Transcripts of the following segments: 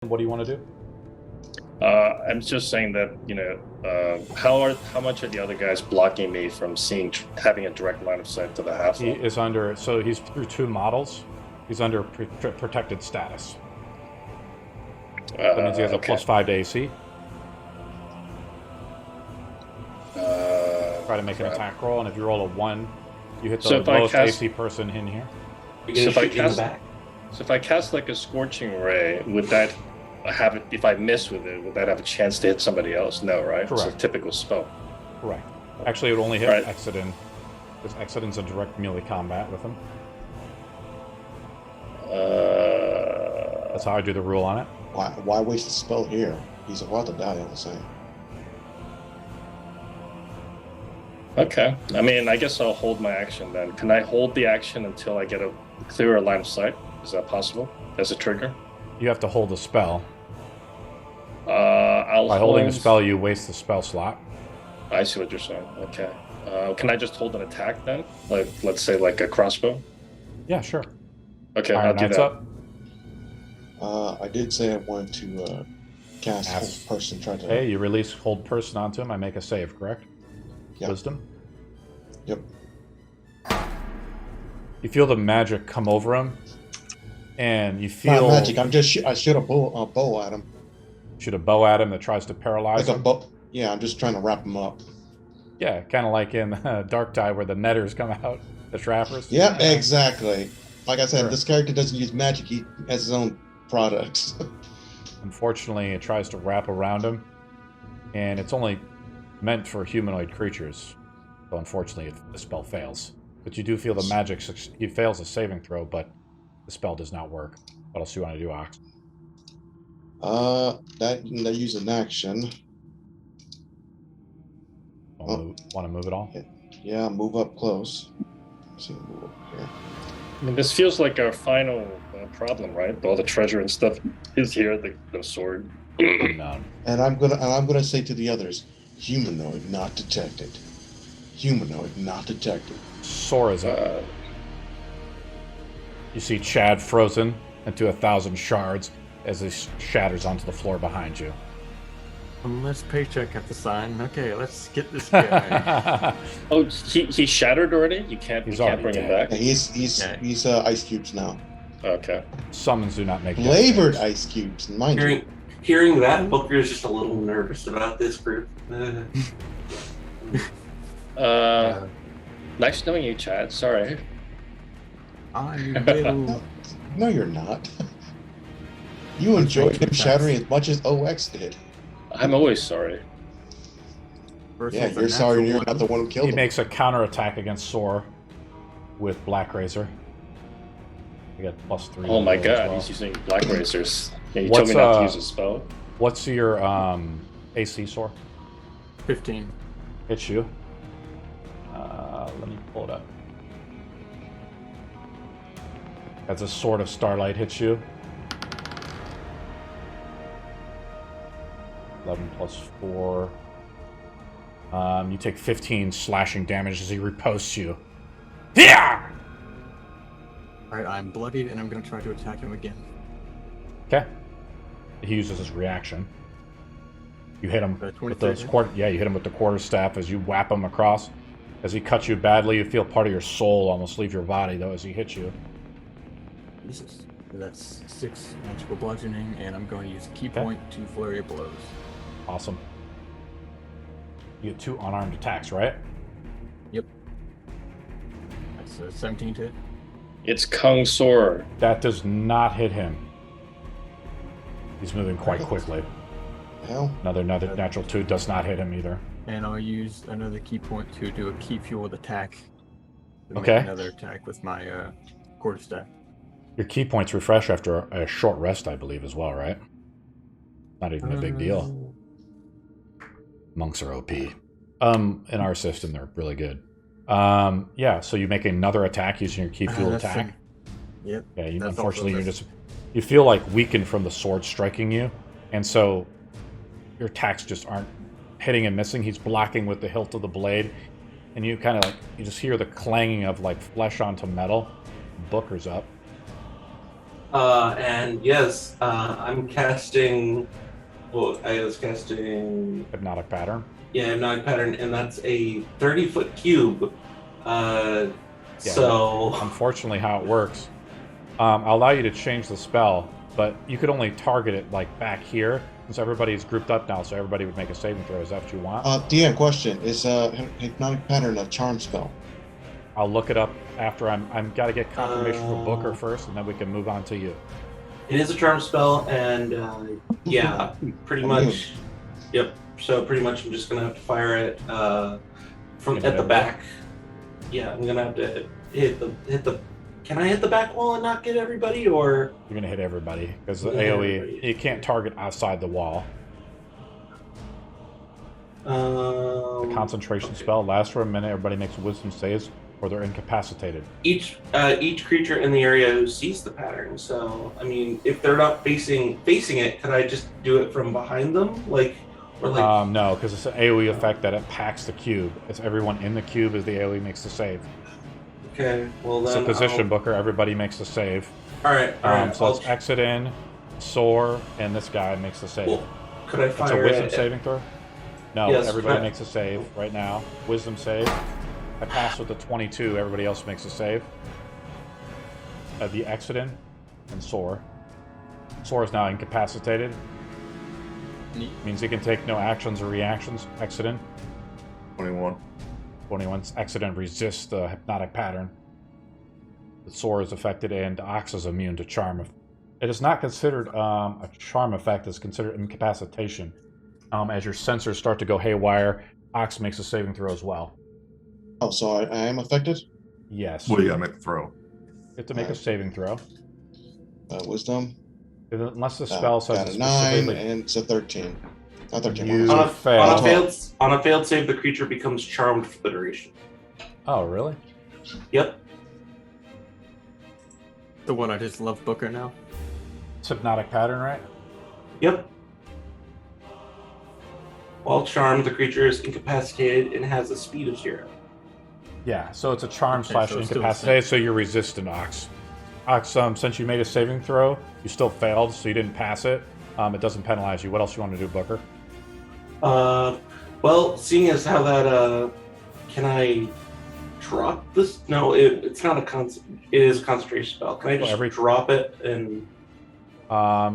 What do you want to do? I'm just saying that, how much are the other guys blocking me from having a direct line of sight to the half? He is under, so he's through 2 models. He's under protected status. That means he has a +5 to AC. Try to make an attack roll, and if you roll a 1, you hit the lowest AC person in here. So if I cast like a Scorching Ray, would that have it? If I miss with it, would that have a chance to hit somebody else? No, right? Correct. It's a typical spell. Correct. Actually, it would only hit Exodin, because Exodin's in direct melee combat with him. That's how I do the rule on it. Why waste the spell here? He's about to die all the same. Okay. I mean, I guess I'll hold my action then. Can I hold the action until I get a clearer line of sight? Is that possible as a trigger? You have to hold the spell. By holding the spell, you waste the spell slot. I see what you're saying. Okay. Can I just hold an attack then? Like, let's say like a crossbow? Yeah, sure. Okay, I'll do that. Up. I did say I wanted to cast Hold Person. Try to. Hey, you release Hold Person onto him. I make a save, correct? Yep. Wisdom. Yep. You feel the magic come over him, and you feel. Not magic. I shoot a bow at him. Shoot a bow at him that tries to paralyze him. Yeah, I'm just trying to wrap him up. Yeah, kind of like in Dark Tide where the netters come out, the trappers. Yeah, exactly. Like I said, This character doesn't use magic. He has his own products. Unfortunately, it tries to wrap around him, and it's only meant for humanoid creatures. So unfortunately, the spell fails. But you do feel the magic. He fails a saving throw, but the spell does not work. What else do you want to do, Ox? That use an action. Want to move it all? Yeah, move up close. Let's see, move up here. I mean, this feels like our final problem, right? All the treasure and stuff is here. The sword. No. And I'm gonna say to the others, humanoid not detected. Humanoid not detected. Sora's up. You see Chad frozen into 1,000 shards as he shatters onto the floor behind you. Unless paycheck at the sign. Okay, let's get this guy. Oh, he shattered already? You can't bring him back? Yeah, he's ice cubes now. Okay. Summons do not make flavored ice cubes, mind you. Hearing that, Booker is just a little nervous about this group. Nice knowing you, Chad. Sorry. I will. No, you're not. You enjoyed him shattering as much as OX did. I'm always sorry. Yeah, you're sorry you're not the one who killed him. He makes a counterattack against Sora with Blackrazor. You got +3. Oh my god, he's using Blackrazors. Yeah, you told me not to use a spell. What's your AC, Sora? 15. Hits you. Let me pull it up. As a Sword of Starlight hits you. 11 + 4. You take 15 slashing damage as he riposts you. Yeah! Alright, I'm bloodied and I'm going to try to attack him again. Okay. He uses his reaction. You hit him with those you hit him with the quarterstaff as you whap him across. As he cuts you badly, you feel part of your soul almost leave your body, though, as he hits you. Jesus. That's 6 magical bludgeoning, and I'm going to use a key point to flurry of blows. Awesome. You get 2 unarmed attacks, right? Yep. That's a 17 to hit. It's Kung Sora. That does not hit him. He's moving quite quickly. Hell. Another natural 2 does not hit him either. And I'll use another key point to do a key fueled attack. Okay. Make another attack with my quarterstaff. Your key points refresh after a short rest, I believe, as well, right? Not even a big deal. Monks are OP. In our system, they're really good. Yeah, so you make another attack using your key fuel attack. Yep. Yeah, unfortunately, you feel like weakened from the sword striking you, and so your attacks just aren't hitting and missing. He's blocking with the hilt of the blade, and you kind of you just hear the clanging of like flesh onto metal. Booker's up. And yes, I'm casting. Well, I was casting. Hypnotic pattern. Yeah, hypnotic pattern, and that's a 30-foot cube. So Unfortunately, how it works, I'll allow you to change the spell, but you could only target it like back here, since everybody's grouped up now. So everybody would make a saving throw. Is that what you want? DM question: is hypnotic pattern a charm spell? I'll look it up after I'm got to get confirmation from Booker first, and then we can move on to you. it is a charm spell, and yeah, pretty much. Yep. So pretty much, I'm just gonna have to fire it from at the back. Yeah, I'm gonna have to hit the. Can I hit the back wall and not get everybody, or You're gonna hit everybody because the Yeah, AOE everybody. you can't target outside the wall. Concentration okay. spell lasts for a minute. Everybody makes wisdom saves, or they're incapacitated. Each creature in the area who sees the pattern. So I mean, if they're not facing it, could I just do it from behind them, like, or like? No, because it's an AOE effect that it packs the cube. It's everyone in the cube as the AOE makes the save. Okay, well It's then. a position, Booker. Everybody makes the save. All right. So let's exit in, soar, and this guy makes the save. Well, could I It's a fire wisdom it? saving throw? No, Yes, everybody right. makes a save right now. Wisdom save. I pass with the 22. Everybody else makes a save. The exit in and soar. Soar is now incapacitated. Means he can take no actions or reactions. Exit in. 21. 21's exit in resists the hypnotic pattern. The soar is affected, and Ox is immune to charm. It is not considered a charm effect. It's considered incapacitation. As your sensors start to go haywire, Ox makes a saving throw as well. Oh, so I am affected? Yes. What do you got to make the throw? You have to make a saving throw. Wisdom. Unless the spell says Got it's a 9, specifically... and it's a 13. Not 13. You what was it? fail. On a failed save, the creature becomes charmed for the duration. Oh, really? Yep. The one I just love Booker now. It's hypnotic pattern, right? Yep. While charmed, the creature is incapacitated and has a speed of 0. Yeah, so it's a charm Okay, slash so it's still the incapacitated, so you're resistant, Ox. Ox, since you made a saving throw, you still failed, so you didn't pass it. It doesn't penalize you. What else you want to do, Booker? Well, seeing as how that, can I drop this? No, it's not it is a concentration spell. Can I just drop it and...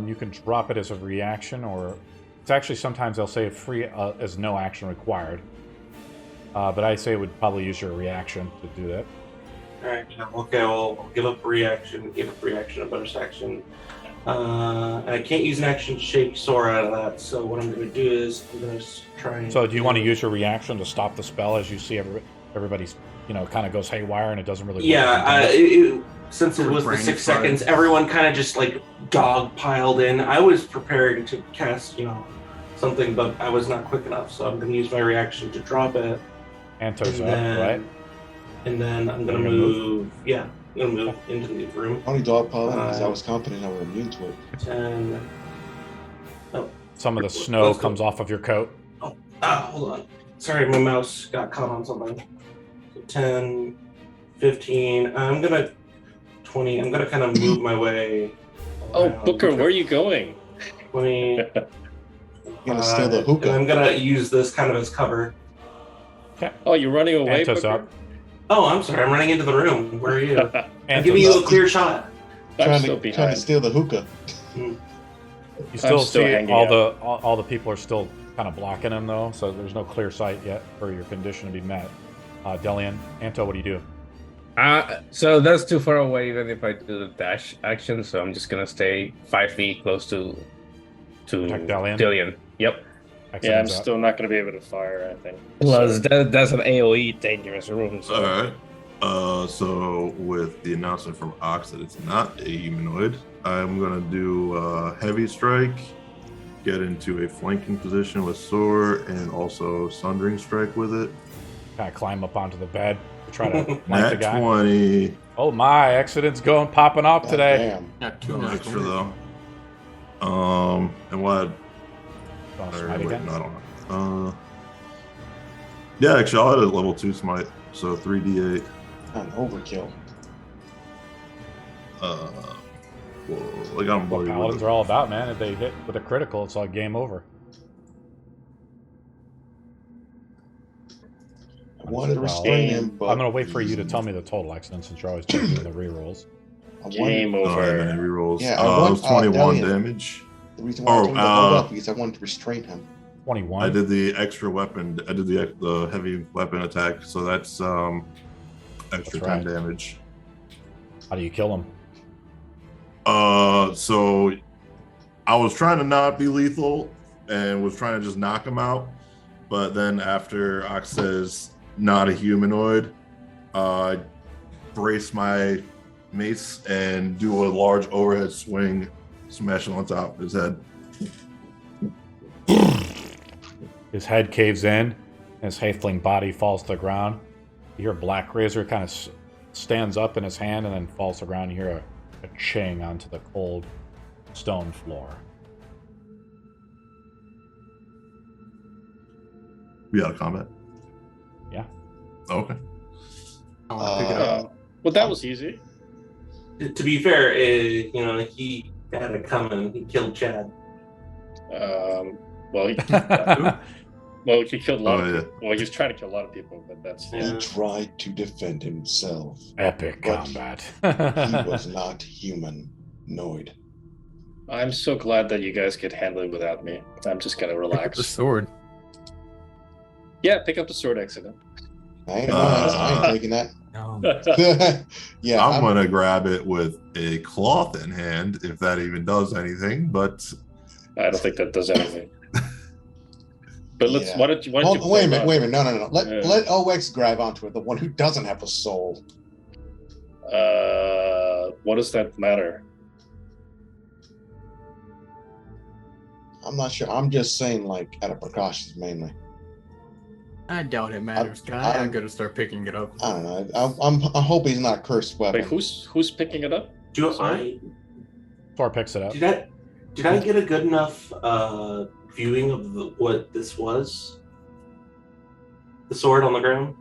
You can drop it as a reaction, or it's actually sometimes they'll say free as no action required. But I say it would probably use your reaction to do that. Alright, yeah, okay, I'll give up reaction, a bonus action. And I can't use an action to shake Sora out of that, so what I'm going to do is I'm going to try and... So do you want to use your reaction to stop the spell as you see everybody's, kind of goes haywire and it doesn't really work? Yeah, since it was the Brain 6 fart. seconds, everyone kind of just like dog piled in. I was preparing to cast, something, but I was not quick enough, so I'm going to use my reaction to drop it. Anto's And up, then- right? And then I'm going to You're gonna move. Yeah, I'm going to move into the room. Only dog pilot because I was confident I were immune to it. 10. Some of the snow Let's go. comes off of your coat. Hold on. Sorry, my mouse got caught on something. So 10, 15. I'm going to 20. I'm going to kind of move my way. Oh, around. Booker, where are you going? 20. You're gonna steal the And hookah. I'm going to use this kind of as cover. Oh, you're running away, Anto's Booker? up. Oh, I'm sorry. I'm running into the room. Where are you? I'm Anto's giving you a up. clear shot. I'm trying still to behind. steal the hookah. You still still see hanging all the people are still kind of blocking him though, so there's no clear sight yet for your condition to be met. Delian, Anto, what do you do? So that's too far away even if I do the dash action, so I'm just gonna stay 5 feet close to Protect Delian? Dillian. Yep. Yeah, I'm Excellent job. still not going to be able to fire, I think. Plus that's an AoE dangerous room. So. All right. So with the announcement from Ox that it's not a humanoid, I'm gonna do heavy strike, get into a flanking position with Soar, and also sundering strike with it. Kind of climb up onto the bed to try to flank the Nat guy. 20. Oh my, accident's popping off today. Damn. Not too No much. extra though. And what? Don't Or, smite wait, again. no, I don't know. Yeah, actually, I'll hit a level 2 smite, so 3d8. An overkill. Whoa, I got him What bloody paladins with are all about, man. If they hit with a critical, it's like game over. I wanted to restrain him, but I'm gonna wait for you to tell me the total, Exton, since you're always doing the rerolls. I wanted, Game Oh, I have any over. rerolls. Yeah, it was 21 Elliot, damage. the reason why I told him to hold up because I wanted to restrain him. 21. I did the extra weapon. I did the heavy weapon attack, so that's extra That's right. 10 damage. How do you kill him? So I was trying to not be lethal and was trying to just knock him out, but then after Ox says not a humanoid, brace my mace and do a large overhead swing, smashing on top of his head. His head caves in, and his halfling body falls to the ground. You hear Blackrazor kind of stands up in his hand and then falls to the ground. You hear a ching onto the cold stone floor. We out of combat. Yeah. Okay. I want to pick it up. Well, that was easy. To be fair, he had it coming. He killed Chad. Well, he killed a lot of people. Well, he's trying to kill a lot of people, but that's Yeah. He tried to defend himself. Epic But combat. He was not humanoid. I'm so glad that you guys could handle it without me. I'm just gonna Pick up relax. the sword. Yeah, pick up the sword accident. I ain't taking that. No. Yeah, I'm gonna grab it with a cloth in hand, if that even does anything. But I don't think that does anything. But let's. Yeah. Why don't you? Wait a minute. No. Let Yeah. OX grab onto it, the one who doesn't have a soul. What does that matter? I'm not sure. I'm just saying, like, out of precautions mainly. I doubt it matters, guy. I'm gonna start picking it up. I don't know. I hope he's not cursed weapon. Wait, who's picking it up? Thor picks it up. Did I get a good enough viewing of what this was? The sword on the ground?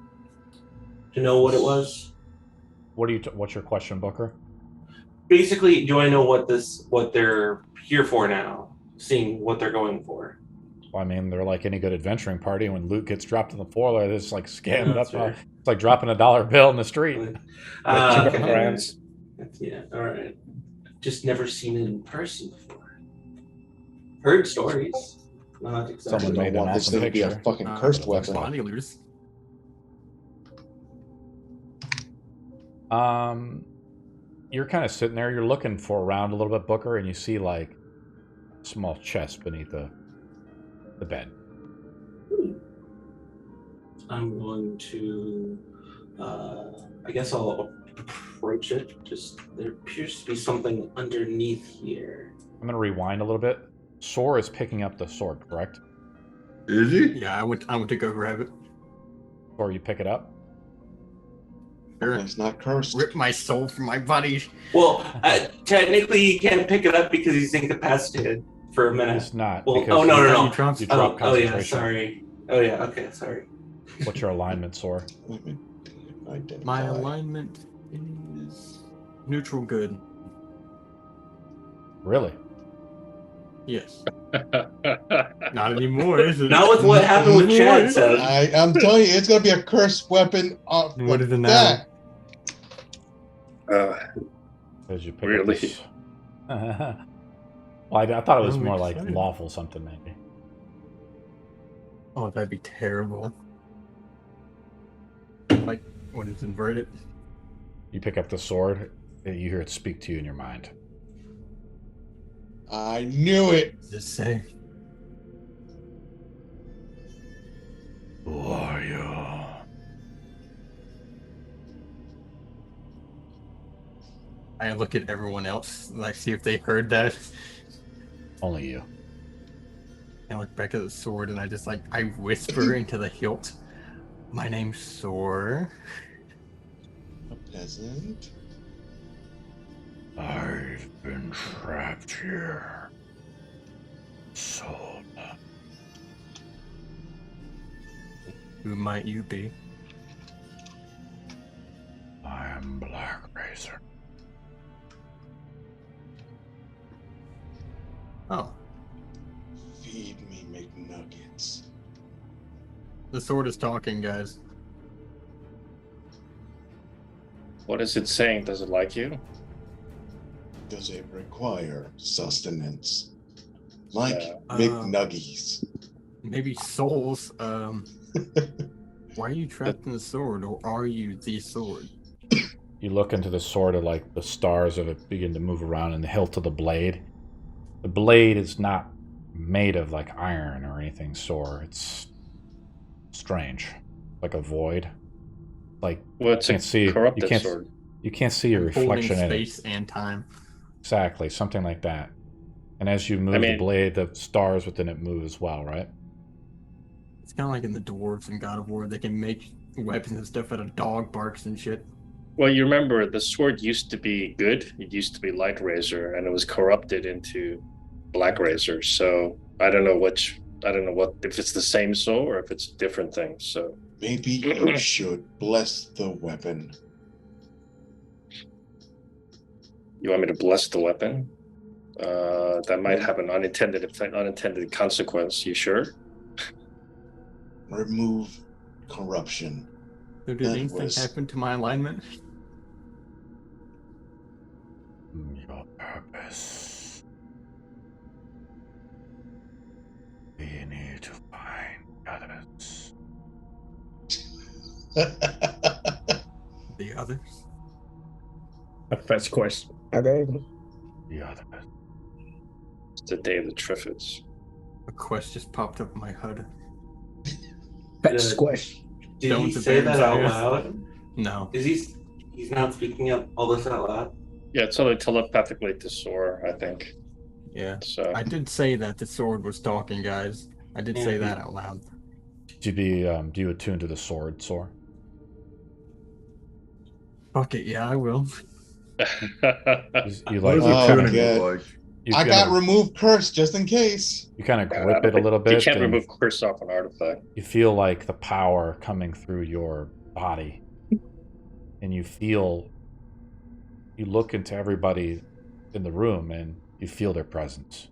To know what it was? What's your question, Booker? Basically, do I know what they're here for now? Seeing what they're going for. Well, I mean, they're like any good adventuring party. When loot gets dropped on the floor, they just like scan it That's up. fair. It's like dropping a $1 bill in the street. Like Okay. brands. Yeah, alright. Just never seen it in person before. Heard stories. Not exactly. Someone I made don't an want this awesome thing to be a picture. fucking cursed weapon. Body looters. You're kind of sitting there. You're looking for around a little bit, Booker, and you see like a small chest beneath the bed. I'm going to I guess I'll approach it. Just there appears to be something underneath here. I'm gonna rewind a little bit. Sor is picking up the sword, correct? is he? Yeah, I went to go grab it. Or you pick it up? Sure. It's not cursed. Rip my soul from my body. Well, technically he can't pick it up because he's incapacitated for a minute. It's not. Well, because oh no, you- no, no. You dropped You drop Oh yeah, concentration. sorry. Oh yeah, okay, sorry. What's your alignment, Sor? Identify. My alignment is neutral good. Really? Yes. Not anymore, is it? Not with what happened with Chad said. I'm telling you, it's gonna be a cursed weapon. What is it now? that. Because you pick Really? up this... Well, I thought it was I'm more like excited. lawful something, maybe. Oh, that'd be terrible. Like when it's inverted. You pick up the sword, and you hear it speak to you in your mind. I knew it. Just say. Who are you? I look at everyone else and I see if they heard that. Only you. I look back at the sword and I whisper into the hilt. My name's Sor. A peasant. I've been trapped here. Sold. Who might you be? I am Blackrazor. The sword is talking, guys. What is it saying? Does it like you? Does it require sustenance? Like Yeah. McNuggies. Maybe souls. Why are you trapped in the sword, or are you the sword? You look into the sword, of like the stars of it begin to move around in the hilt of the blade. The blade is not made of like iron or anything sore. It's strange, like a void. Like Well, it's you can't see. corrupted sword. You can't see a I'm holding reflection in it. space and time. Exactly, something like that. And as you move the blade, the stars within it move as well, right? It's kind of like in the dwarves in God of War. They can make weapons and stuff out of dog barks and shit. Well, you remember the sword used to be good. It used to be light razor, and it was corrupted into Blackrazor. So I don't know what if it's the same soul or if it's a different thing. So Maybe you should bless the weapon. you want me to bless the weapon? That might have an unintended consequence. You sure? Remove corruption. So did anything happen to my alignment? Your purpose. We need to find others. The others? A first question. Okay. The others. It's the day of the Triffids. A quest just popped up in my HUD. First question. Did Don't he the say that out vampires. loud? No. Is he's not speaking up all this out loud? Yeah, it's only telepathically to Soar, I think. Yeah. So I did say that the sword was talking, guys. I did say that out loud. Do you attune to the sword, Sor? Fuck it, yeah, I will. You What like does Oh, a tuning good. look like? you I kinda- got remove curse just in case. You kind of grip it a little bit. You can't and remove curse off an artifact. You feel like the power coming through your body, and you look into everybody in the room, and you feel their presence.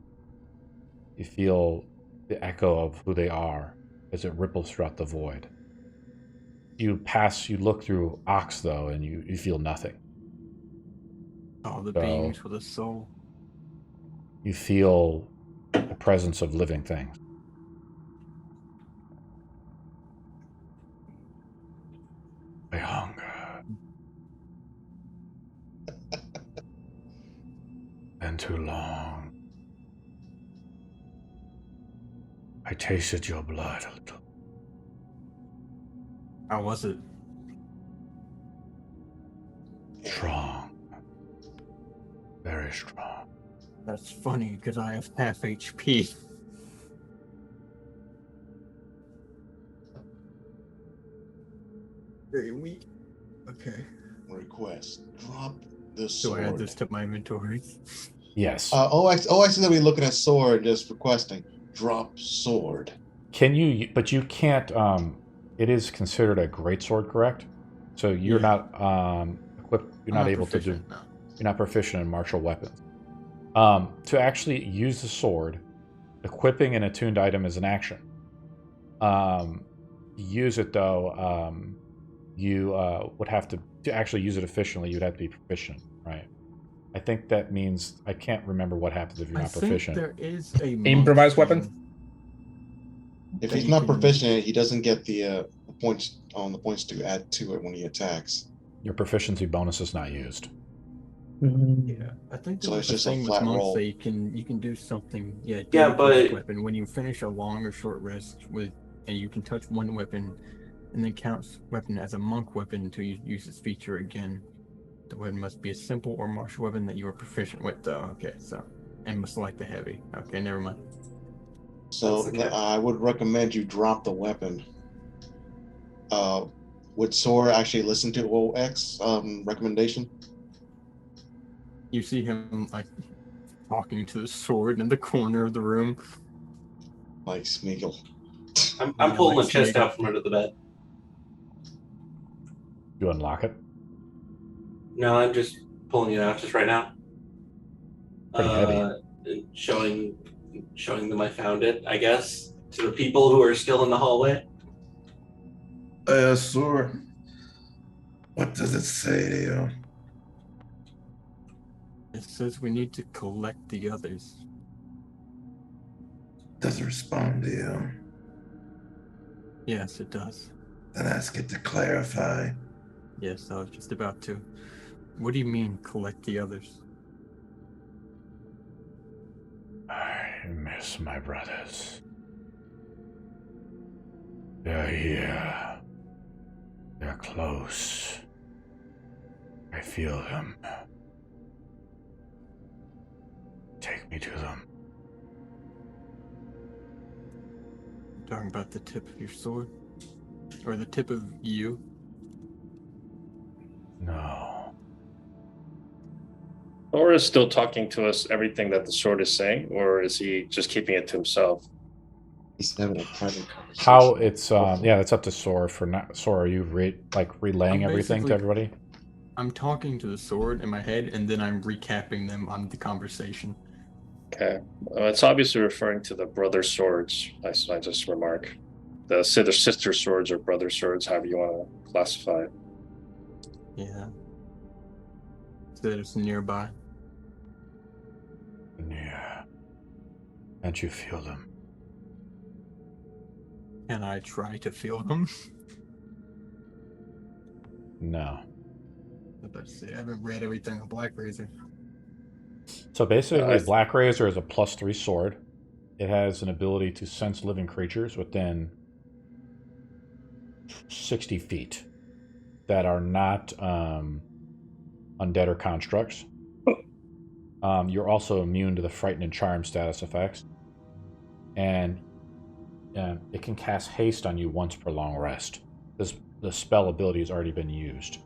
You feel the echo of who they are as it ripples throughout the void. You look through Ox, though, and you feel nothing. Oh, the So- beings with a soul. You feel the presence of living things. I hunger. Been too long. I tasted your blood a little. How was it? Strong. Very strong. That's funny, because I have half HP. Very weak. Okay. Request. Drop the Do sword. I add this to my inventory? Yes. I see that we looking at sword, just requesting. Drop sword. Can you? But you can't. It is considered a greatsword, correct? So you're not equipped. You're not able to do. No. You're not proficient in martial weapons. To actually use the sword, equipping an attuned item is an action. To use it though, you would have to actually use it efficiently. You'd have to be proficient, right? I think that means I can't remember what happens if you're not proficient. There is a Improvised monk weapon? thing If that he's you not can- proficient, he doesn't get the points to add to it when he attacks. Your proficiency bonus is not used. Yeah, I think So there it's was a just a thing with flat monks roll. that you can do something. Yeah, Yeah, do but- a weapon when you finish a long or short rest and you can touch one weapon, and then counts weapon as a monk weapon until you use this feature again. The weapon must be a simple or martial weapon that you are proficient with, though. Okay, so and must select the heavy. Okay, never mind. So That's okay. I would recommend you drop the weapon. Would Sora actually listen to OX recommendation? You see him like talking to the sword in the corner of the room. Like Smeagol. I'm Yeah, pulling like the chest Snake. out from under the bed. You unlock it. No, I'm just pulling it out just right now. Pretty heavy. And showing them I found it, I guess, to the people who are still in the hallway. Sor, what does it say? It says we need to collect the others. Doesn't respond to you. Yes, it does. Then ask it to clarify. Yes, I was just about to. What do you mean, collect the others? I miss my brothers. They're here. They're close. I feel them. Take me to them. Talking about the tip of your sword? Or the tip of you? No. Or is still talking to us everything that the sword is saying, or is he just keeping it to himself? He's having a private conversation. How it's yeah, that's up to Sora for not Sora, are you relaying I'm everything to basically- everybody? I'm talking to the sword in my head, and then I'm recapping them on the conversation. Okay. It's obviously referring to the brother swords, I just remark. The sister swords or brother swords, however you want to classify it. Yeah. So that it's nearby. Yeah. Can't you feel them? Can I try to feel them? No. I was about to say, I haven't read everything on Blackrazor. So basically, I- Blackrazor is a +3 sword. It has an ability to sense living creatures within 60 feet that are not undead or constructs. You're also immune to the Frighten and Charm status effects. And it can cast haste on you once per long rest. The spell ability has already been used.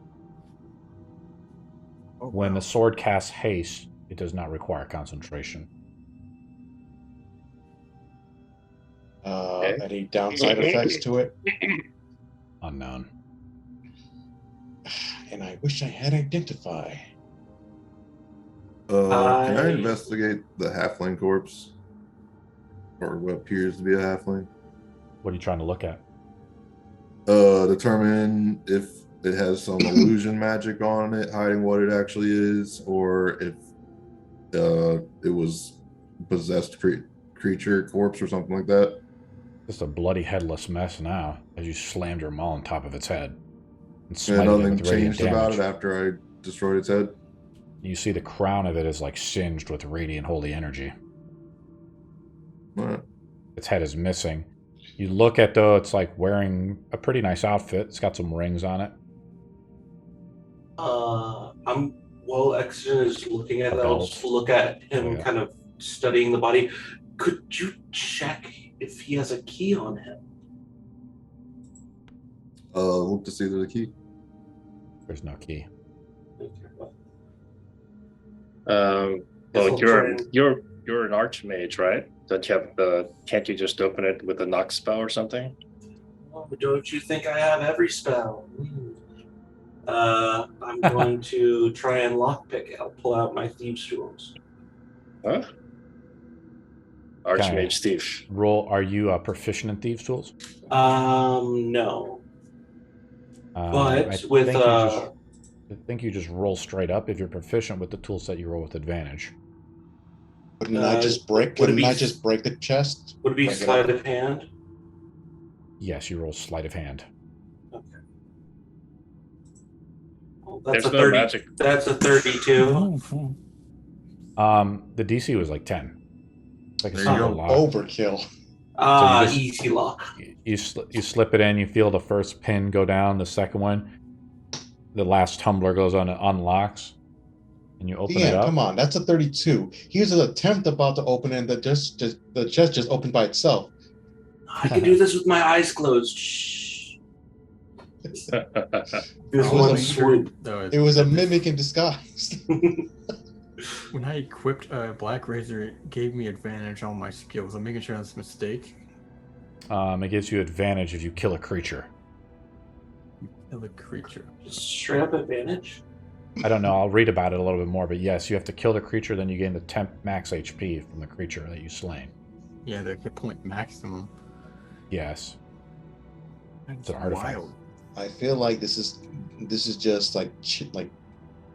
Oh, When wow. the sword casts haste, it does not require concentration. Any downside effects to it? Unknown. And I wish I had identify. Can I I- investigate the halfling corpse? Or what appears to be a halfling? What are you trying to look at? Determine if it has some illusion magic on it, hiding what it actually is, or if it was possessed creature, corpse, or something like that. Just a bloody headless mess now, as you slammed your maul on top of its head and And smited it nothing with radiant changed about damage. it after I destroyed its head. You see the crown of it is like singed with radiant holy energy. Alright. Its head is missing. You look at though, it's like wearing a pretty nice outfit. It's got some rings on it. While Exton is looking at A that, I'll belt. just look at him Oh, yeah. kind of studying the body. Could you check if he has a key on him? Look to see if there's a key. There's no key. Well, I'll try and- you're an archmage, right? Don't you have can't you just open it with a knock spell or something? Oh, don't you think I have every spell? I'm going to try and lockpick it. I'll pull out my thieves' tools. Huh? Archmage thief. Roll. Are you proficient in thieves' tools? No. But I with think I think you just roll straight up if you're proficient with the tool set. You roll with advantage. Wouldn't I just break? would it Wouldn't be- I just break the chest? Would it be Break it sleight up. of hand? Yes, you roll sleight of hand. Okay. Well, that's There's a no 30. magic. That's a 32. The DC was like 10. It's like a There you single go. lock. Overkill. So you just- Easy lock. You slip it in. You feel the first pin go down. The second one, the last tumbler goes on and unlocks, and you open it Yeah, up. come on, that's a 32. He was an attempt about to open it, and the chest just opened by itself. I can do this with my eyes closed. Shh. This was one a swoop. It was a mimic in disguise. When I equipped Blackrazor, it gave me advantage on my skills. I'm making sure that's a mistake. It gives you advantage if you kill a creature. Kill a creature. Straight up advantage. I don't know. I'll read about it a little bit more, but yes, you have to kill the creature, then you gain the temp max HP from the creature that you slain. Yeah, the hit point maximum. Yes. That's an artifact. wild. I feel like this is just like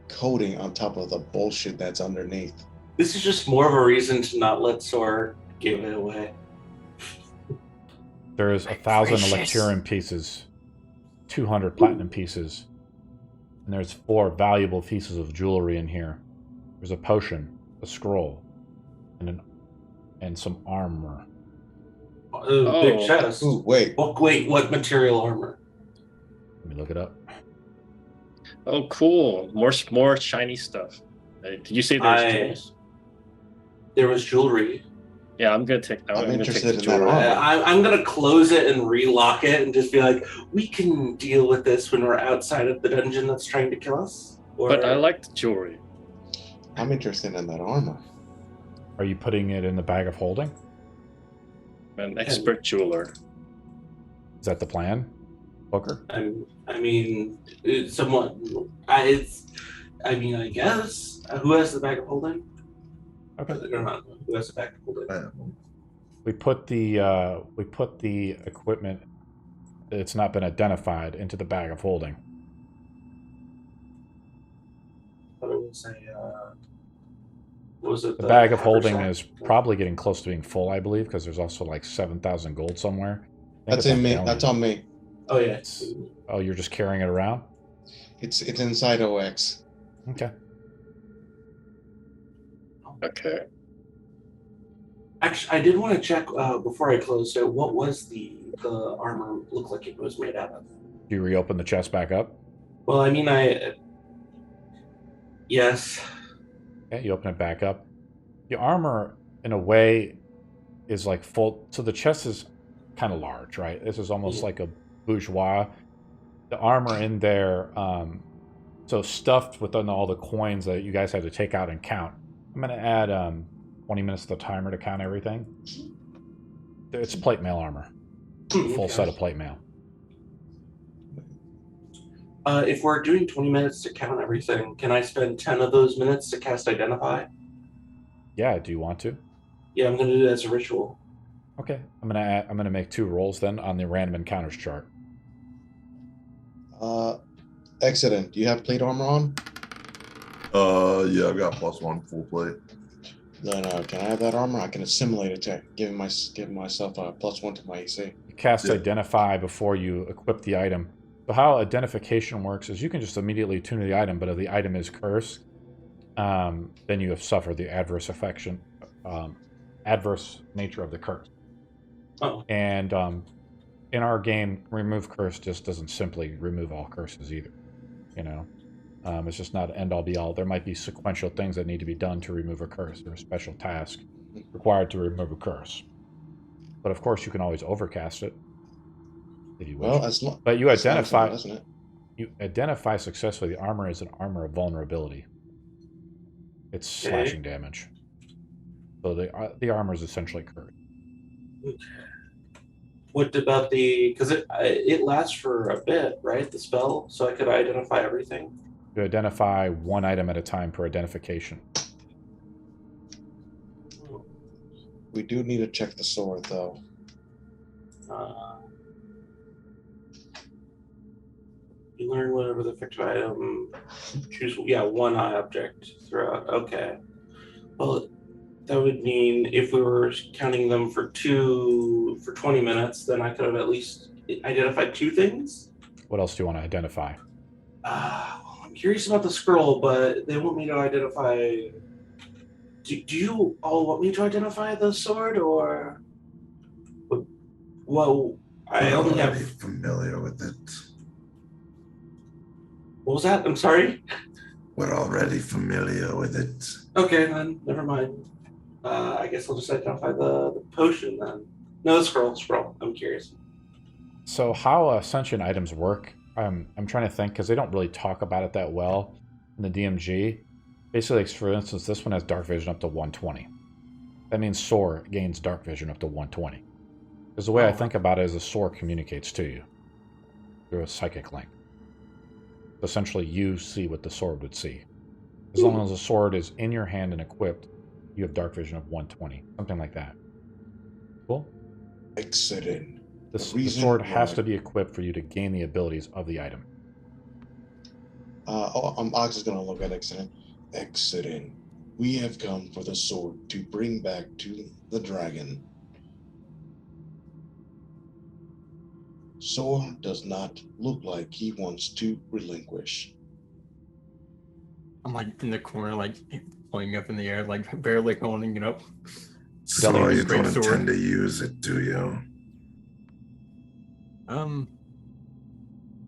coating on top of the bullshit that's underneath. This is just more of a reason to not let Sor give it away. There is 1,000 Electirium pieces, 200 platinum pieces, and there's 4 valuable pieces of jewelry in here. There's a potion, a scroll, and some armor. Big chest. Ooh, wait. Wait, what material armor? Let me look it up. Oh, cool. More shiny stuff. Did you say there's jewels? There was jewelry. Yeah, I'm gonna take that. I'm gonna interested take the in that jewelry. armor. I'm gonna close it and relock it and just be like, we can deal with this when we're outside of the dungeon that's trying to kill us. But I like the jewelry. I'm interested in that armor. Are you putting it in the bag of holding? I'm an expert jeweler. Is that the plan, Booker? I mean, it's somewhat. I guess. Who has the bag of holding? Okay. Who has the bag of holding? We put the equipment that's not been identified into the bag of holding. I would say, what was it? The bag of holding is probably getting close to being full, I believe, because there's also like 7,000 gold somewhere. That's in me. That's on me. Oh yeah. Oh, you're just carrying it around? It's inside OX. Okay. Okay. Actually, I did want to check before I closed it. What was the armor look like it was made out of? Do you reopen the chest back up? Well, I mean, yes. Okay, you open it back up. The armor, in a way, is like full. So the chest is kind of large, right? This is almost like a bourgeois. The armor in there, so stuffed within all the coins that you guys had to take out and count. I'm going to add 20 minutes to the timer to count everything. It's plate mail armor. Full set of plate mail. If we're doing 20 minutes to count everything, can I spend 10 of those minutes to cast Identify? Yeah, do you want to? Yeah, I'm going to do that as a ritual. Okay, I'm gonna make 2 rolls then on the random encounters chart. Excellent. Do you have plate armor on? Yeah, I've got +1 full plate. No. Can I have that armor? I can assimilate it to give myself a +1 to my AC. You cast Identify before you equip the item. So how identification works is you can just immediately tune to the item, but if the item is cursed, then you have suffered the adverse nature of the curse. Oh. And in our game, remove curse just doesn't simply remove all curses either. You know, it's just not end all be all. There might be sequential things that need to be done to remove a curse, or a special task required to remove a curse. But of course, you can always overcast it if you wish. Well, but you identify, doesn't it? You identify successfully. The armor is an armor of vulnerability. It's slashing damage. So the armor is essentially cursed. What about because it lasts for a bit, right? The spell, so I could identify everything. You identify 1 item at a time per identification. We do need to check the sword, though. You learn whatever the fictional item. Choose 1 object throughout. Okay. Well, that would mean if we were counting them for 20 minutes, then I could have at least identified 2 things. What else do you want to identify? I'm curious about the scroll, but they want me to identify. Do you all want me to identify the sword, or? Well, I only have. Familiar with it. What was that? I'm sorry. We're already familiar with it. Okay, then never mind. I guess I'll just identify the potion then. No, the scroll. I'm curious. So how Ascension items work, I'm trying to think, because they don't really talk about it that well in the DMG. Basically, for instance, this one has dark vision up to 120. That means Soar gains dark vision up to 120. Because the way I think about it is the Soar communicates to you through a psychic link. Essentially, you see what the sword would see. As long as the sword is in your hand and equipped, you have dark vision of 120. Something like that. Cool? Excellent. The reason sword has why- to be equipped for you to gain the abilities of the item. Ox is gonna look at Exodus. Exodus, we have come for the sword to bring back to the dragon. Sor does not look like he wants to relinquish. I'm like in the corner, like pulling up in the air, like barely holding it up. So Delian, you great don't sword. intend to use it, do you? I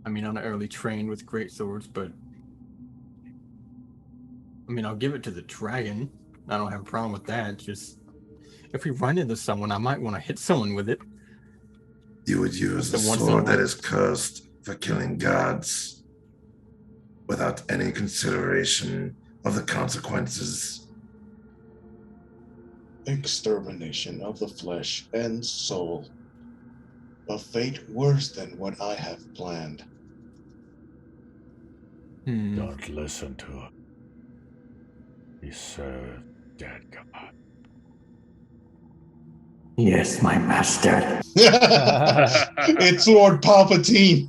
mean, I'm not really trained with great swords, but I mean, I'll give it to the dragon. I don't have a problem with that. Just if we run into someone, I might want to hit someone with it. You would use a The once in a sword that while. is cursed for killing gods without any consideration of the consequences. Extermination of the flesh and soul. A fate worse than what I have planned. Don't listen to him. He serves dead God. Yes, my master. It's Lord Palpatine.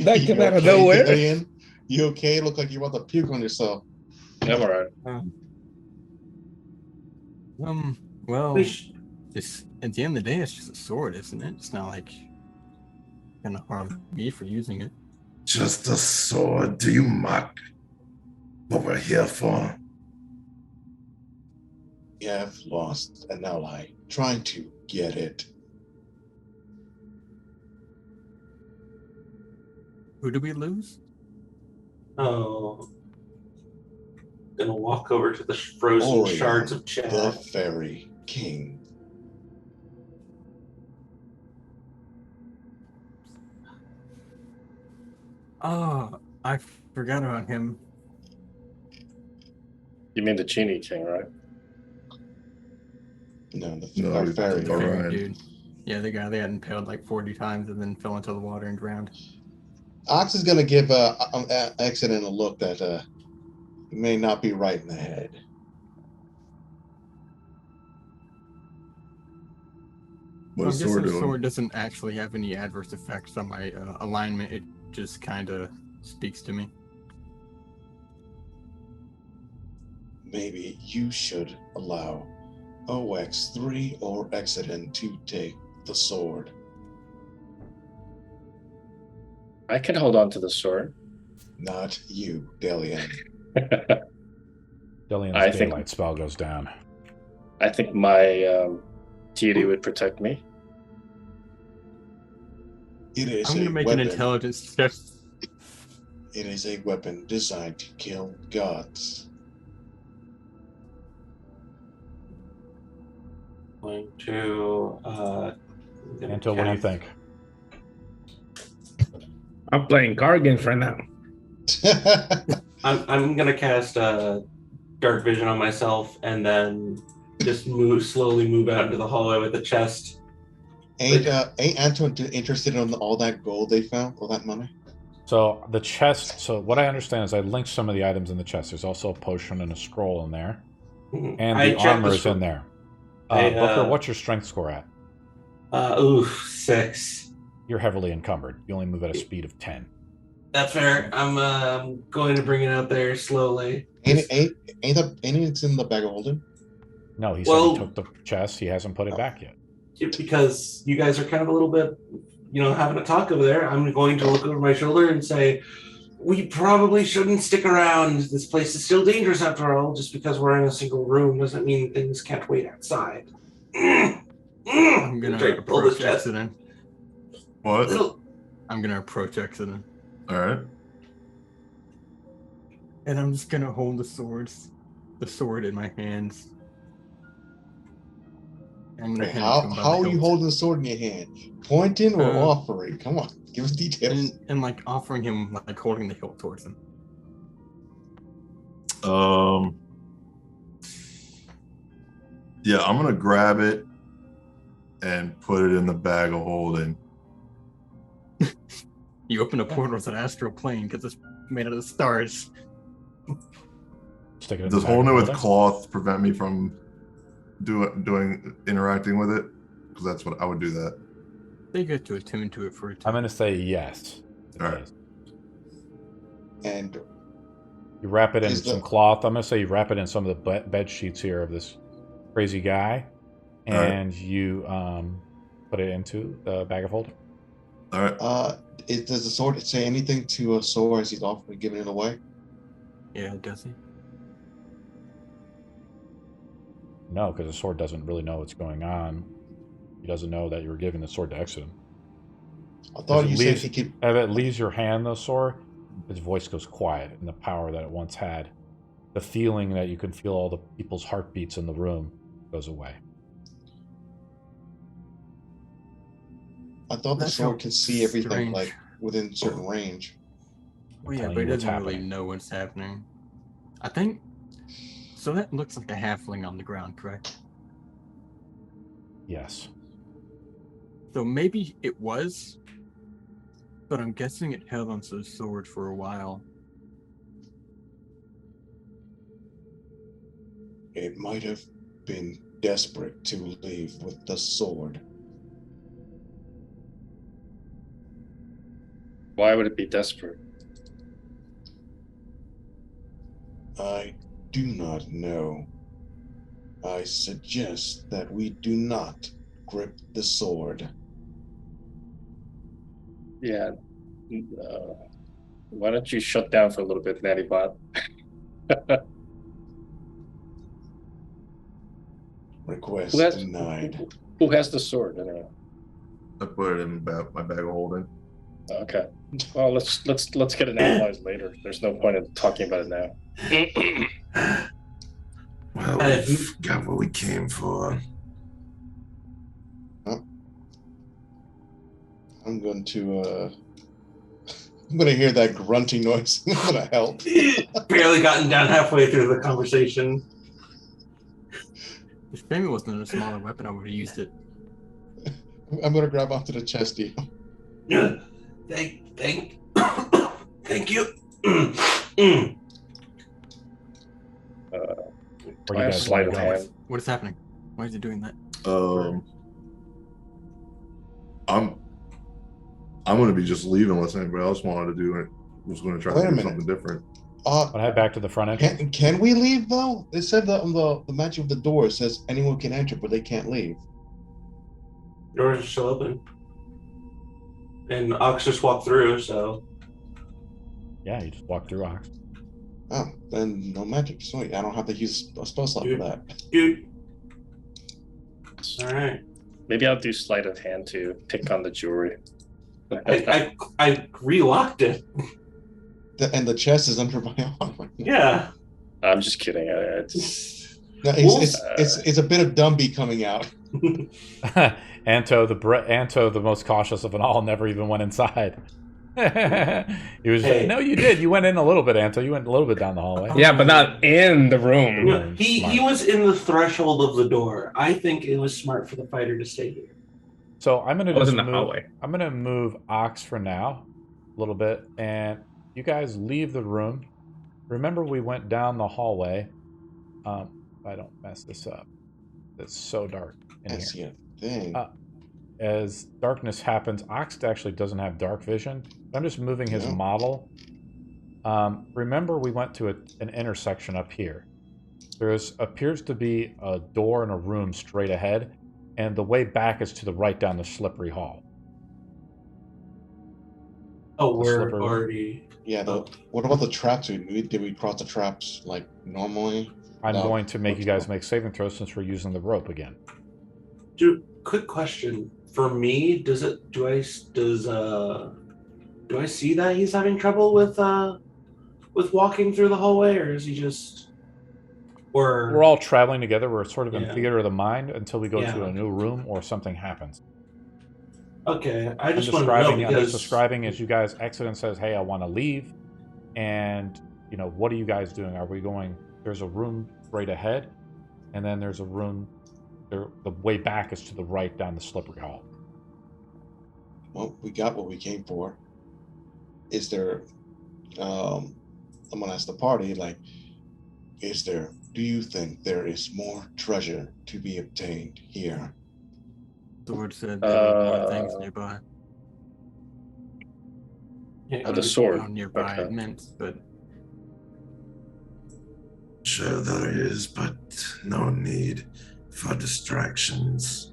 That You came out of okay, nowhere. Dalian? You okay? Look like you're about to puke on yourself. I'm alright. Well, We sh- it's at the end of the day, it's just a sword, isn't it? It's not like gonna harm me for using it. Just a sword. Do you mock what we're here for? You have lost an ally trying to get it. Who do we lose? Oh, gonna walk over to the frozen Orion, shards of the Chad. Fairy King. Oh, I forgot about him. You mean the Genie King, right? No, No, our the fairy. The fairy Orion. dude. Yeah, the guy they had impaled like 40 times and then fell into the water and drowned. Ox is gonna give Exodus a look that may not be right in the head. I'm What's guessing sword the doing? sword doesn't actually have any adverse effects on my alignment. It just kind of speaks to me. Maybe you should allow OX3 or Exodus to take the sword. I can hold on to the sword. Not you, Dalian. Delian's I think- daylight spell goes down. I think my deity would protect me. It is I'm a gonna make weapon. an intelligence check. It is a weapon designed to kill gods. Going to Anto, what do you think? I'm playing card games right now. I'm gonna cast dark vision on myself and then just slowly move out into the hallway with the chest. ain't Anton interested in all that gold they found, all that money? So the chest. So what I understand is I linked some of the items in the chest. There's also a potion and a scroll in there, and I the checked armor the is in there. I, Booker, what's your strength score at? 6. You're heavily encumbered. You only move at a speed of 10. That's fair. I'm going to bring it out there slowly. Ain't it's in the bag of holding? No, he said Well- he took the chest. He hasn't put it back yet. Because you guys are kind of a little bit, having a talk over there. I'm going to look over my shoulder and say, we probably shouldn't stick around. This place is still dangerous after all. Just because we're in a single room doesn't mean things can't wait outside. I'm gonna Try to pull this approach chest. Exodus. What? Little- I'm gonna approach Exodus. All right. And I'm just gonna hold the sword in my hands. I'm gonna hand it to him by How the are you hilt. holding the sword in your hand? Pointing or Uh, offering? Come on, give us details. and like offering him, like holding the hilt towards him. Yeah, I'm gonna grab it and put it in the bag of holding. You open a portal to an astral plane because it's made out of stars. Stick it in Does the bag holding it of with holding. cloth prevent me from interacting with it? Because that's what I would do that. They get to attune to it for a I'm time. going to say yes. All right. Yes. And You wrap it in Is some the- cloth. I'm going to say you wrap it in some of the bed sheets here of this crazy guy, All right. and you put it into the bag of holding. All right. does the sword say anything to Sora as he's offering giving it away? Yeah, does he? No, because the sword doesn't really know what's going on. He doesn't know that you were giving the sword to Exodus. I thought As you it said leaves, he could. as it leaves your hand, though, Sora, his voice goes quiet, and the power that it once had, the feeling that you can feel all the people's heartbeats in the room, goes away. I thought the That's sword so could see everything, strange. like within certain range. I'm Well, yeah, telling but you it what's doesn't really happening. know what's happening. I think. So that looks like a halfling on the ground, correct? Yes. So maybe it was, but I'm guessing it held onto the sword for a while. It might have been desperate to leave with the sword. Why would it be desperate? I do not know. I suggest that we do not grip the sword. Yeah. Why don't you shut down for a little bit, Natty Bot? Request Who has, denied. who has the sword? I don't know. I put it in my bag of holding. Okay. Well, let's get it analyzed later. There's no point in talking about it now. Well, we've got what we came for. I'm going to hear that grunting noise. I'm gonna help. Barely gotten down halfway through the conversation. If maybe it wasn't a smaller weapon, I would have used it. I'm gonna grab onto the chesty. Thank you. Where I you have guys sleight want of to go? hand. What is happening? Why is it doing that? I'm going to be just leaving unless anybody else wanted to do it. Was going to try Wait to a do minute. something different. I'll head back to the front entrance. Can we leave though? It said that on the magic of the door says anyone can enter, but they can't leave. Doors are still open. And Ox just walked through, so. Yeah, you just walk through Ox. Oh, then no magic. Sweet. I don't have to use a spell slot for that. Dude. Alright. Maybe I'll do sleight of hand to pick on the jewelry. I relocked it. And the chest is under my arm. Yeah. I'm just kidding. No, it's a bit of Dumby coming out. Anto, the most cautious of it all, never even went inside. He was Hey. no, you did. You went in a little bit, Anto. You went a little bit down the hallway. Yeah, but not in the room. No, he Smart. was in the threshold of the door. I think it was smart for the fighter to stay here. So I'm gonna I was just in the move. hallway. I'm gonna move Ox for now, a little bit, and you guys leave the room. Remember, we went down the hallway. If I don't mess this up, it's so dark in I here. see a thing. As darkness happens, Ox actually doesn't have dark vision. I'm just moving his No. model. Remember, we went to an intersection up here. There appears to be a door in a room straight ahead, and the way back is to the right down the slippery hall. Oh, The we're slippery room. already. Yeah. What about the traps? Did we cross the traps like normally? I'm No. going to make you guys make saving throws since we're using the rope again. Dude, quick question. For me, do I see that he's having trouble with walking through the hallway, or is he just We're all traveling together. We're sort of in Yeah. theater of the mind until we go Yeah. to a new room or something happens. Okay, I I'm just want to know describing. I'm just because describing as you guys exit and says, "Hey, I want to leave," and what are you guys doing? Are we going? There's a room right ahead, and then there's a room. The way back is to the right down the slippery hall. Well, we got what we came for. Is there? I'm gonna ask the party. Like, is there do you think there is more treasure to be obtained here? Sword said there were more things Uh, nearby. Yeah, I the don't know sword. how nearby it Okay. meant, but Sure there is, but no need for distractions.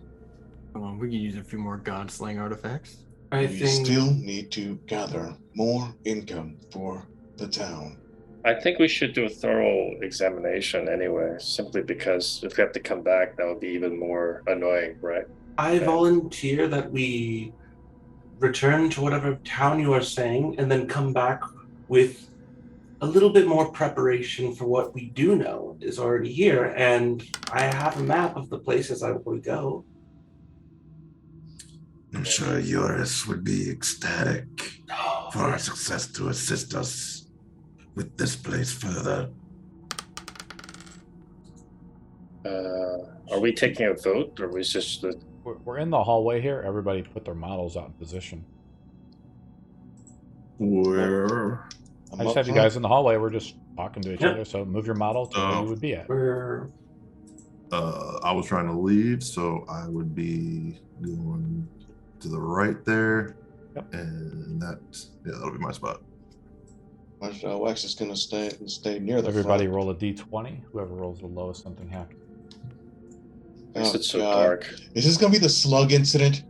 we could use a few more God-slaying artifacts. I We think still need to gather more income for the town. I think we should do a thorough examination anyway, simply because if we have to come back, that would be even more annoying, right? I Okay. volunteer that we return to whatever town you are saying and then come back with a little bit more preparation for what we do know is already here. And I have a map of the places I would go. I'm sure Eurus would be ecstatic Oh, for our success to assist us with this place further. Are we taking a vote, or is just the? We're in the hallway here. Everybody put their models out in position. Where? I just had you guys in the hallway. We're just talking to each Yep. other. So move your model to where you would be at. we're I was trying to leave, so I would be going to the right there. Yep. And that'll be my spot. Wax is gonna stay near the Everybody front. roll a d20. Whoever rolls the lowest, something happens. Makes it so God. dark. Is this gonna be the slug incident?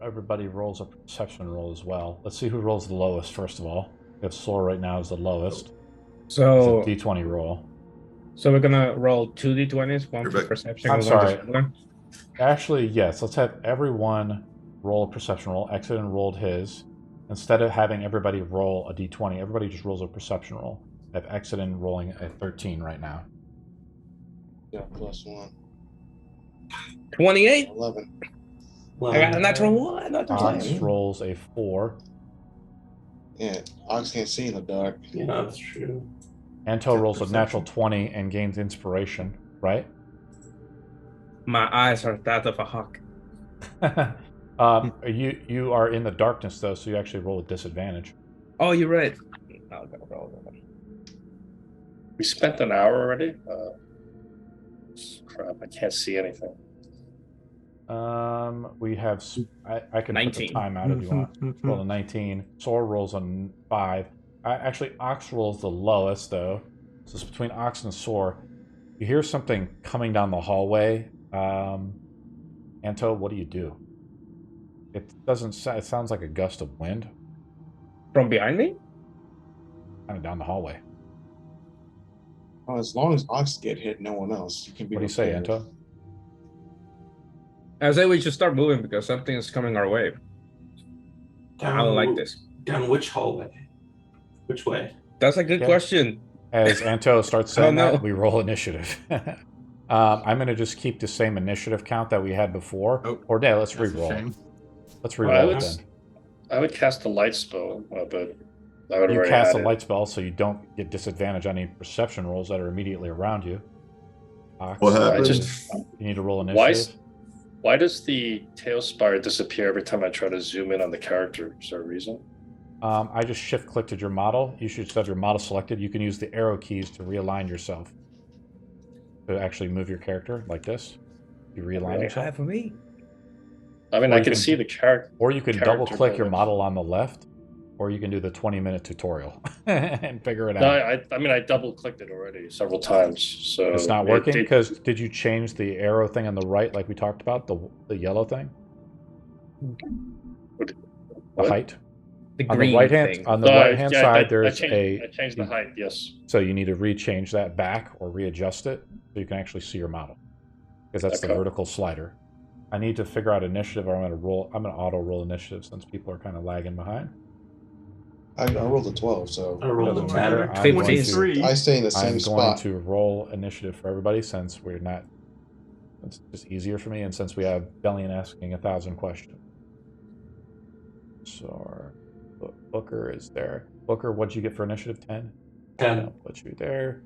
Everybody rolls a perception roll as well. Let's see who rolls the lowest first of all. We have Soar right now is the lowest. So It's a d20 roll. So we're gonna roll 2 d20s, one You're for back. perception I'm and one sorry. disorder. Actually, yes. Let's have everyone roll a perception roll. Exodus rolled his. Instead of having everybody roll a d20, everybody just rolls a perception roll. I have Exodus rolling a 13 right now. Yeah, +1. 28. 11. I got a natural one. Not Ox playing. rolls a 4. Yeah, Ox can't see in the dark. yeah, that's true. Anto Good rolls a natural perception. 20 and gains inspiration, right? My eyes are that of a hawk. You are in the darkness though, so you actually roll a disadvantage. Oh, you're right. I'll go roll that. We spent an hour already. Crap! I can't see anything. We have. I can 19. put the time out if you want. Roll a 19. Sor rolls a 5. Actually, Ox rolls the lowest though. So it's between Ox and Sor. You hear something coming down the hallway. Anto, what do? It doesn't. It sounds like a gust of wind, From behind me? kind of down the hallway. Well, as long as Ox get hit, no one else. You can be. What do you say, repaired. Anto? I say we should start moving because something is coming our way. I don't like this. Down which hallway? Which way? That's a good Yeah. question. As Anto starts saying I don't that, know. we roll initiative. I'm going to just keep the same initiative count that we had before. Oh, Or yeah, let's That's a re-roll. shame. Let's Well, re-roll it then. I would cast a light spell, but I would You already cast a had it. light spell so you don't get disadvantage on any perception rolls that are immediately around you. Ox, What I happened? just you need to roll why initiative. why does the tail spire disappear every time I try to zoom in on the character? Is there a reason? I just shift-clicked at your model. You should have your model selected. You can use the arrow keys to realign yourself. To actually move your character like this. You realign yourself. for me. I mean, Or I you can can- see the character. Or you can character double-click your building. model on the left. Or you can do the 20-minute tutorial and figure it No, out. I mean, I double clicked it already several times. So It's not working because did you change the arrow thing on the right like we talked about, the yellow thing? The What? height? The On green the right hand thing. on the right hand side there's I changed the height. Yes. so you need to re-change that back or readjust it so you can actually see your model. Because that's the Okay. vertical slider. I need to figure out initiative or I'm gonna auto roll initiative since people are kind of lagging behind. I rolled a 12, so I rolled a Doesn't 10. matter. I'm going to 23. I stay in the same I'm going spot. to roll initiative for everybody since we're not. It's just easier for me, and since we have Bellion asking 1,000 questions. So Booker is there. Booker, what'd you get for initiative? 10. 10. I'll put you there.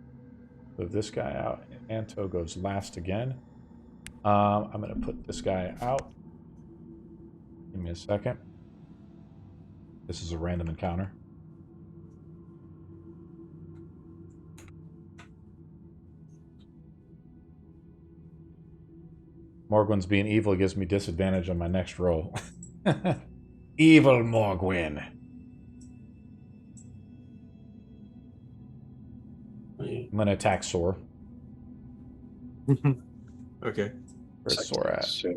Move this guy out. Anto goes last again. I'm gonna put this guy out. Give me a second. This is a random encounter. Morgwin's being evil gives me disadvantage on my next roll. Evil Morgwin. I'm gonna attack Sor. Okay. Where's Sor at? So,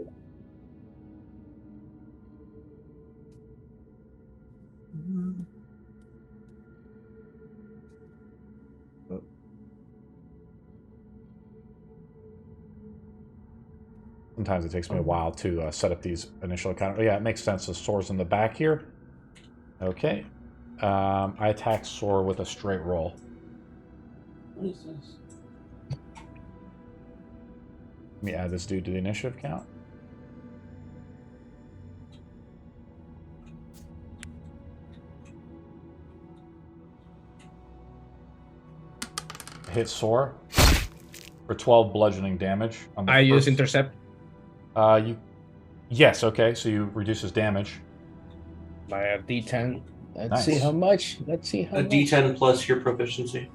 Sometimes it takes me a while to set up these initial encounter. Yeah, it makes sense. The Sor's in the back here. Okay. I attack Sor with a straight roll. What is this? Let me add this dude to the initiative count. Hit Sor for 12 bludgeoning damage. On the I use first. intercept Yes, okay, so you reduce his damage. by a D10. Let's Nice. see how much. Let's see how A much. D10 plus your proficiency.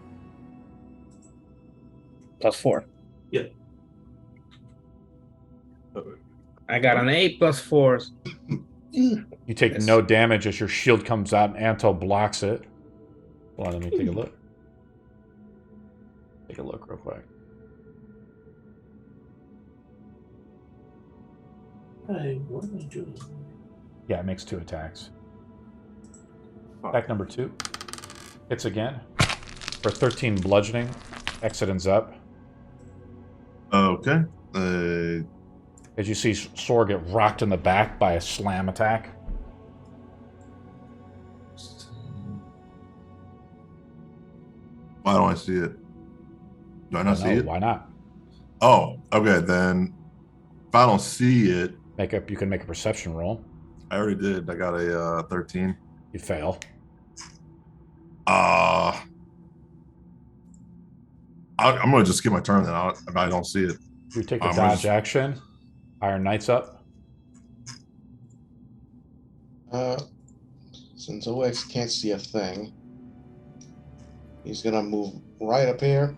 +4. Yeah. I got an 8 + 4. You take Yes. no damage as your shield comes out and Anto blocks it. Hold on, let me take a look. Take a look real quick. Hey, what am I doing? Yeah, it makes 2 attacks. Attack number 2. Hits again. For 13 bludgeoning. Exit ends up. Okay. As you see Sor get rocked in the back by a slam attack. Why don't I see it? Do I not see it? Why not? Oh, okay. Then if I don't see it, You can make a perception roll. I already did. I got a 13. You fail. I'm gonna just skip my turn then. If I don't see it. You take a I'm dodge just- action. Iron Knight's up. Since OX can't see a thing, he's gonna move right up here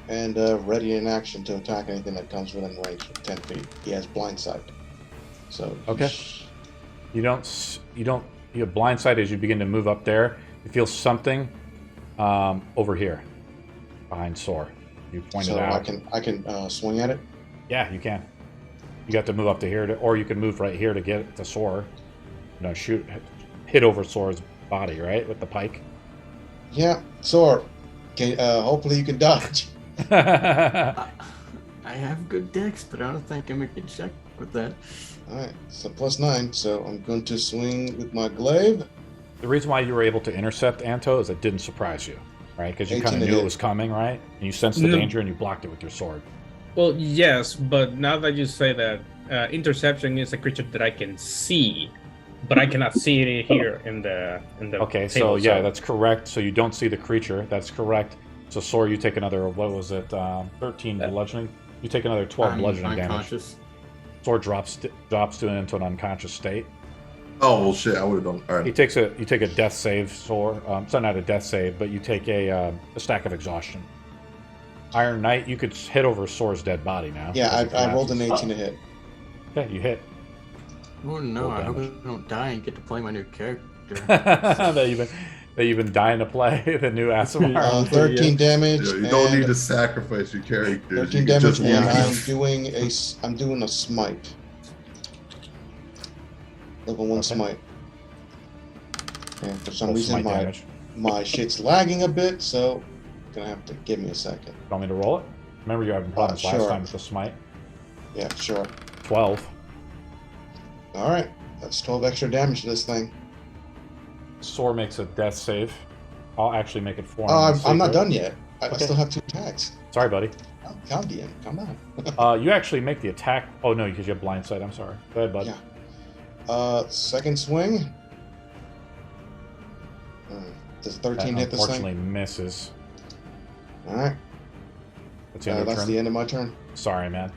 and ready in action to attack anything that comes within range of 10 feet. He has blind sight. So Okay. You have blindsight as you begin to move up there. You feel something over here behind Sor. You point it So out. I can swing at it. Yeah, you can. You got to move up to here, or you can move right here to get to Sor. Hit over Sor's body, right, with the pike. Yeah, Sor. Hopefully you can dodge. I have good dex, but I don't think I make a check with that. All right, so +9. So I'm going to swing with my glaive. The reason why you were able to intercept Anto is it didn't surprise you, right? Because you 18 kind of to knew it hit. was coming, right? And you sensed the No. danger and you blocked it with your sword. Well, yes, but now that you say that, interception is a creature that I can see, but I cannot see it here in the Okay, so table, yeah, that's correct. So you don't see the creature. That's correct. So Sor, you take another, what was it, 13 bludgeoning? You take another 12 I'm bludgeoning damage. unconscious. Sor drops into an unconscious state. Oh well, shit! I would have done. All You right. take a death save, Sor. It's not a death save, but you take a stack of exhaustion. Iron Knight, you could hit over Sor's dead body now. Yeah, as it I rolled an collapses. 18 to hit. Okay, you hit. Oh no, Roll I hope I damage. don't die and get to play my new character. that you've been dying to play the new Asimar. 13 damage. You don't and need to sacrifice your characters. 13 You can damage, just and leave. I'm doing a smite. Level 1 Okay. smite. And for some Roll reason, smite damage. my shit's lagging a bit, so gonna have to give me a second. You want me to roll it? Remember you were having problems last sure. time with the smite. Yeah, sure. 12. All right, that's 12 extra damage to this thing. Sor makes a death save. I'll actually make it 4. I'm not done yet. I Okay. still have 2 attacks. Sorry, buddy. Calm, DM. Calm down. You actually make the attack. Oh no, because you have blindsight. I'm sorry. Go ahead, bud. Yeah. Second swing. Does 13 That hit this unfortunately thing? misses. All right. That's the end of That's turn. the end of my turn. Sorry, man.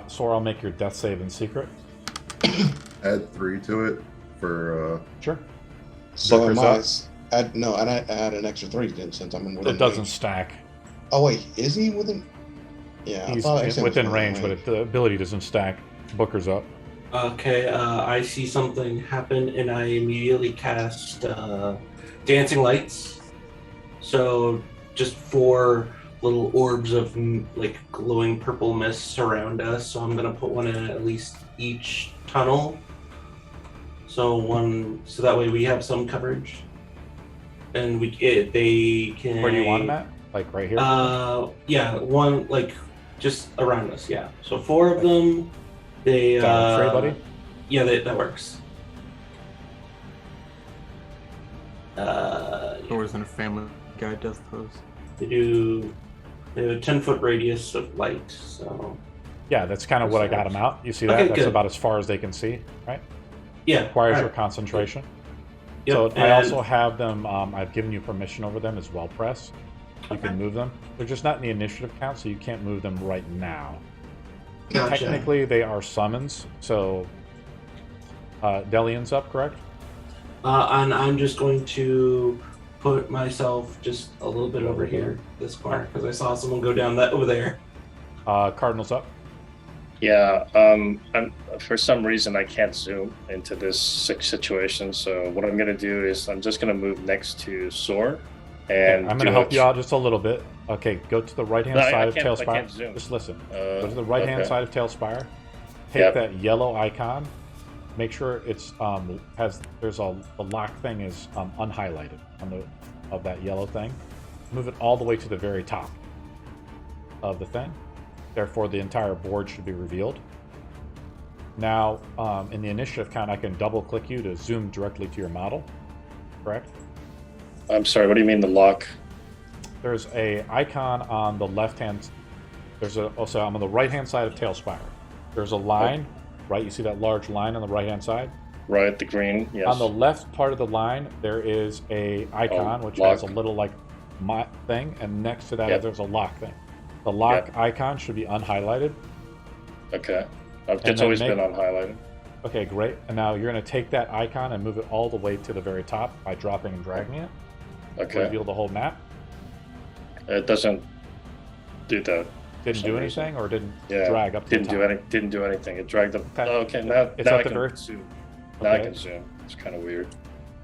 Sor, I'll make your death save in secret. Add 3 to it for. Sure. So am Bucker's I? up. I add an extra 3 then, since I'm in within It doesn't range. stack. Oh wait, is he within? Yeah, I He's thought Exhale was within within range, but the ability doesn't stack. Booker's up. Okay, I see something happen, and I immediately cast Dancing Lights. So just 4 little orbs of like glowing purple mist surround us. So I'm gonna put one in at least each tunnel. So that way we have some coverage, and they can. Where do you want him at? Like right here? Yeah, one like just around us. Yeah, so 4 of them. They Does that work for you, buddy? Yeah, that works. Thor's in a Family Guy death pose. They have a 10-foot radius of light. So Yeah, that's kind of what I got him out. You see that? Okay, That's good. about as far as they can see, right? yeah, Requires your alright. concentration. Yep, So I and- also have them, I've given you permission over them as well, press. You can move them. They're just not in the initiative count, so you can't move them right now. Gotcha. Technically, they are summons, so Delian's up, correct? And I'm just going to put myself just a little bit over here, this corner, because I saw someone go down that over there. Cardinal's up. Yeah, for some reason I can't zoom into this situation. So what I'm gonna do is I'm just gonna move next to Soar, and I'm going to help you out just a little bit. Okay, go to the right-hand No, I side of can't- I Tailspire. can't zoom. Just listen. Go to the right-hand okay. side of Tailspire. Take Yep. that yellow icon. Make sure it's there's the lock thing is unhighlighted of that yellow thing. Move it all the way to the very top of the thing. Therefore, the entire board should be revealed. Now, in the initiative count, I can double-click you to zoom directly to your model. Correct? I'm sorry. What do you mean the lock? There's a icon on the left-hand. I'm on the right-hand side of Tailspire. There's a line, right? You see that large line on the right-hand side? Right, the green. Yes. On the left part of the line, there is a icon which lock. has a little like thing, and next to that Yep. there's a lock thing. The lock Yep. icon should be unhighlighted. Okay. And It's then always make- been unhighlighted. Okay, great. And now you're going to take that icon and move it all the way to the very top by dropping and dragging it. Okay. Reveal the whole map. It doesn't do that. Didn't some do reason. anything, or didn't Yeah. drag up. Didn't to the do top? any. Didn't do anything. It dragged up. Okay. Oh, okay. Now It's I at the can very- zoom. Now I Okay. can zoom. It's kind of weird.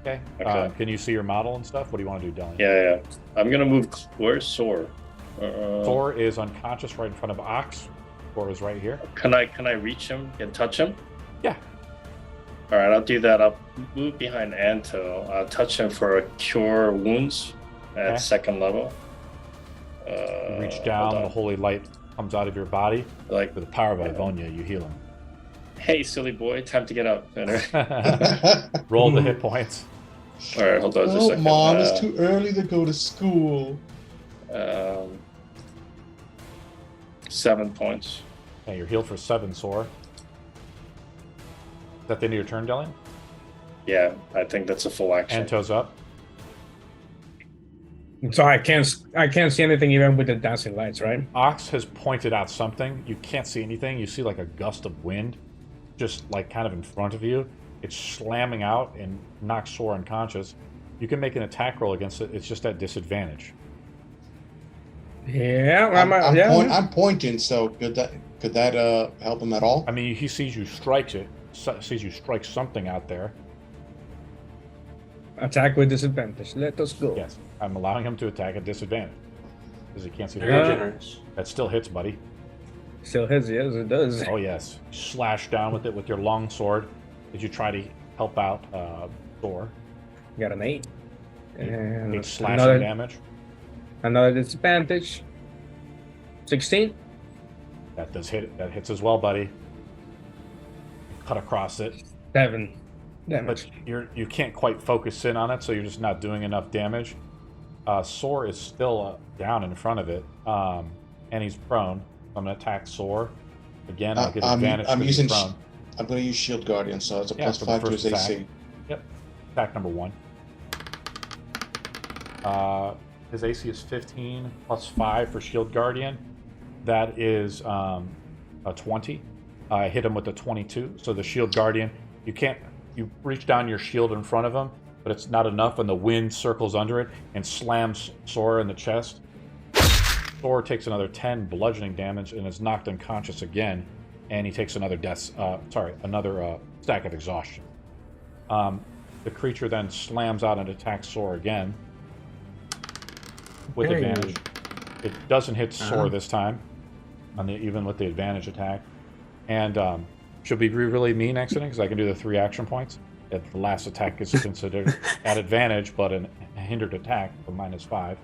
Okay. Okay. Can you see your model and stuff? What do you want to do, Dylan? Yeah. I'm gonna move. Where's Soar? Thor is unconscious right in front of Ox. Thor is right here. Can I reach him and touch him? Yeah. All right, I'll do that. I'll move behind Anto. I'll touch him for a cure wounds at Okay. second level. You reach down, hold the on. holy light comes out of your body. Like, With the power of Ivonia, you heal him. hey, silly boy, time to get up. All Roll the hit points. right, hold on just a Oh, second. Mom, it's too early to go to school. 7 points. Okay, you're healed for 7, Sore. Is that the end of your turn, Dylan? Yeah, I think that's a full action. Anto's up. So I can't see anything even with the dancing lights, right? Ox has pointed out something. You can't see anything. You see like a gust of wind just like kind of in front of you. It's slamming out and knocks Sore unconscious. You can make an attack roll against it. It's just at disadvantage. Yeah, I'm pointing, so could that help him at all? I mean, he sees you strike something out there. Attack with disadvantage. Let us go. Yes, I'm allowing him to attack at disadvantage because he can't see the Very target. generous. That still hits, buddy. Still hits, yes, it does. Oh yes, slash down with it with your long sword as you try to help out Thor. Got an 8. And Eight slashing damage. another disadvantage. 16. That does hit. That hits as well, buddy. Cut across it, 7 but damage. you can't quite focus in on it, so you're just not doing enough damage. Sore is still down in front of it, and he's prone. I'm gonna attack Sore again. I'll get advantage I'm because he's using. prone. I'm going to use Shield Guardian, so it's a Yeah, plus for the 5 to first his attack. AC. Yep. Attack number 1. His AC is 15 plus 5 for Shield Guardian. That is a 20. I hit him with a 22. So the Shield Guardian, you reach down your shield in front of him, but it's not enough, and the wind circles under it and slams Sora in the chest. Thor takes another 10 bludgeoning damage and is knocked unconscious again, and he takes another another stack of exhaustion. The creature then slams out and attacks Sor again with advantage. It doesn't hit Sor this time, even with the advantage attack. And should we be really mean next inning? Because I can do the 3 action points. If the last attack is considered at advantage, but a hindered attack for -5.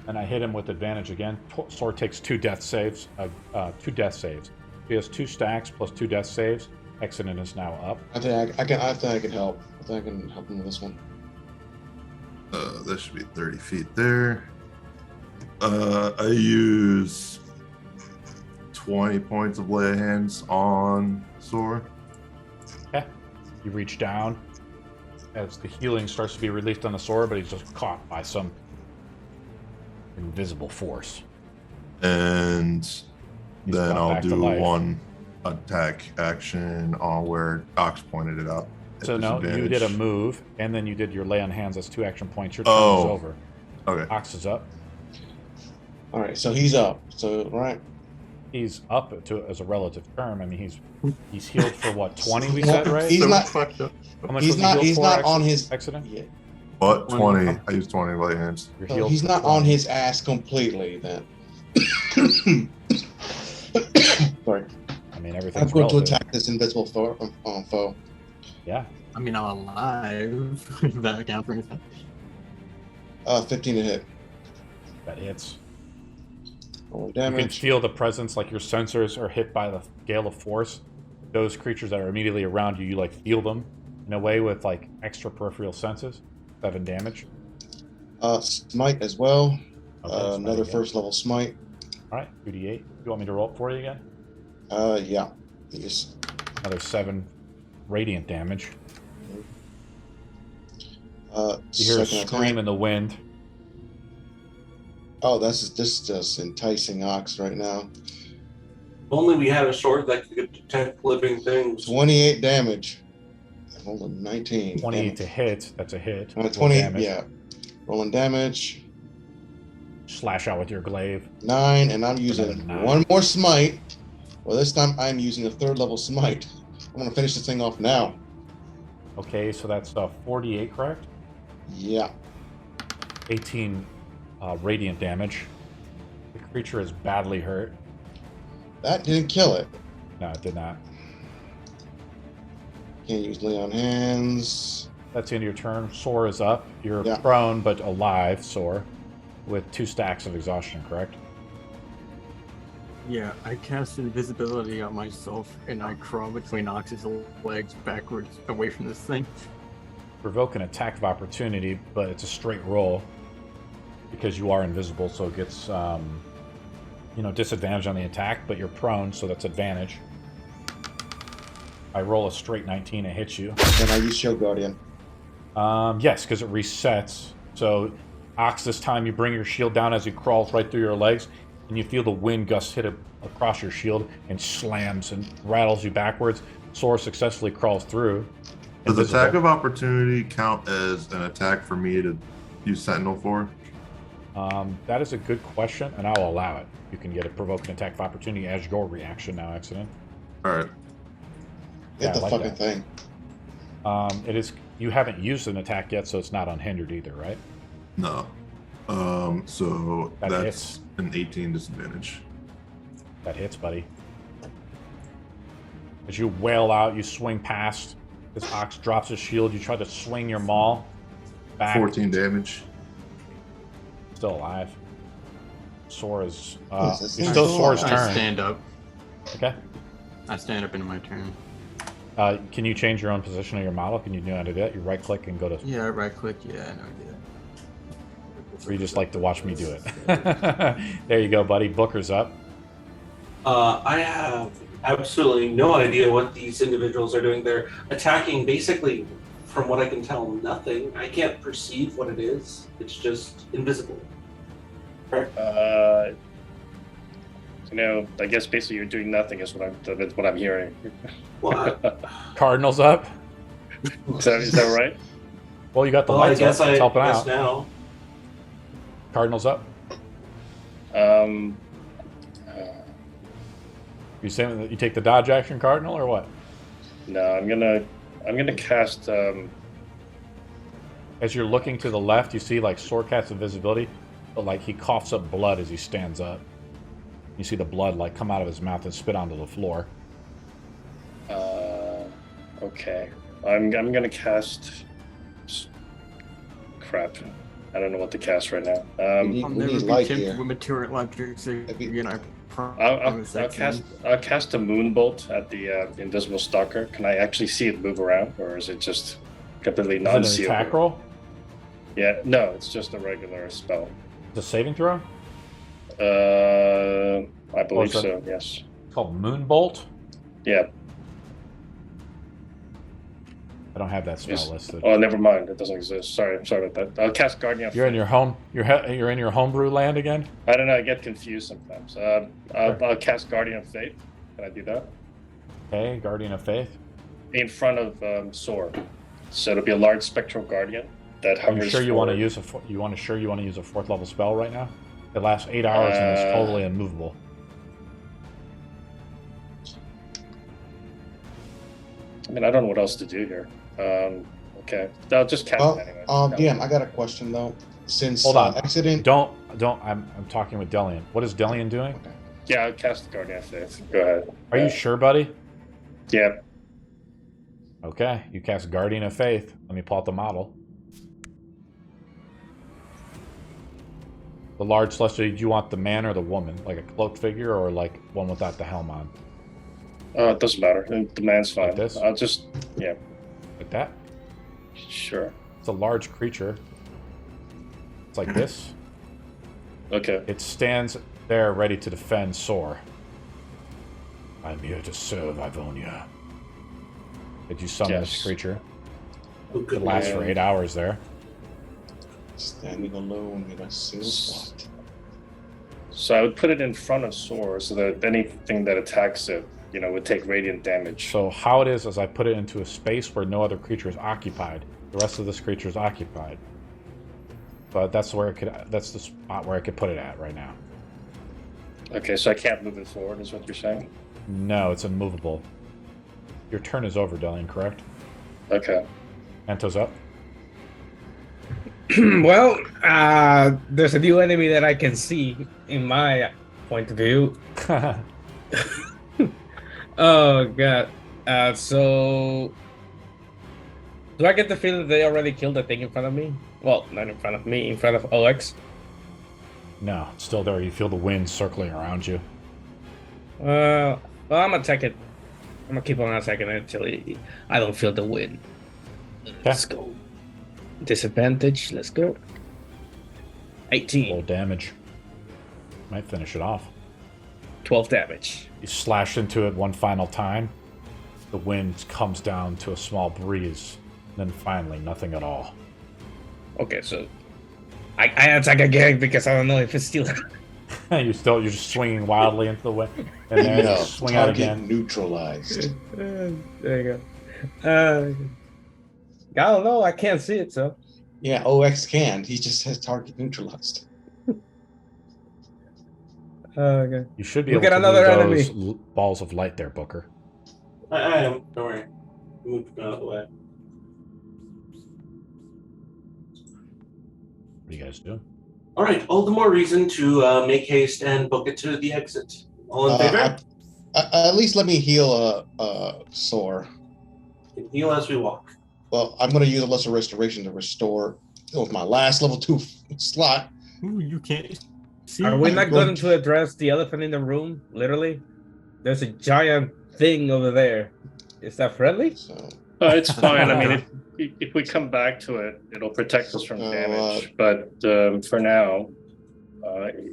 And I hit him with advantage again. Sor takes 2 death saves. 2 death saves. He has 2 stacks plus 2 death saves. Exodus is now up. I think I can help. I think I can help him with this one. This should be 30 feet there. I use 20 points of lay of hands on Sor. Okay. You reach down as the healing starts to be released on the Sor, but he's just caught by some invisible force. And He's then brought I'll back to do life. 1 attack action on where Ox pointed it out. at So no, you disadvantage. did a move, and then you did your lay on hands. That's 2 action points. Your turn is over. Okay. Ox is up. All right, so he's up. So right. He's up to as a relative term. I mean, he's healed for what, 20? We said, right? He's not. fucked up. How much He's was he not. healed He's for, not on his. accident. Yeah. What? 20. I used 20 lay hands. You're So healed he's for not 20. on his ass completely then. Sorry. I mean, I'm everything's going to relative. attack this invisible foe. Yeah. I mean, I'm alive. If that count for anything. 15 to hit. That hits. Roll You can damage. feel the presence, like your sensors are hit by the gale of force. Those creatures that are immediately around you, you like feel them in a way with like extra peripheral senses. 7 damage. Smite as well. Okay, smite Another again. first level smite. All right, 2d8. You want me to roll it for you again? Yeah. Yes. Another 7 radiant damage. You hear a Second scream attack. in the wind. Oh, this is just enticing Ox right now. If only we had a sword that could detect living things. 28 damage. I rolled a 19. 28 damage. to hit. That's a hit. Roll 20. damage. Yeah. Rolling damage. Slash out with your glaive. 9, and I'm using Another 9. 1 more smite. Well, this time I'm using a 3rd level smite. I'm gonna finish this thing off now. Okay, so that's 48, correct? Yeah. 18 radiant damage. The creature is badly hurt. That didn't kill it. No, it did not. Can't use lay on hands. That's the end of your turn. Sor is up. You're Yeah. prone but alive, Sor, with 2 stacks of exhaustion, correct? Yeah, I cast invisibility on myself and I crawl between Ox's legs backwards away from this thing. Provoke an attack of opportunity, but it's a straight roll because you are invisible, so it gets disadvantage on the attack, but you're prone, so that's advantage. I roll a straight 19, it hits you. Then I use Shield Guardian. Yes, because it resets. So, Ox, this time you bring your shield down as he crawls right through your legs, and you feel the wind gust hit it across your shield and slams and rattles you backwards. Sor successfully crawls through. Does Invisible. attack of opportunity count as an attack for me to use Sentinel for? That is a good question, and I'll allow it. You can get a provoke an attack of opportunity as your reaction now, accident. All right. Hit Yeah, the I like fucking that. thing. It is. You haven't used an attack yet, so it's not unhindered either, right? No. So That that's hits. an 18 disadvantage. That hits, buddy. As you wail out, you swing past. This Ox drops his shield. You try to swing your maul back. 14 damage. Still alive. Sor is. Yes, that's You're nice. still Sor's I turn. stand up. Okay. I stand up in my turn. Can you change your own position of your model? Can you do how to do that? You right click and go to. Yeah, right click. Yeah, I know I did that. Or you just like to watch me do it. There you go, buddy. Booker's up. I have absolutely no idea what these individuals are doing. They're attacking basically, from what I can tell, nothing. I can't perceive what it is. It's just invisible. I guess basically you're doing nothing is what I'm hearing. Well, Cardinal's up. Is that right? Well, you got the I lights guess up. It's helping guess out. now. Cardinal's up. You saying that you take the dodge action, Cardinal, or what? No, I'm gonna cast. As you're looking to the left, you see like Sword casts invisibility, but like he coughs up blood as he stands up. You see the blood like come out of his mouth and spit onto the floor. Okay. I'm gonna cast. Crap. I don't know what to cast right now. I'll we never need be light tempted here. with material objects again. I I'll promise. I'll cast a moonbolt at the invisible stalker. Can I actually see it move around, or is it just completely Is it an non-seeable? attack roll? Yeah, no, it's just a regular spell. It's a saving throw? I believe that- so. Yes. It's called Moonbolt. Yeah. I don't have that spell Yes. listed. Oh, never mind. It doesn't exist. Sorry about that. I'll cast Guardian of You're in Fate. your home. You're in your homebrew land again. I don't know. I get confused sometimes. I'll cast Guardian of Fate. Can I do that? Okay, Guardian of Faith. In front of Soar. So it'll be a large spectral guardian that Are you hovers. sure you want to for- use you want to use a 4th level spell right now? It lasts 8 hours and is totally immovable. I mean, I don't know what else to do here. Okay. I'll just cast Well, it anyway. DM, I got a question though. Since Hold on. accident. Don't. I'm talking with Delian. What is Delian doing? Okay. Yeah, I'll cast the Guardian of Faith. Go ahead. Are you sure, buddy? Yeah. Okay, you cast Guardian of Faith. Let me pull out the model. The large celestial, do you want the man or the woman? Like a cloaked figure or like one without the helm on? It doesn't matter. The man's fine. Like this? I'll just, yeah, Like that? sure. It's a large creature. It's like this. Okay. It stands there ready to defend Sor. I'm here to serve Ivonia. Did you summon this Yes. creature? Oh, It good lasts man. for 8 hours there. Standing alone in a single spot. So I would put it in front of Soar so that anything that attacks it, would take radiant damage. So how it is I put it into a space where no other creature is occupied. The rest of this creature is occupied. But that's the spot where I could put it at right now. Okay, so I can't move it forward, is what you're saying? No, it's immovable. Your turn is over, Delian, correct? Okay. Anto's up. Well, there's a new enemy that I can see in my point of view. Oh god. So do I get the feeling that they already killed the thing in front of me? Well, not in front of me, in front of OX. No, it's still there. You feel the wind circling around you. Well, I'm gonna check it. I'm gonna keep on attacking it until I don't feel the wind. Let's go. Disadvantage. Let's go. Low 18. damage. Might finish it off. 12 damage. You slash into it one final time. The wind comes down to a small breeze. Then finally, nothing at all. Okay, so I attack again because I don't know if it's still. You're just swinging wildly into the wind, and then No, swing out target again. neutralized. There you go. I don't know. I can't see it, so. Yeah, OX can. He just has target neutralized. Okay. You should be Look able at to another move those enemy. balls of light there, Booker. I am. Don't worry. Move out of the way. What do you guys do? All right. All the more reason to make haste and book it to the exit. All in favor? At least let me heal Sore. Heal as we walk. Well, I'm going to use a lesser restoration to restore with my last level 2 slot. Ooh, you can't see. Are we I'm not going going to address the elephant in the room? Literally? There's a giant thing over there. Is that friendly? So, It's fine. I mean, if we come back to it, it'll protect us from damage. But for now,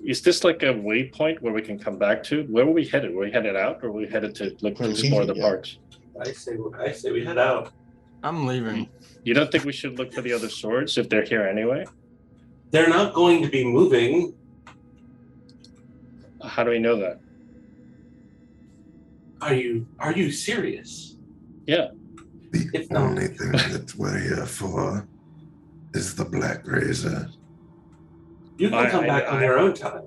is this like a waypoint where we can come back to? Where were we headed? Were we headed out, or were we headed to look explore the Yeah. parks? I say we head out. I'm leaving. You don't think we should look for the other swords if they're here anyway? They're not going to be moving. How do we know that? Are you serious? Yeah. The If not- only thing that we're here for is the Blackrazor. You can come back on your own time.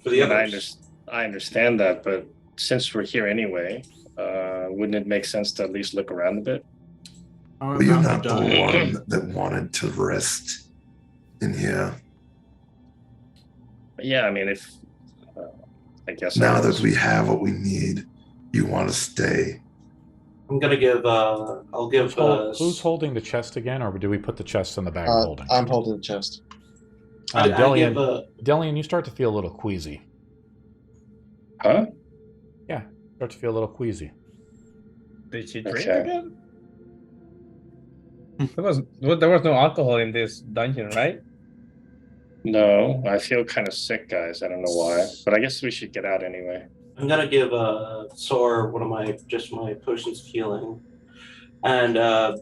for the And others. I understand that, but since we're here anyway, wouldn't it make sense to at least look around a bit? Were you not the one that wanted to rest in here? Yeah, I mean, if I guess Now I that was. we have what we need, you want to stay. I'm gonna give. I'll give. Who's holding the chest again, or do we put the chest in the bag of holding? I'm holding the chest. I give. Delian, you start to feel a little queasy. Huh? Yeah, start to feel a little queasy. Did she drink Okay. again? There was no alcohol in this dungeon, right? No, I feel kind of sick, guys. I don't know why, but I guess we should get out anyway. I'm gonna give Sor one of my potions of healing, and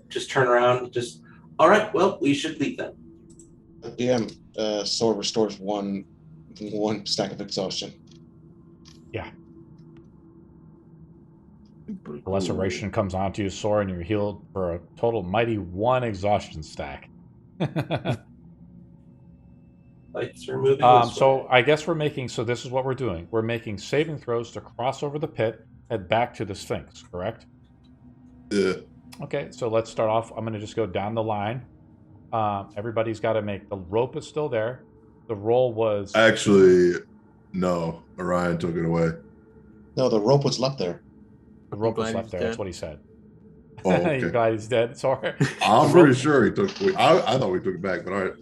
just turn around. Just all right. Well, we should leave then. DM, sword restores one stack of exhaustion. Yeah. The laceration comes onto you, Sora, and you're healed for a total mighty 1 exhaustion stack. Lights are moving. So I guess we're making, so this is what we're doing. We're making saving throws to cross over the pit, head back to the Sphinx, correct? Yeah. Okay, so let's start off. I'm going to just go down the line. Everybody's got to make, the rope is still there. The roll was... Actually, no. Orion took it away. No, the rope was left there. The rope was glad left he's there, dead. that's what he said. Oh, okay. You glad he's dead, sorry. I'm pretty sure he took. I thought we took it back, but all right.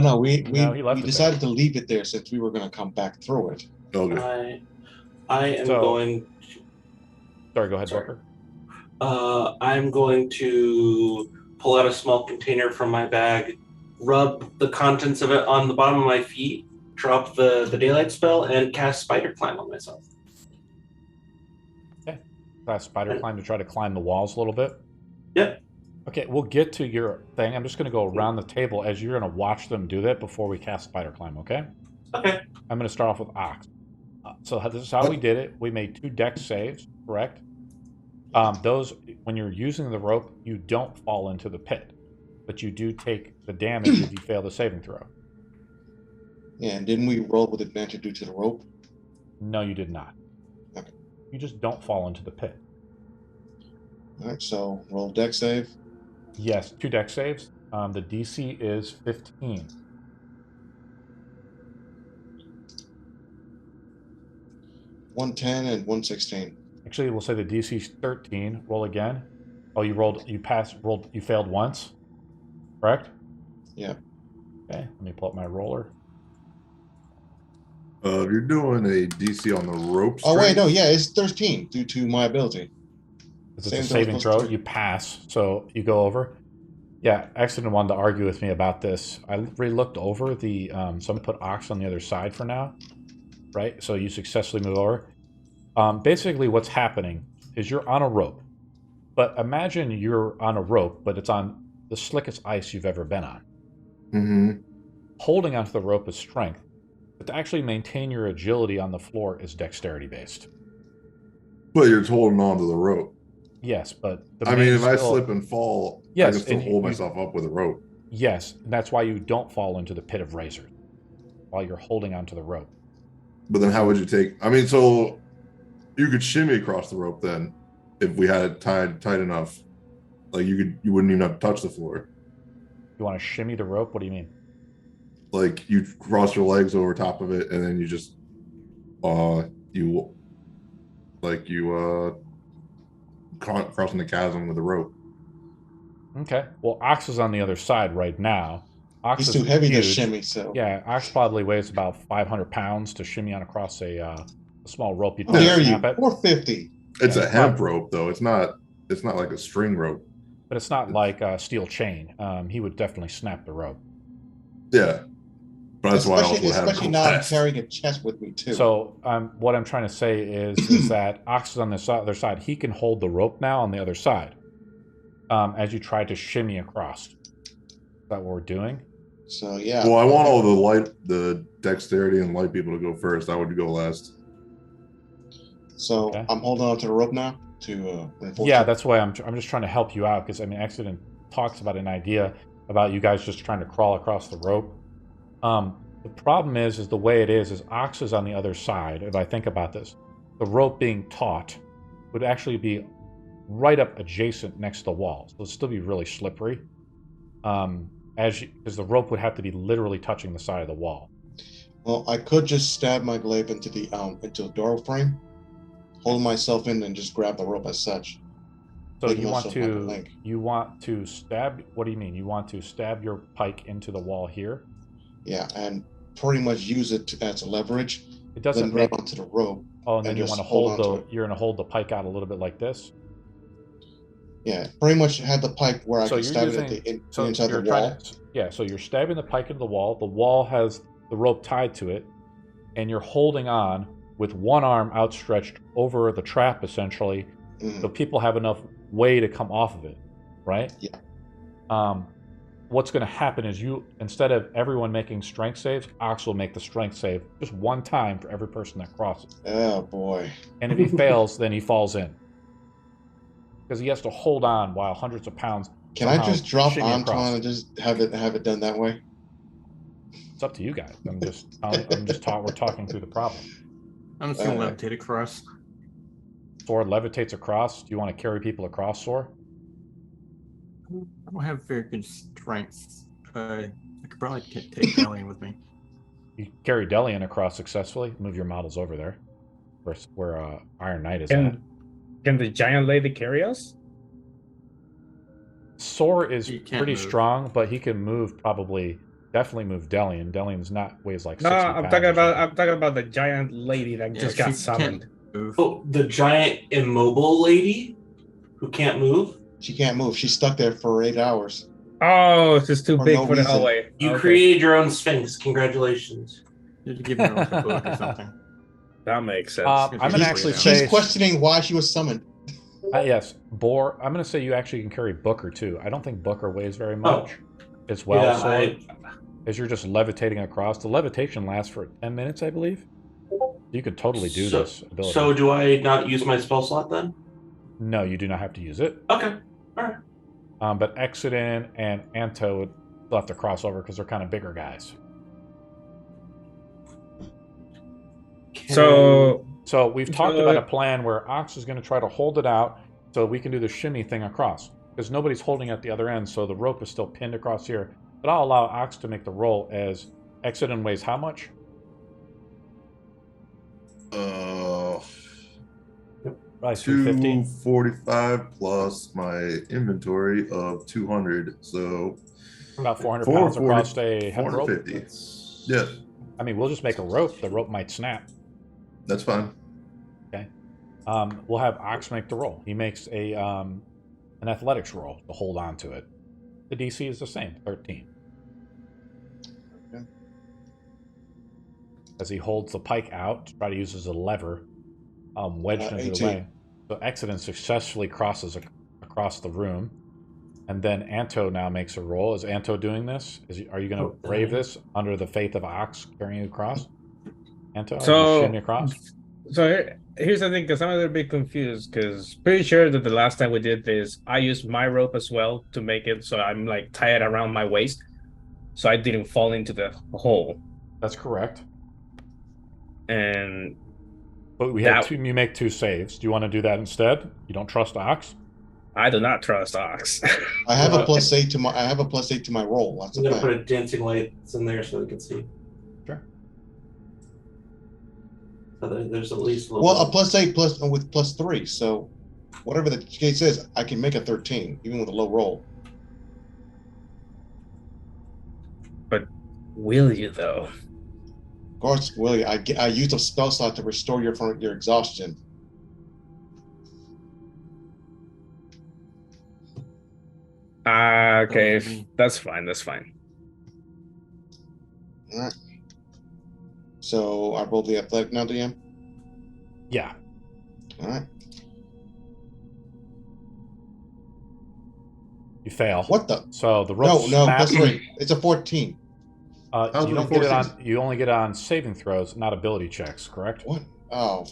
No, we he left it decided to leave it there since we were going to come back through it. Okay. I am So- going. Sorry, go ahead, Sorry. Booker. I'm going to pull out a small container from my bag, rub the contents of it on the bottom of my feet, drop the daylight spell, and cast spider climb on myself. Class spider climb to try to climb the walls a little bit. Yep. Okay, we'll get to your thing. I'm just going to go around the table as you're going to watch them do that before we cast spider climb, okay? Okay. I'm going to start off with Ox. So this is how we did it. We made 2 dex saves, correct? Those, when you're using the rope, you don't fall into the pit, but you do take the damage if you fail the saving throw. Yeah, and didn't we roll with advantage due to the rope? No, you did not. Okay. You just don't fall into the pit. All right, so roll deck save. Yes, 2 dex saves. The DC is 15. $110 and $116. Actually, we'll say the DC is 13. Roll again. Oh, you failed once, correct? Yeah. Okay, let me pull up my roller. If you're doing a DC on the ropes. Oh wait, no, yeah, it's 13 due to my ability. It's a Saving saving throw throw. plus You pass, so you go over. Yeah, Exodus wanted to argue with me about this. I re-looked over the. Someone put Ox on the other side for now, right? So you successfully move over. Basically, what's happening is you're on a rope, but imagine you're on a rope, but it's on the slickest ice you've ever been on. Mm-hmm. Holding onto the rope is strength, but to actually maintain your agility on the floor is dexterity based. But you're holding on to the rope. Yes, but the I mean, main if I skill- slip and fall, Yes, I can still and hold you- myself up with a rope. Yes, and that's why you don't fall into the pit of razors while you're holding onto the rope. But then how would you take? I mean, so you could shimmy across the rope then, if we had it tight enough. Like you wouldn't even have to touch the floor. You want to shimmy the rope? What do you mean? Like you cross your legs over top of it, and then you just, crossing the chasm with a rope. Okay. Well, Ox is on the other side right now. Ox He's is too heavy to huge. shimmy, so. Yeah, Ox probably weighs about 500 pounds to shimmy on across a small rope. You'd How probably dare you? snap it, 450. It's Yeah, a hemp rope though. It's not like a string rope. but it's not like a steel chain. He would definitely snap the rope. Yeah, but that's why I also have Especially a now I'm vest. carrying a chest with me too. So what I'm trying to say is that Ox is on the other side. He can hold the rope now on the other side as you try to shimmy across. Is that what we're doing? So yeah. Well, I want all the dexterity and light people to go first. I would go last. So Okay. I'm holding on to the rope now to reinforce Yeah, it. that's why I'm just trying to help you out because I mean, Accident talks about an idea about you guys just trying to crawl across the rope. The problem is the way it is Ox is on the other side. If I think about this, the rope being taut would actually be right up adjacent next to the wall. So it'll still be really slippery. Because the rope would have to be literally touching the side of the wall. Well, I could just stab my glaive into the door frame, hold myself in, and just grab the rope as such. So Make you want myself like a link. to stab? What do you mean? You want to stab your pike into the wall here? Yeah, and pretty much use it as a leverage. It doesn't then grab make. onto the rope. Oh, and then and you just want to hold hold on to the. it. You're going to hold the pike out a little bit like this. Yeah, pretty much have the pike where I So can you're stab using. it So inside the you're wall. trying to. Yeah. So you're stabbing the pike into the wall. The wall has the rope tied to it, and you're holding on with one arm outstretched over the trap, essentially, so people have enough way to come off of it, right? Yeah. What's going to happen is instead of everyone making strength saves, Ox will make the strength save just one time for every person that crosses. Oh boy. And if he fails, then he falls in. Because he has to hold on while hundreds of pounds. Can I somehow just drop shimmy across. Antoine and just have it done that way? It's up to you guys. We're talking through the problem. I'm just gonna levitate across. Sword levitates across. Do you want to carry people across, Sword? I don't have very good strength. I could probably take Delian with me. You carry Delian across successfully. Move your models over there, where Iron Knight is at. Can the giant lady carry us? Sor is He can't pretty move. strong, but he can move definitely move Delian. Delian's weighs like 60 No, pounds. I'm talking about the giant lady that just got she summoned. can't move. Oh, the giant immobile lady who can't move. She can't move. She's stuck there for 8 hours. Oh, it's just too For big no for the reason. hallway. You Okay. created your own Sphinx. Congratulations. You'd give her like a book or something. That makes sense. I'm going to She's- actually She's say questioning why she was summoned. yes, Boar. I'm going to say you actually can carry Booker too. I don't think Booker weighs very much as well. Yeah, Sword, as you're just levitating across. The levitation lasts for 10 minutes, I believe. You could totally do this ability. So do I not use my spell slot then? No, you do not have to use it. Okay. All right. But Exodin and Anto would still have to cross over because they're kind of bigger guys. So So we've talked about a plan where Ox is going to try to hold it out so we can do the shimmy thing across. Because nobody's holding at the other end, so the rope is still pinned across here. But I'll allow Ox to make the roll as Exodin weighs how much? Probably 350. 245 plus my inventory of 200, so About 400 pounds 440 across a rope. 450. Yes, I mean, we'll just make a rope. The rope might snap. that's fine. Okay. We'll have Ox make the roll. He makes an athletics roll to hold on to it. The DC is the same, 13. Okay. As he holds the pike out to try to use as a lever, wedged into the 18. way. So Exodin successfully crosses across the room. And then Anto now makes a roll. Is Anto doing this? Are you going to brave this under the faith of Ox carrying you across? Anto, are you shimmy across? So here's the thing, because I'm a little bit confused, because pretty sure that the last time we did this, I used my rope as well to make it so I'm like tied around my waist, so I didn't fall into the hole. That's correct. And But we have you make 2 saves. Do you want to do that instead? You don't trust Ox? I do not trust Ox. I have a +8 to my roll. That's I'm the gonna put plan. a dancing lights in there so we can see. Sure. So there's at least a little. Well, a +8 with +3. So whatever the case is, I can make a 13 even with a low roll. But will you though? Of course, Willie, I used a spell slot to restore your exhaustion. Okay, that's fine. That's fine. All right. So I rolled the athletic now, DM. Yeah. All right. You fail. What the? So the rope No, snaps. +3. It's a 14. You don't get it on. You only get it on saving throws, not ability checks. Correct? What? Oh,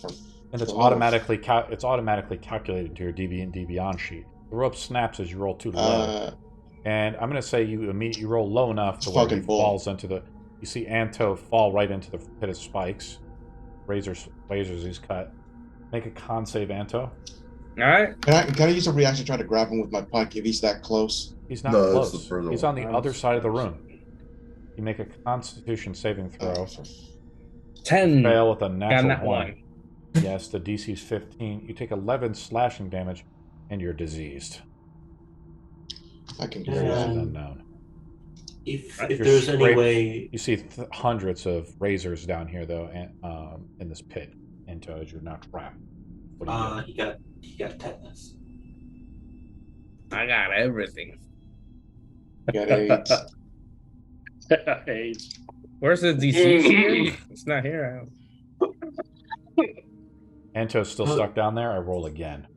and it's for automatically calculated to your DB and DB on sheet. The rope snaps as you roll too low, and I'm going to say you immediately roll low enough to where he falls into the. You see Anto fall right into the pit of spikes. Lasers he's cut. Make a con save, Anto. All right. Can I use a reaction to try to grab him with my pike if he's that close? He's not No, close. it's the further He's one. on the other side of the room. You make a Constitution saving throw. 10. Fail with a Got natural that 1. one. Yes, the DC's 15. You take 11 slashing damage, and you're diseased. I can do Disease is that. unknown. If You're there's any scraped- way, You see hundreds of razors down here, though, and, in this pit. Anto, as you're not trapped. What do you do? he got tetanus. I got everything. Got AIDS. Hey, Where's the DC here? It's not here. Anto's still stuck down there. I roll again.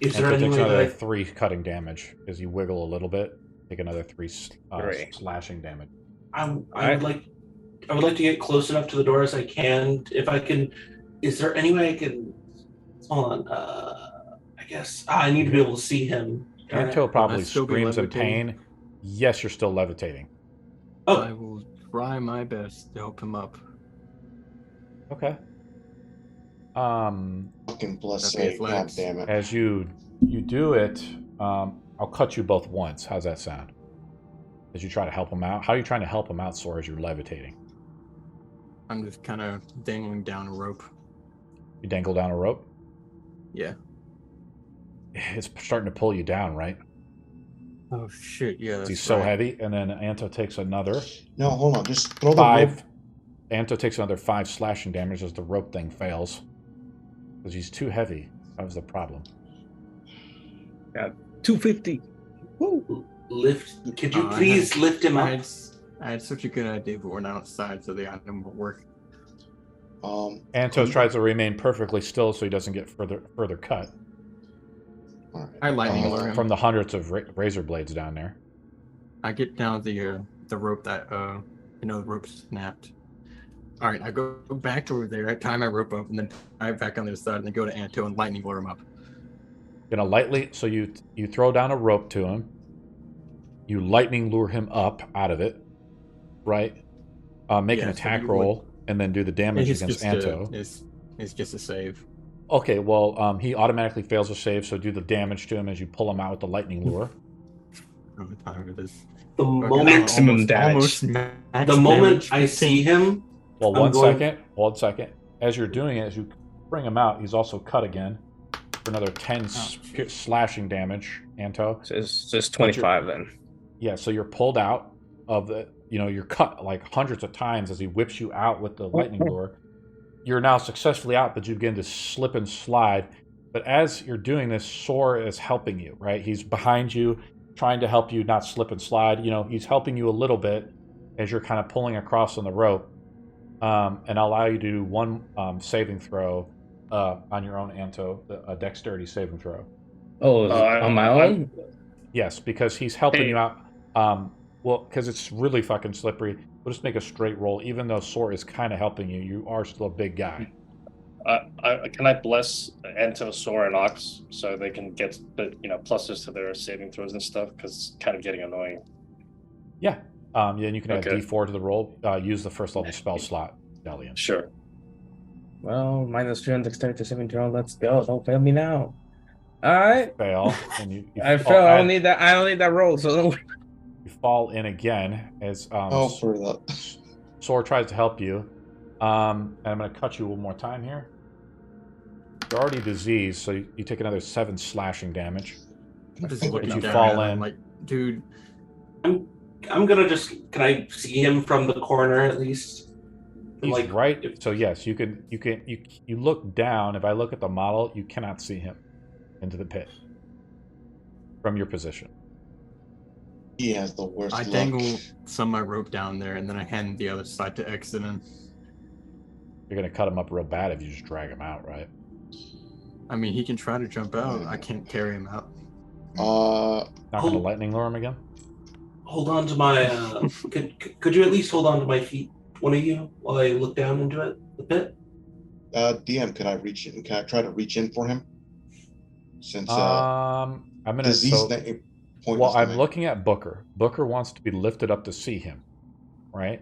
Is there Anto any takes way another that 3 cutting damage as you wiggle a little bit. Take another 3 Three. slashing damage. I would like to get close enough to the door as I can. If I can, is there any way I can? Hold on. I guess I need to be able to see him. Anto probably I'd still be screams in levitating. pain. Yes, you're still levitating. Oh, I will try my best to help him up. Okay. Fucking plus That'd be save. God athletics. damn it. As you do it, I'll cut you both once. How's that sound? As you try to help him out. How are you trying to help him out, Sora, as you're levitating? I'm just kind of dangling down a rope. You dangle down a rope? Yeah. It's starting to pull you down, right? Oh shit! Yeah. That's He's so right. heavy, and then Anto takes another No, hold on. Just throw the rope. 5. Anto takes another 5 slashing damage as the rope thing fails. Because he's too heavy. That was the problem. 250. Woo. lift. Could you I please had- lift him I up? had, I had such a good idea, but we're not outside, so the item won't work. Anto tries to remain perfectly still so he doesn't get further cut all right. I lightning lure him. from the hundreds of razor blades down there. I get down the rope that the rope snapped. All right, I go back over there. I tie my rope up, and then I back on the other side, and then go to Anto and lightning lure him up. Gonna lightly, so you throw down a rope to him. You lightning lure him up out of it, right? Make an Yeah, so attack you roll and then do the damage It's against just Anto. it's just a save. Okay, well, he automatically fails a save, so do the damage to him as you pull him out with the lightning lure. Oh, the time it is. The Okay, moment, Maximum damage. Almost max the moment damage, I 15. see him, Well, I'm one going- second. As you're doing it, as you bring him out, he's also cut again for another 10 shit. slashing damage, Anto. So it's just 25 then. Yeah, so you're pulled out of the, you're cut like hundreds of times as he whips you out with the lightning lure. You're now successfully out, but you begin to slip and slide. But as you're doing this, Sora is helping you, right? He's behind you, trying to help you not slip and slide. He's helping you a little bit as you're kind of pulling across on the rope. And I'll allow you to do one saving throw on your own, Anto, a dexterity saving throw. Oh, on my own? Yes, because he's helping Hey. you out. Because it's really fucking slippery. We'll just make a straight roll. Even though Sora is kind of helping you, you are still a big guy. Can I bless Anto, Sora, and Ox so they can get the pluses to their saving throws and stuff? Because it's kind of getting annoying. Yeah. And you can add Okay. D4 to the roll. Use the first level spell slot, Delian. Sure. Well, -3 on dexterity saving throw. Let's go. Don't fail me now. All right. Fail. And you I fell. I don't need that. I don't need that roll. So don't. You fall in again as For the Sora tries to help you. And I'm going to cut you one more time here. You're already diseased, so you take another 7 slashing damage. I'm just Would looking you down fall at him, in? like, dude. I'm gonna can I see him from the corner at least? He's Like, right. if- So yes, you look down. If I look at the model, you cannot see him into the pit from your position. he has the worst I luck. dangle some of my rope down there, and then I hand the other side to exit in. You're gonna cut him up real bad if you just drag him out, right? I mean, he can try to jump out. I can't carry him out. Not gonna Oh. lightning lure him again. hold on to my. Could you at least hold on to my feet, one of you, while I look down into the pit? DM, can I reach in? Can I try to reach in for him? Since I'm gonna. disease So, point well, is I'm the- looking at Booker. Booker wants to be lifted up to see him, right?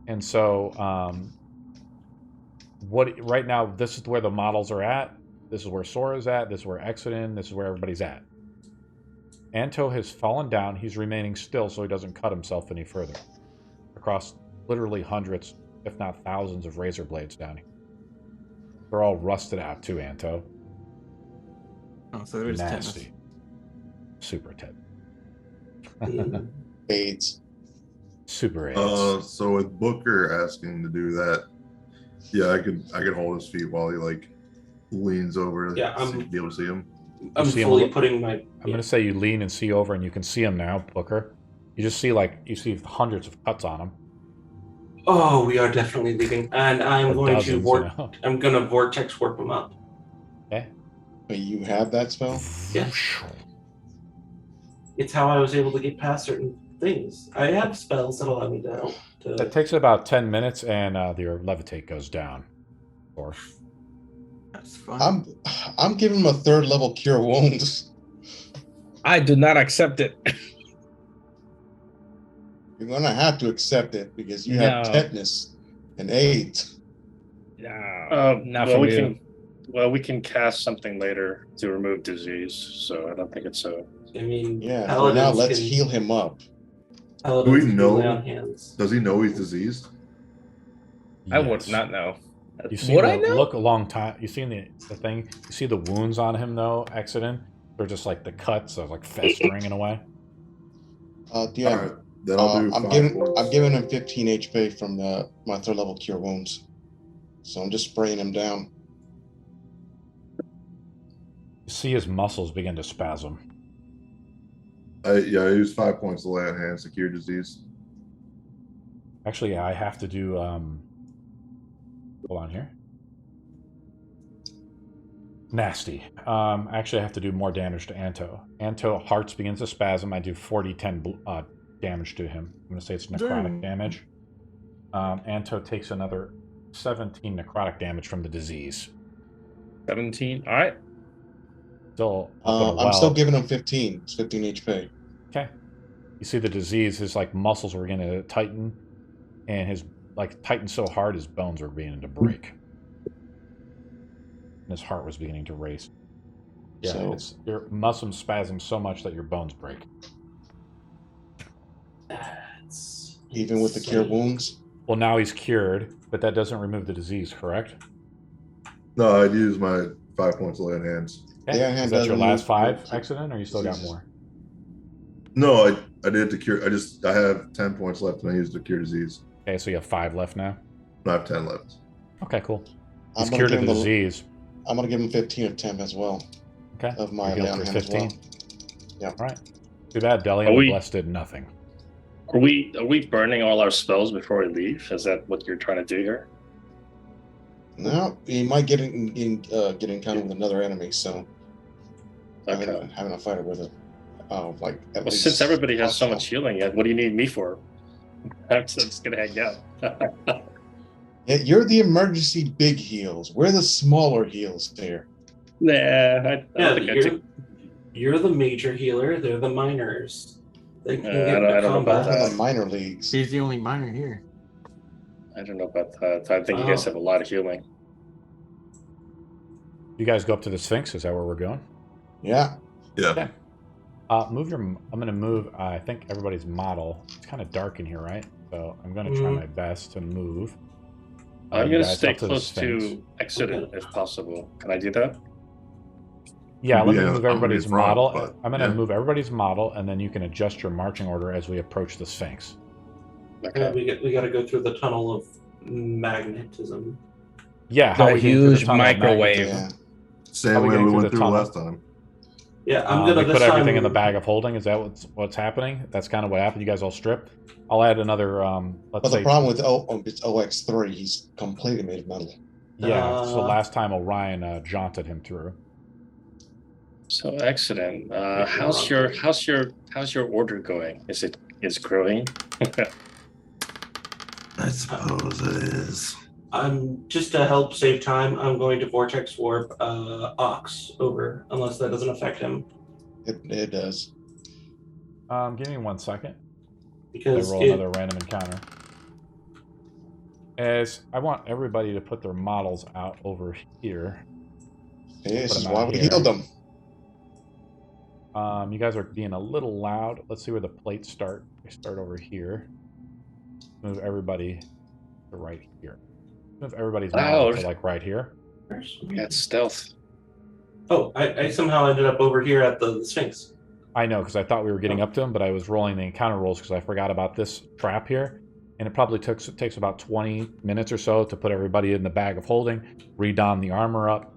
And so, right now, this is where the models are at. This is where Sora's at. This is where Exodin. This is where everybody's at. Anto has fallen down. He's remaining still so he doesn't cut himself any further. Across literally hundreds, if not thousands, of razor blades down here. They're all rusted out too, Anto. Oh, so there's Nasty. Super tetanus. AIDS. Super AIDS. So with Booker asking to do that, yeah, I could hold his feet while he like leans over Yeah, to be able to see him. I'm see him fully look- putting my. I'm going to say you lean and see over, and you can see him now, Booker. You just see, you see hundreds of cuts on him. Oh, we are definitely leaving, and I'm Or going dozens, to you know? I'm going to vortex warp him up. Okay. But you have that spell? Yeah. It's how I was able to get past certain things. I have spells that allow me to. That takes about 10 minutes, and your levitate goes down. Or That's fine. I'm giving him a 3rd level cure wounds. I do not accept it. You're gonna have to accept it because you have No. tetanus and AIDS. No, not well, for we you. can. Well, we can cast something later to remove disease, so I don't think it's so. I mean, Yeah, for paladins now let's can, heal him up. paladins Do we can know- lay on hands. Does he know he's diseased? I would Yes. not know. You see Would the I know? look a long time. You seen the thing? You see the wounds on him though, Exodin? They're just like the cuts of like festering in a way. Yeah. All right, then I'll do I'm 5 giving points. I'm giving him 15 HP from my 3rd level cure wounds. So I'm just spraying him down. You see his muscles begin to spasm. I use 5 points to lay on hands to cure disease. Actually, yeah, I have to do. Hold on here. Nasty. Actually, I have to do more damage to Anto. Anto hearts begins to spasm. I do 40-10 damage to him. I'm going to say it's necrotic damage. Anto takes another 17 necrotic damage from the disease. 17. All right. Still up in a I'm still well. giving him 15. It's 15 HP. Okay. You see the disease, his muscles were beginning to tighten, and his tightened so hard his bones were beginning to break. And his heart was beginning to race. Yeah, So- your muscle spasms so much that your bones break. That's Even with the cure insane. wounds. Well, now he's cured, but that doesn't remove the disease, correct? No, I'd use my 5 points to lay on hands. Okay. Yeah, Is that your doesn't last remove 5 the accident, or you still got diseases. more? No, I did to cure. I have 10 points left, and I used to cure disease. Okay, so you have 5 left now. I have 10 left. Okay, cool. I'm He's gonna cured give of the him disease. I'm gonna give him 15 of temp as well. Okay. Of my You're lay healed on for hand as well. 15. Yeah. All right. Too bad, Deli Are and the we- Blessed did nothing. Are we burning all our spells before we leave? Is that what you're trying to do here? No, he might get get encountered with another enemy, so Okay. having a fight with it. At Well, least since everybody has so partial. much healing, what do you need me for? I'm just gonna hang out. Yeah, you're the emergency big heals. We're the smaller heals here. Nah, I Yeah, don't think I took. you're the major healer. They're the minors. They can I get don't- into I don't know about combat. We're the minor leagues. He's the only minor here. I don't know about that. I think you guys Oh. have a lot of healing. You guys go up to the Sphinx. Is that where we're going? Yeah. Yeah. Okay. Move your. I'm going to move. I think everybody's model. It's kind of dark in here, right? So I'm going to try Mhm. my best to move. I'm you gonna guys stay up the close Sphinx. to Exodus if possible. Can I do that? Yeah, let me Yeah, move I'm gonna be everybody's front, model. but, I'm going to yeah. move everybody's model, and then you can adjust your marching order as we approach the Sphinx. Okay. Yeah, we got to go through the tunnel of magnetism. Yeah, how The we came through huge tunnel of microwave. magnetism. Yeah. Same How we way getting we through went the through tunnel? last time. Yeah, I'm gonna we this put everything time, in the bag of holding. Is that what's happening? That's kind of what happened. You guys all stripped. I'll add another. Let's But say. the problem with it's OX3, he's completely made of metal. Yeah. So Uh, last time Orion jaunted him through. So excellent. Yeah, How's your order going? Is it growing? I suppose it is. I'm just to help save time. I'm going to vortex warp Ox over, unless that doesn't affect him. It does. Give me 1 second. because roll another random encounter. As I want everybody to put their models out over here. This Put is them why out we here. healed them. You guys are being a little loud. Let's see where the plates start. They start over here. Move everybody to right here. Move everybody's model to like right here. Yeah, it's stealth. Oh, I somehow ended up over here at the Sphinx. I know, because I thought we were getting up to them, but I was rolling the encounter rolls because I forgot about this trap here. And it probably takes about 20 minutes or so to put everybody in the bag of holding, redon the armor up,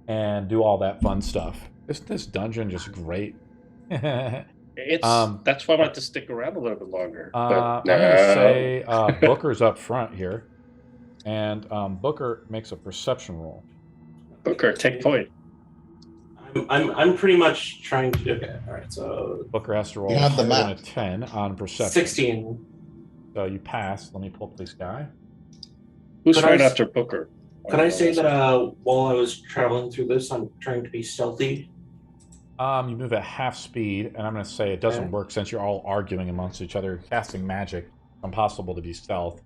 and do all that fun stuff. This dungeon just great. It's that's why I wanted to stick around a little bit longer. But I'm going to say Booker's up front here. And Booker makes a perception roll. Booker, take point. I'm pretty much trying to. Okay, all right. So Booker has to roll You have the higher than map. a 10 on perception. 16. So you pass. Let me pull up this guy. Who's Could right I- after Booker? Could I say that while I was traveling through this, I'm trying to be stealthy? You move at half speed, and I'm going to say it doesn't Okay. work since you're all arguing amongst each other, casting magic. It's impossible to be stealth.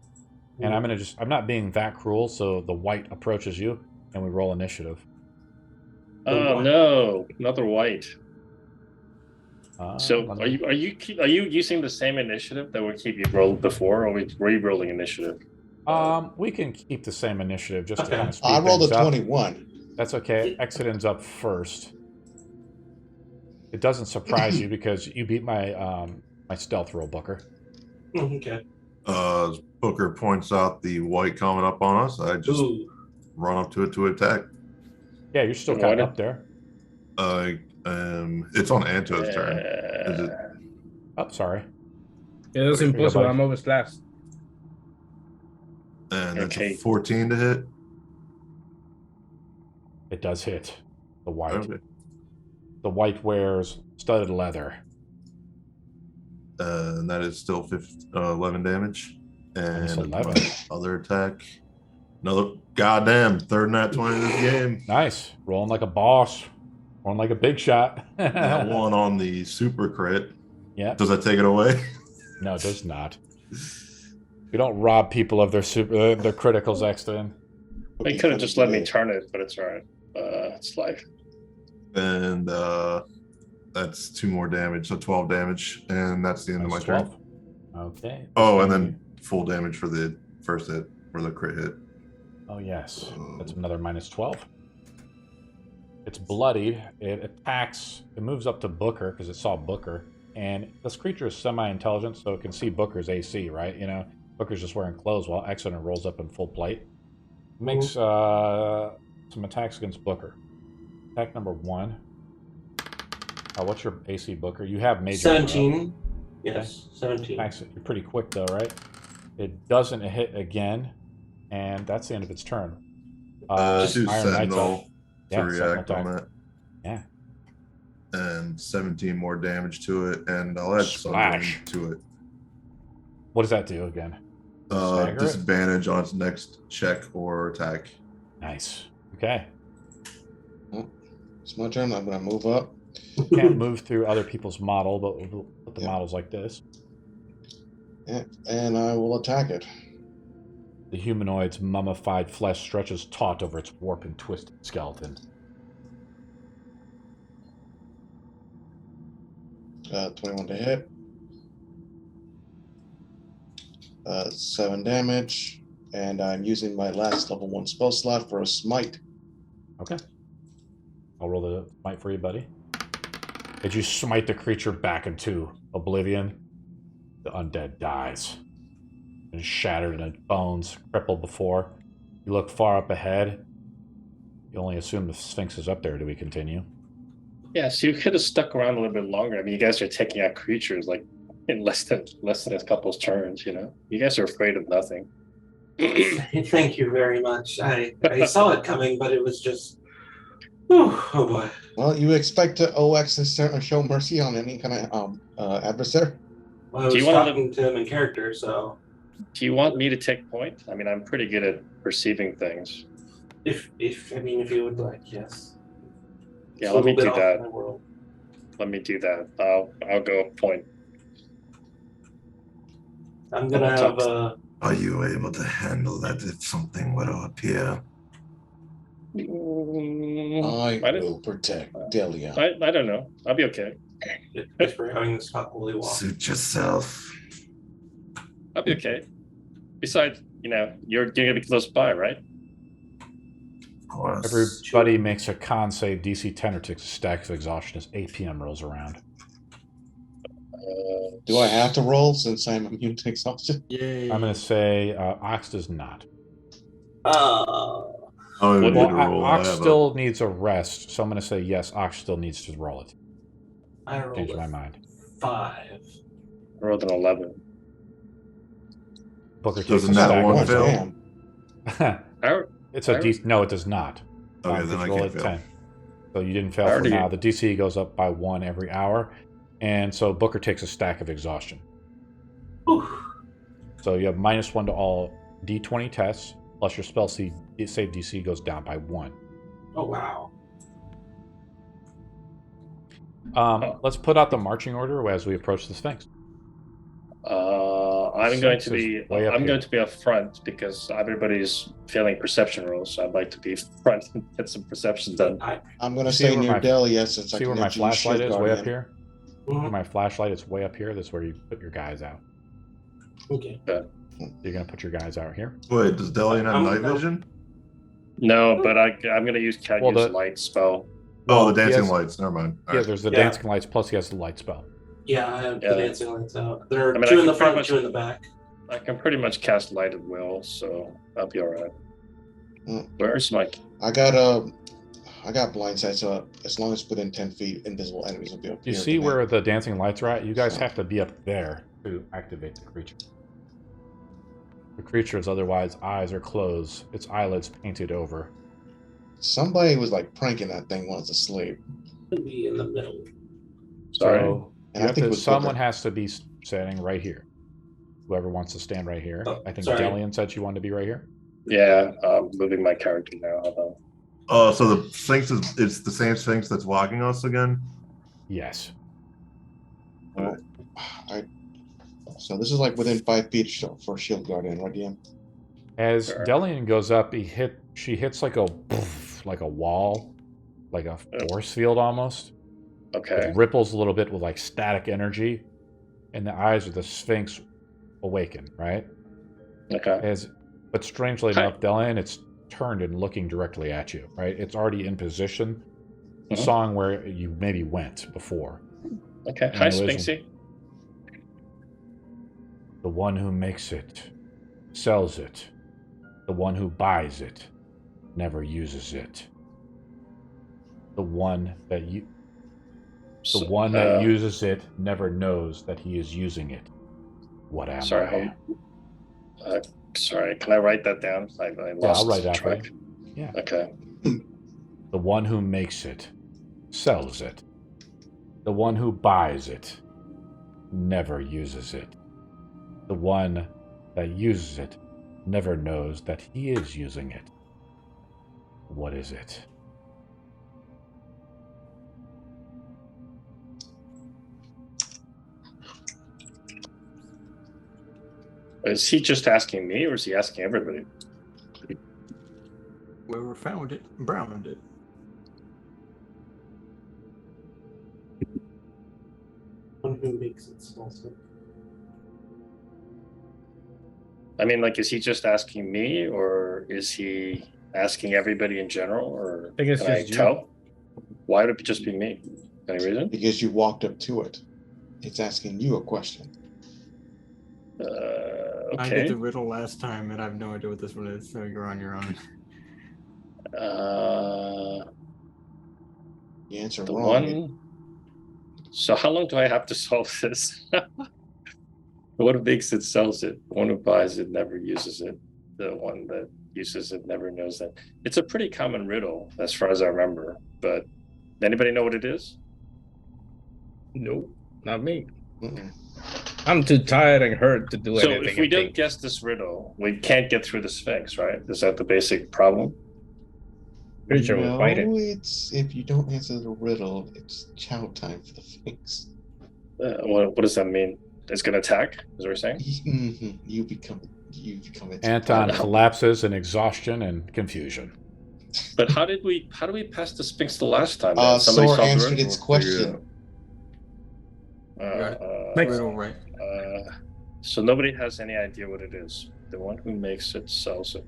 And I'm not being that cruel, so the white approaches you, and we roll initiative. Oh no, another white. So let are me- you using the same initiative that we keep you rolled before, or are we re-rolling initiative? We can keep the same initiative just to Okay. kind of speed I rolled things a up. 21. That's okay. Exodin's up first. It doesn't surprise you because you beat my my stealth roll, Booker. Okay. As Booker points out the white coming up on us, I just Ooh. run up to it to attack. Yeah, you're still Why kind of did- up there. It's on Anto's turn. Is it? Oh, sorry. It was Here you go, impossible. buddy. I'm always last. And that's Okay. a 14 to hit. It does hit the white. Okay. The white wears studded leather. And that is still 11 damage. Minus And 11. my other attack. Another goddamn third nat 20 in this game. Nice. Rolling like a boss. Rolling like a big shot. That one on the super crit. Yeah. Does that take it away? No, it does not. We don't rob people of their their criticals, Exton. They could have just let me turn it, but it's all right. It's life. And that's 2 more damage, so 12 damage. And that's the end of my Minus turn. 12. Okay. Oh, and then full damage for the first hit, for the crit hit. Oh, yes. That's another minus 12. It's bloodied. It attacks. It moves up to Booker because it saw Booker. And this creature is semi-intelligent, so it can see Booker's AC, right? You know, Booker's just wearing clothes while Exodus rolls up in full plate. Makes some attacks against Booker. Attack number 1. What's your AC, Booker? You have major. 17. Yes, 17. Attacks, you're pretty quick, though, right? It doesn't hit again, and that's the end of its turn. Just do Iron Knight's Sentinel up. to Yeah, react Sentinel on attack. that. Yeah. And 17 more damage to it, and I'll add Splash. something to it. What does that do again? Stagger it? Disadvantage on its next check or attack. Nice. Okay. It's my turn. I'm going to move up. Can't move through other people's model, but we'll put the models like this. Yeah, and I will attack it. The humanoid's mummified flesh stretches taut over its warped and twisted skeleton. 21 to hit. 7 damage. And I'm using my last level 1 spell slot for a smite. Okay. I'll roll the smite for you, buddy. As you smite the creature back into oblivion, the undead dies. And shattered in its bones, crippled before. You look far up ahead. You only assume the Sphinx is up there. Do we continue? Yeah, so you could have stuck around a little bit longer. I mean, you guys are taking out creatures like in less than a couple of turns. You know, you guys are afraid of nothing. Thank you very much. I saw it coming, but it was just. Oh boy. Well, you expect OX to show mercy on any kind of adversary? Well, I Do was you wanna- talking to him in character, so Do you want me to take point? I mean, I'm pretty good at perceiving things. if you would like, yes. Yeah, It's a let me little do bit off that. my world. Let me do that. I'll go point. I'm gonna have a. Are you able to handle that if something were to appear? I I don't. will protect Delia. I don't know. I'll be okay. Thanks for having this talk while we walk. Suit yourself. I'll be okay. Besides, you're gonna be close by, right? Of course. Everybody makes a con save DC 10 or takes a stack of exhaustion as 8 p.m. rolls around. Do I have to roll since I'm immune to exhaustion? Yay. I'm going to say Ox does not. I don't even Well, need to roll. I Ox have still needs a rest, so I'm going to say yes, Ox still needs to roll it. I rolled Change a my mind. 5. I rolled an 11. Booker takes Doesn't a that stack one of fail? exhaustion. It's a D. No, it does not. Okay, then Just I roll can't it fail. 10. So you didn't fail I for already- now. The DC goes up by 1 every hour, and so Booker takes a stack of exhaustion. Whew. So you have -1 to all D20 tests, plus your spell save DC goes down by 1. Oh wow. Let's put out the marching order as we approach the Sphinx. I'm going to Six is be. way up I'm here. going to be up front because everybody's failing perception rolls. So I'd like to be front and get some perception done. I'm going to See stay where near my- Delia since I See can where my let you flashlight shield is? Way up guardian. here? Mhm. My flashlight is way up here. That's where you put your guys out. Okay. You're going to put your guys out here. Wait, does Delian have I'm- night vision? No, but I'm going to use Well, the- light spell. Oh, Well, the he dancing has- lights. Never mind. All Yeah, right. there's the Yeah. dancing lights, plus he has the light spell. Yeah, I have Yeah. the dancing lights out. There are I mean, I two in can the pretty front, much- 2 in the back. I can pretty much cast light at will, so I'll be all right. Where's my? I got blind sight, so as long as within 10 feet, invisible enemies will be up You here. see where the dancing lights are at? You guys have to be up there to activate the creature. The creature's otherwise eyes are closed, its eyelids painted over. Somebody was like pranking that thing while it's asleep. Could be in the middle. Sorry. So And I think it was someone Booker. has to be standing right here. Whoever wants to stand right here. Oh, I think sorry. Delian said you wanted to be right here. Yeah, I'm moving my character now. Hold on. Oh, so the Sphinx it's the same Sphinx that's walking us again? Yes. So this is like within 5 feet for shield guardian, right, DM? As Sure. Delian goes up, she hits like a wall, like a force field almost. Okay. It ripples a little bit with like static energy, and the eyes of the Sphinx awaken, right? Okay. But strangely Hi. enough, Delian, it's turned and looking directly at you, right? It's already in position. The Mhm. song where you maybe went before. Okay. Hi, Anyways. Sphinxy. The one who makes it, sells it. The one who buys it, never uses it. The one that uses it never knows that he is using it. What am Sorry, I? Sorry, can I write that down? I lost I'll write it out for track. you. Yeah. Okay. The one who makes it, sells it. The one who buys it, never uses it. The one that uses it never knows that he is using it. What is it? Is he just asking me, or is he asking everybody? Whoever found it, browned it. One who makes it sells it. I mean, like, is he just asking me, or is he asking everybody in general, or think it's can I just you. tell? Why would it just be me? Any reason? Because you walked up to it. It's asking you a question. I did Okay. the riddle last time, and I have no idea what this one is, so you're on your own. You answer The wrong. one. So how long do I have to solve this? The one who makes it sells it. The one who buys it never uses it. The one that uses it never knows that. It's a pretty common riddle, as far as I remember. But anybody know what it is? Nope, not me. Mm-mm. I'm too tired and hurt to do So anything. if we I don't think. guess this riddle, we can't get through the Sphinx, right? Is that the basic problem? Pretty sure we'll fight it. It's if you don't answer the riddle, it's chow time for the Sphinx. What does that mean? It's gonna attack. Is what you're saying? Mhm. You become its Anton partner. collapses in exhaustion and confusion. But how do we pass the Sphinx the last time? Then? Somebody Sor solved the answered riddle? its question. Got it. Thanks. Riddle right. So nobody has any idea what it is. The one who makes it sells it.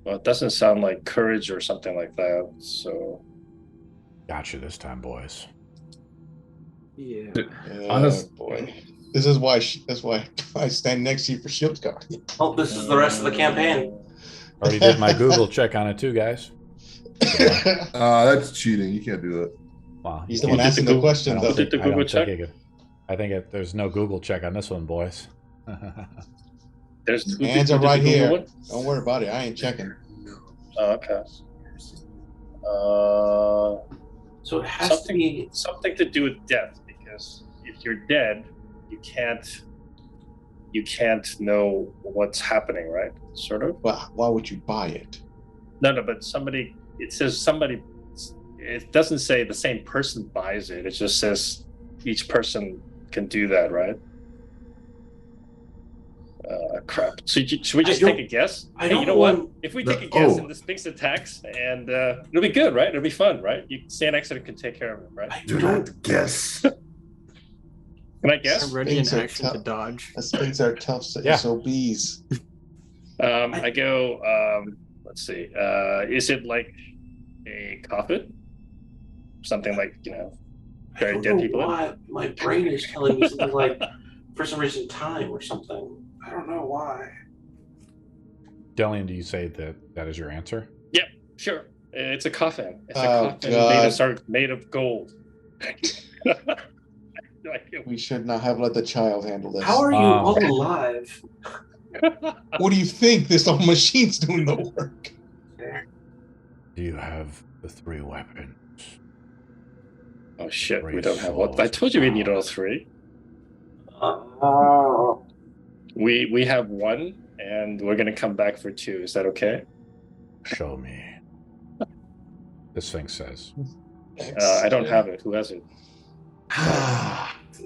Well, it doesn't sound like courage or something like that. So Got you this time, boys. Yeah. Boy, this is why. That's why I stand next to you for Ship's Guardian. Oh, this is the rest of the campaign. Already did my Google check on it too, guys. That's cheating. You can't do that. Wow. He's you the one can't- asking the I question, don't though. think- Did the I don't Google check? think you could- I think there's no Google check on this one, boys. there's Hands are right Google here. one? Don't worry about it. I ain't checking. Oh, okay. So it has to be. Something to do with death, because if you're dead, you can't know what's happening, right? Sort of. But why would you buy it? No, but somebody. It says somebody. It doesn't say the same person buys it. It just says each person can do that, right? Crap. So should we just take a guess? I Hey, don't you know what? want- If we take a guess Oh. and the Sphinx attacks, and it'll be good, right? It'll be fun, right? Stand next to it can take care of it, right? I Do don't. not guess. Can I guess? I'm ready in Sphinx are action tough. to dodge. The Sphinx are tough Yeah. SOBs. I go. Let's see. Is it like a coffin? Something like I very don't dead know people. in? why my brain is telling me something like, for some reason, time or something. I don't know why. Delian, do you say that is your answer? Sure, it's a coffin. It's a Oh, coffin God. made of gold. No idea. We should not have let the child handle this. How are you Um, all alive? What do you think? This old machine's doing the work. Do you have the 3 weapons? Oh shit, we Three don't have what? souls I told you we of need power. all 3. Oh. We have 1, and we're gonna come back for 2. Is that okay? Show me. The Sphinx says. I don't have it. Who has it?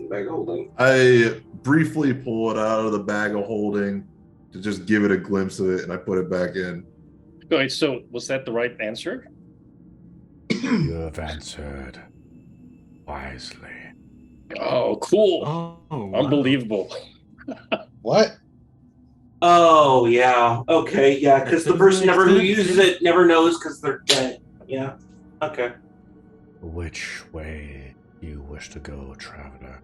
Bag holding. I briefly pull it out of the bag of holding to just give it a glimpse of it, and I put it back in. Wait, so was that the right answer? You have answered wisely. Oh, cool. Oh, wow. Unbelievable. What? Oh yeah. Okay. Yeah. Because the person who uses it never knows because they're dead. Yeah. Okay. Which way do you wish to go, traveler?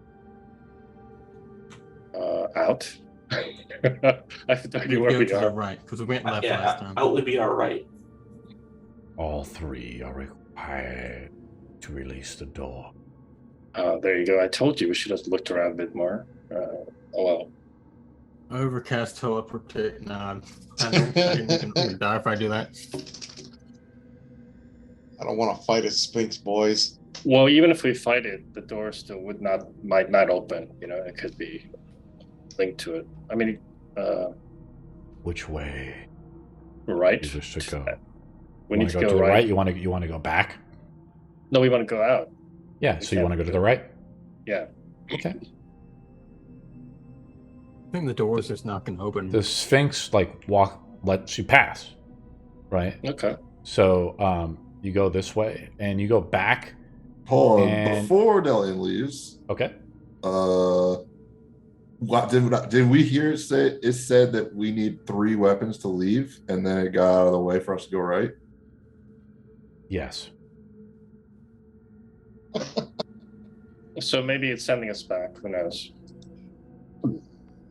Out. I have no idea We where go we to the are. right because we went left last Yeah. time. Out would be all right. All 3 are required to release the door. There you go. I told you we should have looked around a bit more. Oh well. Overcast teleportate. Nah, I didn't die if I do that. I don't want to fight a Sphinx, boys. Well, even if we fight it, the door still might not open. It could be linked to it. I mean, Which way right. do you wish to go? We You need to wanna go to the right. You want to go back? No, we want to go out. Yeah. We So you can't want to go to go- the right? Yeah. Okay. I think the door is just not going to open. The Sphinx lets you pass, right? Okay. So you go this way and you go back. Hold on, And- before Delian leaves, Okay. what did we hear it say? It said that we need 3 weapons to leave, and then it got out of the way for us to go right. Yes. So maybe it's sending us back. Who knows?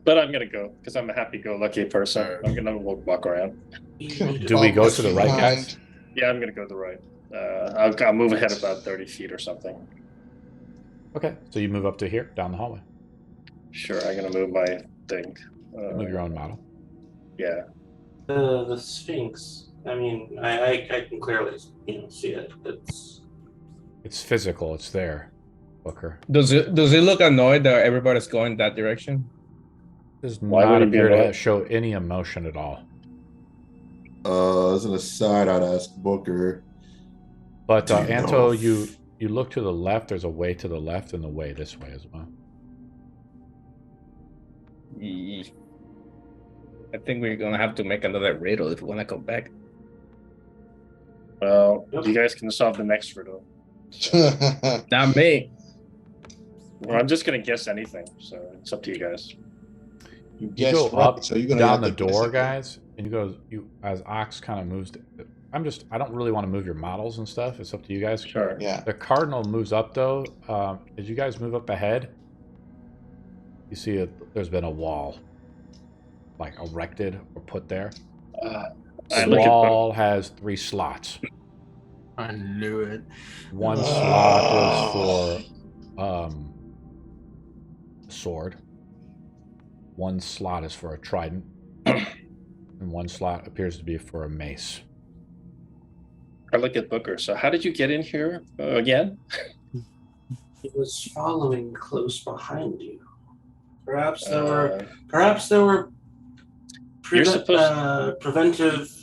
But I'm gonna go because I'm a happy-go-lucky person. Alright. I'm gonna walk around. Do we go to the right, guys? Yeah, I'm gonna go to the right. I'll move ahead about 30 feet or something. Okay. So you move up to here, down the hallway. Sure, I'm gonna move my thing. Move your own model. Yeah. The Sphinx. I mean, I can clearly see it. It's physical. It's there, Booker. Does it look annoyed that everybody's going that direction? Does Why not would it be appear to annoyed? show any emotion at all. As an aside, I'd ask Booker. But Do you know Anto, if- you look to the left. There's a way to the left and the way this way as well. I think we're gonna have to make another riddle if we wanna come back. Well, you guys can solve the next riddle. Not me. Well, I'm just gonna guess anything, so it's up to you guys. You You guessed go right, up so you're gonna down have the to guess door, again. guys, and you as Ox kind of moves. I don't really want to move your models and stuff. It's up to you guys. Sure. Yeah. The cardinal moves up though. As you guys move up ahead, you see there's been a wall, like erected or put there. I The look at wall has 3 slots. I knew it. One Oh. slot is for sword. One slot is for a trident, and one slot appears to be for a mace. I look at Booker. So how did you get in here again? It was following close behind you. Perhaps there were You're supposed- preventive.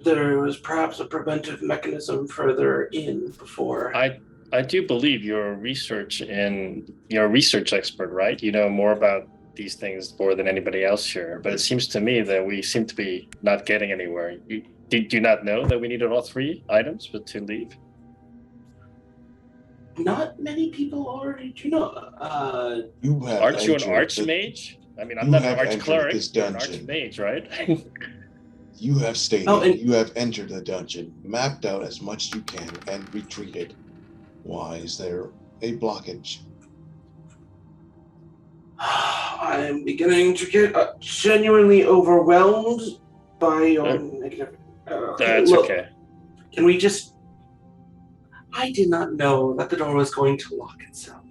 There was perhaps a preventive mechanism further in before. I do believe you're a research expert, right? You know more about these things more than anybody else here. But it seems to me that we seem to be not getting anywhere. Did you not know that we needed all 3 items to leave? Not many people already do know. You have Aren't you an entered the- archmage? I mean, I'm You not an have entered archcleric. this You're an dungeon. archmage, right? You have stated Oh, and- you have entered the dungeon, mapped out as much as you can, and retreated. Why is there a blockage? I am beginning to get genuinely overwhelmed by your negative. That's look, okay. Can we just? I did not know that the door was going to lock itself.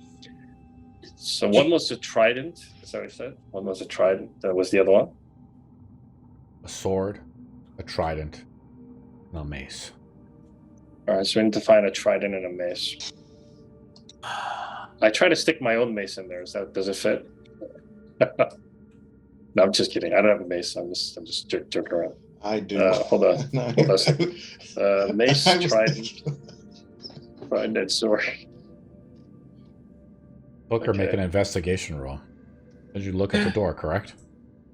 So one was a trident. Is that what you said? One was a trident. That was the other one. A sword, a trident, and a mace. All right, so we need to find a trident and a mace. I try to stick my own mace in there. Does it fit? No, I'm just kidding. I don't have a mace. I'm just joking around. I do. Hold on. Hold on a second. Mace, I was trident, thinking- trident, sword. Booker, make Okay. an investigation roll. Did you look at the door, correct?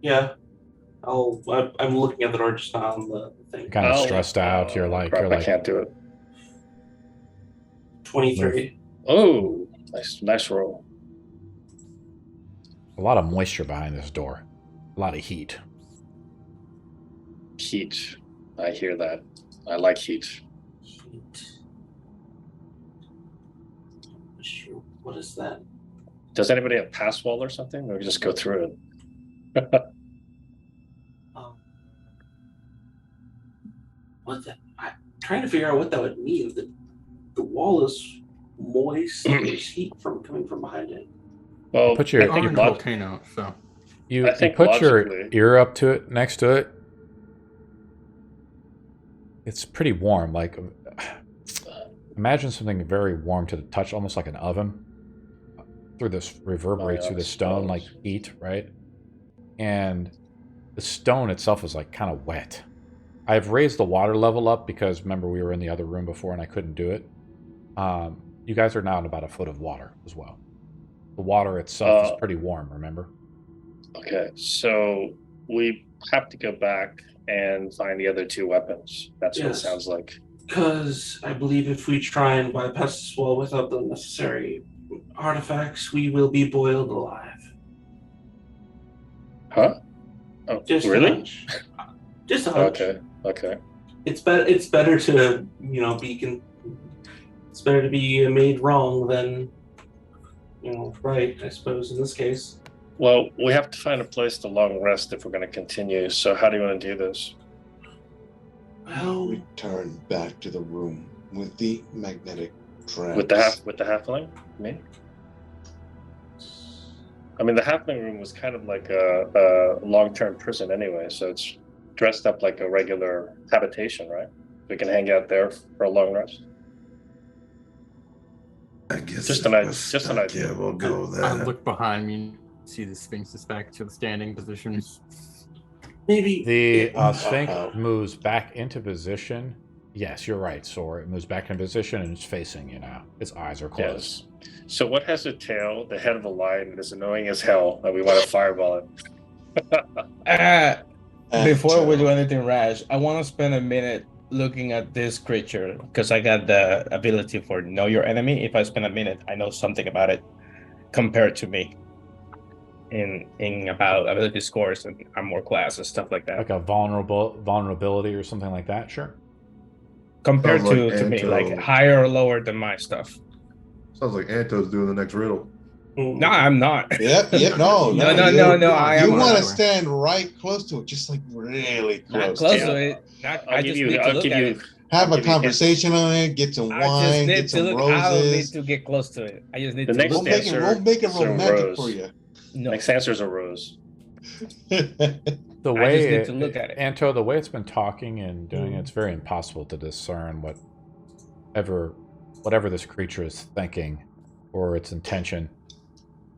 Yeah. I'm looking at the door, just not on the thing. You're kind of Oh, stressed out. You're like, crap, I can't do it. 23. Oh, nice roll. a lot of moisture behind this door. A lot of heat. Heat. I hear that. I like heat. What is that? Does anybody have pass wall or something? Or we just go through it? What the? I'm trying to figure out what that would mean. The wall is moist. There's heat coming from behind it. Well, Put your- I I'm think in a volcano, so You, I think you put your logically- ear up to it, next to it. It's pretty warm. Like, imagine something very warm to the touch, almost like an oven. Through this reverberates through the stone like heat, right? And the stone itself is like kind of wet. I've raised the water level up because remember we were in the other room before and I couldn't do it. You guys are now in about a foot of water as well. The water itself is pretty warm, remember? Okay, so we have to go back and find the other 2 weapons. That's what it Yes. sounds like. Because I believe if we try and bypass this wall without the necessary artifacts, we will be boiled alive. Huh? Oh, Just a really? hunch. Just a hunch. Okay. It's better to it's better to be made wrong than right, I suppose, in this case. Well, we have to find a place to long rest if we're going to continue. So how do you want to do this? Well, Return back to the room with the magnetic traps. With the halfling? Me? I mean, the halfling room was kind of like a long-term prison anyway, so it's dressed up like a regular habitation, right? We can hang out there for a long rest. I guess Just if an we're idea- just an stuck idea. here, we'll go I there. look behind me, see the Sphinx is back to the standing position. maybe The Yeah. Sphinx moves back into position Yes, you're right, Sor. It moves back in position and it's facing you now. Its eyes are closed. Yes. So what has a tail, the head of a lion, and is annoying as hell, and we want to fireball it? Before we Anto. do anything rash, I want to spend a minute looking at this creature because I got the ability for know your enemy. If I spend a minute, I know something about it compared to me in about ability scores and armor class and stuff like that. Like a vulnerability or something like that, sure. Compared Sounds like to me, like Anto. higher or lower than my stuff. Sounds like Anto's doing the next riddle. No, I'm not. Yep, no. No, I You am want to not. stand right close to it, just like really Not close. close to to it. it. Not, I'll I give just you. need to I'll look give at you. it. Have I'll a give you conversation on it, get some I just wine, need get to some look. I don't need roses. to get close to it. I just need The to next look We'll at make it. it, we'll make it is a romantic rose. for you. No, Next answer is a rose. The I way just need to look at it. Anto, the way it's been talking and doing it, it's very impossible to discern whatever this creature is thinking or its intention.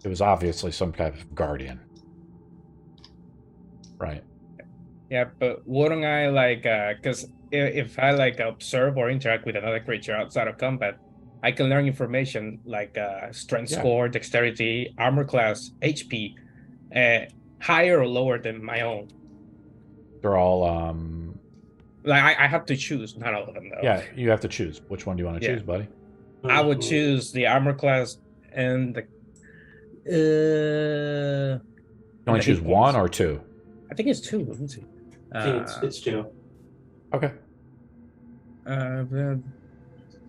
It was obviously some kind of guardian. Right. yeah, but wouldn't I like? Because if I like observe or interact with another creature outside of combat, I can learn information like strength Yeah. score, dexterity, armor class, HP, higher or lower than my own. They're all Like I have to choose, not all of them though. yeah, you have to choose. Which one do you want to Yeah. choose, buddy? I would choose the armor class and the. You only the choose hit one points. or two. I think it's two. Let me see. I think it's two. Okay.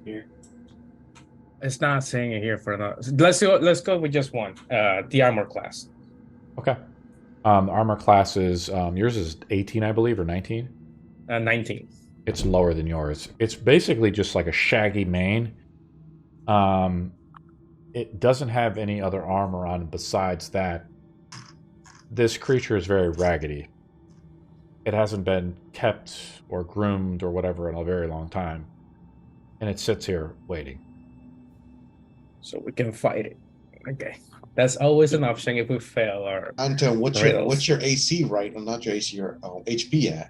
Here. It's not saying it here for now. Let's go with just one. The armor class. Okay. The armor class is yours is 18, I believe, or 19. 19. It's lower than yours. It's basically just like a shaggy mane. It doesn't have any other armor on besides that. This creature is very raggedy. It hasn't been kept or groomed or whatever in a very long time. And it sits here waiting. So we can fight it. Okay. That's always an option if we fail our Anton, what's riddles. your AC, right? Or not your AC, your HP at?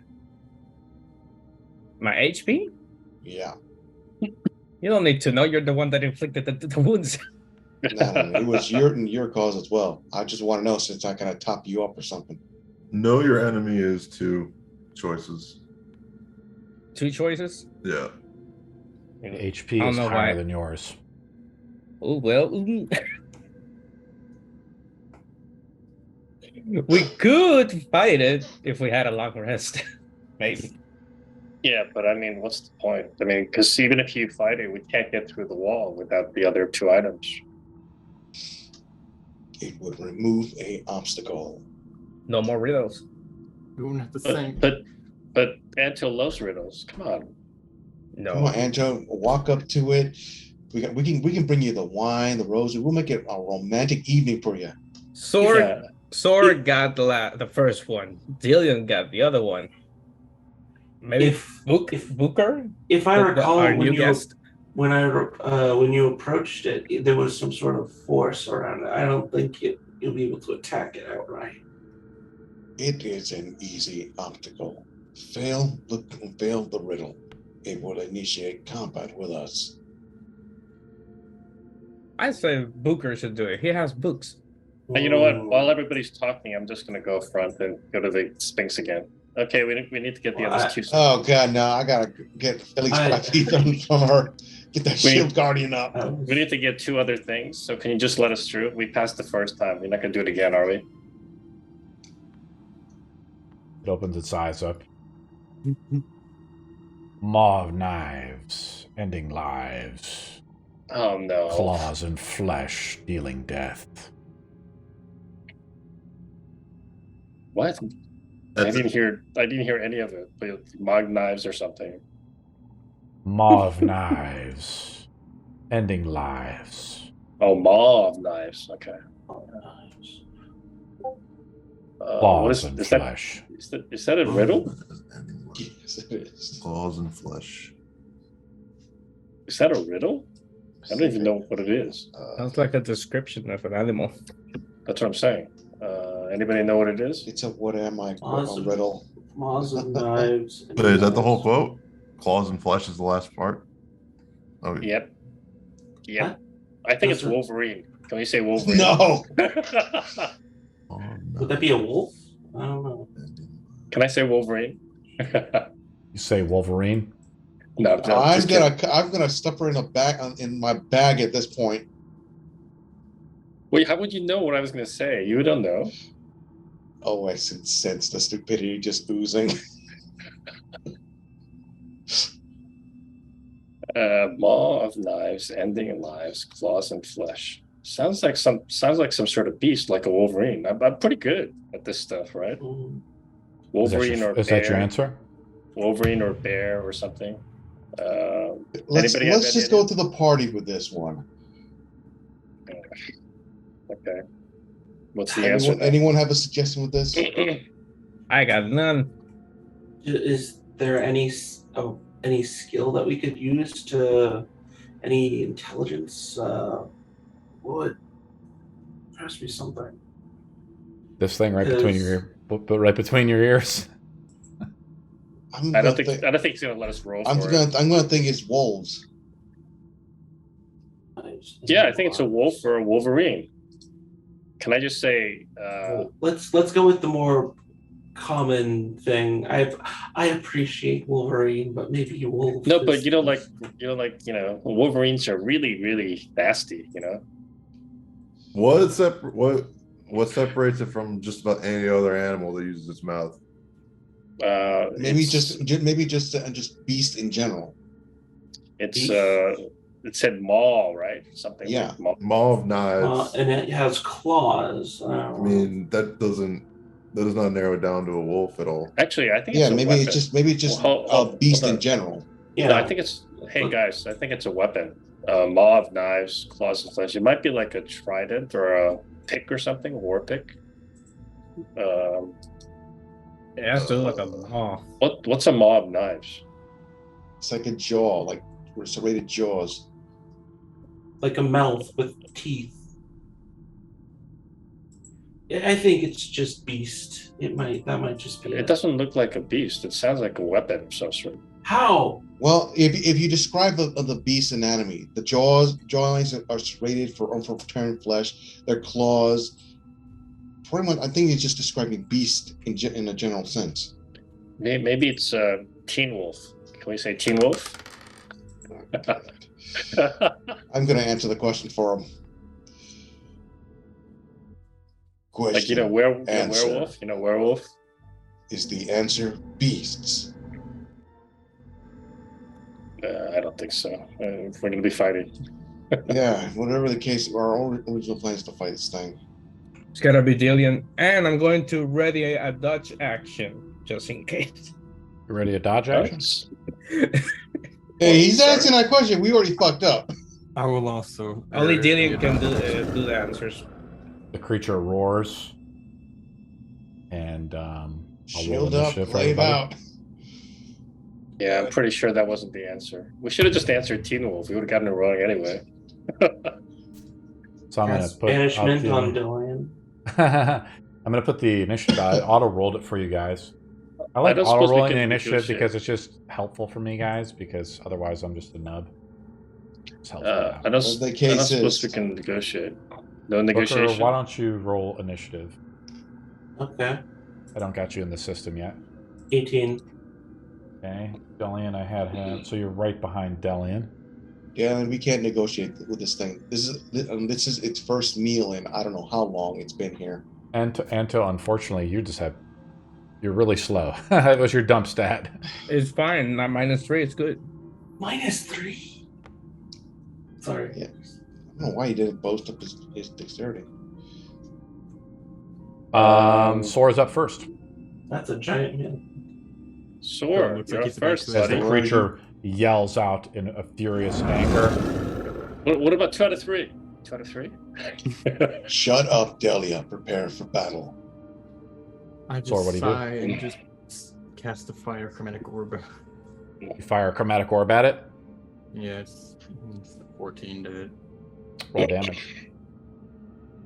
My HP? Yeah. You don't need to know. You're the one that inflicted the wounds. No, it was your cause as well. I just want to know since I kind of top you up or something. Know your enemy is two choices. Two choices? Yeah. HP I don't is know higher why. than yours. Oh, well. We could fight it if we had a long rest. Maybe. Yeah, but I mean, what's the point? I mean, because even if you fight it, we can't get through the wall without the other two items. It would remove a obstacle. No more riddles. We won't have to sing. But Anto loves riddles. Come on. No. Come on, Anto, walk up to it. We can bring you the wine, the roses. We'll make it a romantic evening for you. Sword Yeah. Sword got the first one. Dillian got the other one. Maybe Booker? If I recall, our when new you guest. when you approached it, there was some sort of force around it. I don't think you'll be able to attack it outright. It is an easy obstacle. Fail the riddle. It will initiate combat with us. I say Booker should do it. He has books. And you know what? While everybody's talking, I'm just going to go front and go to the Sphinx again. Okay, we need to get the Well, others two. Oh god, no! I gotta get Felix from her. Get that shield guardian up. We need to get two other things. So can you just let us through? We passed the first time. We're not going to do it again, are we? It opens its eyes up. Maw of knives, ending lives. Oh no! Claws and flesh, dealing death. What? I didn't hear any of it. But Mog knives or something. Maw of knives, ending lives. Oh, maw of knives. Okay. Claws and flesh. Is that a riddle? Yes, it is. Claws and flesh. Is that a riddle? I don't even know what it is. Sounds like a description of an animal. That's what I'm saying. Anybody know what it is? It's a what am I Awesome. riddle. Maws and knives. Wait, is that the whole quote? claws and flesh is the last part. Oh, Yep. Yep. Huh? I think it's That's it. Wolverine. Can we say Wolverine? No. oh no. Would that be a wolf? I don't know. Can I say Wolverine? You say Wolverine? No, I'm just kidding. gonna stuff her in my bag at this point. Wait, how would you know what I was going to say? You don't know. Oh, I can sense the stupidity just oozing. Maw of knives, ending in lives, claws and flesh. Sounds like some sort of beast, like a Wolverine. I'm pretty good at this stuff, right? Mm. Wolverine or is bear. that your answer? Wolverine or bear or something. Let's Anybody have just any go idea? to the party with this one. Okay. What's the answer? Anyone have a suggestion with this? I got none. Is there any skill that we could use to any intelligence? Would there has to be something. This thing right between your right between your ears. I don't think it's gonna let us roll I'm for it. gonna think it's wolves. Yeah, I think it's a wolf or a Wolverine. Can I just say? Let's go with the more common thing. I appreciate Wolverine, but maybe wolf. No, but Wolverines are really, really nasty. What separates it from just about any other animal that uses its mouth? Maybe just beast in general. It's it said maw, right? Something. Yeah. Like maw. Maw of knives. And it has claws. I mean, that does not narrow it down to a wolf at all. Actually, I think maybe it's it's just Well, beast hold in on. general. Yeah. No, I think it's. Hey guys, I think it's a weapon. Maw of knives, claws and flesh. It might be like a trident or a pick or something, a war pick. It has to look like a maw. What's a maw of knives? It's like a jaw, like serrated jaws. Like a mouth with teeth. Yeah, I think it's just beast. That might just be It doesn't look like a beast. It sounds like a weapon of some sort. How? Well, if you describe the beast anatomy, the jawlines are serrated for overturned flesh. Their claws. Pretty much, I think it's just describing beast in a general sense. Maybe it's Teen Wolf. Can we say Teen Wolf? I'm going to answer the question for him. Question. Like werewolf. Werewolf. Is the answer beasts? I don't think so. We're going to be fighting. Yeah, whatever the case, our original plan is to fight this thing. It's gotta be Dillian, and I'm going to ready a dodge action just in case. You ready to dodge action? Hey, he's answering that question. We already fucked up. I will also. Only Dillian can do the answers. The creature roars, and I'll roll Shield up, initiative for wave everybody. out. Yeah, I'm pretty sure that wasn't the answer. We should have just answered Teen Wolf. We would have gotten it wrong anyway. So I'm going to put Banishment on Dillian. I'm going to put the initiative. I auto rolled it for you guys. I like don't auto suppose we rolling can the initiative negotiate. because it's just helpful for me, guys. Because otherwise, I'm just a nub. It's helpful. I don't The suppose case is we can negotiate. No Booker, negotiation. why don't you roll initiative? Okay. I don't got you in the system yet. 18. Okay, Delian, I had him. So you're right behind Delian. yeah, and we can't negotiate with this thing. This is its first meal in I don't know how long it's been here. Anto, unfortunately, you're really slow. That was your dump stat. It's fine. Not -3. It's good. -3. Sorry. Yeah. I don't know why he didn't boast up his dexterity. Sora's up first. That's a giant man. Sword, Looks you're like up he's about first, to- As the buddy. creature yells out in a furious anger. What about 2 out of 3? 2 out of 3? Shut up, Delia. Prepare for battle. I just Sora, what do you do? sigh and just cast a fire chromatic orb. You fire a chromatic orb at it. Yeah, it's 14 to hit. Roll damage.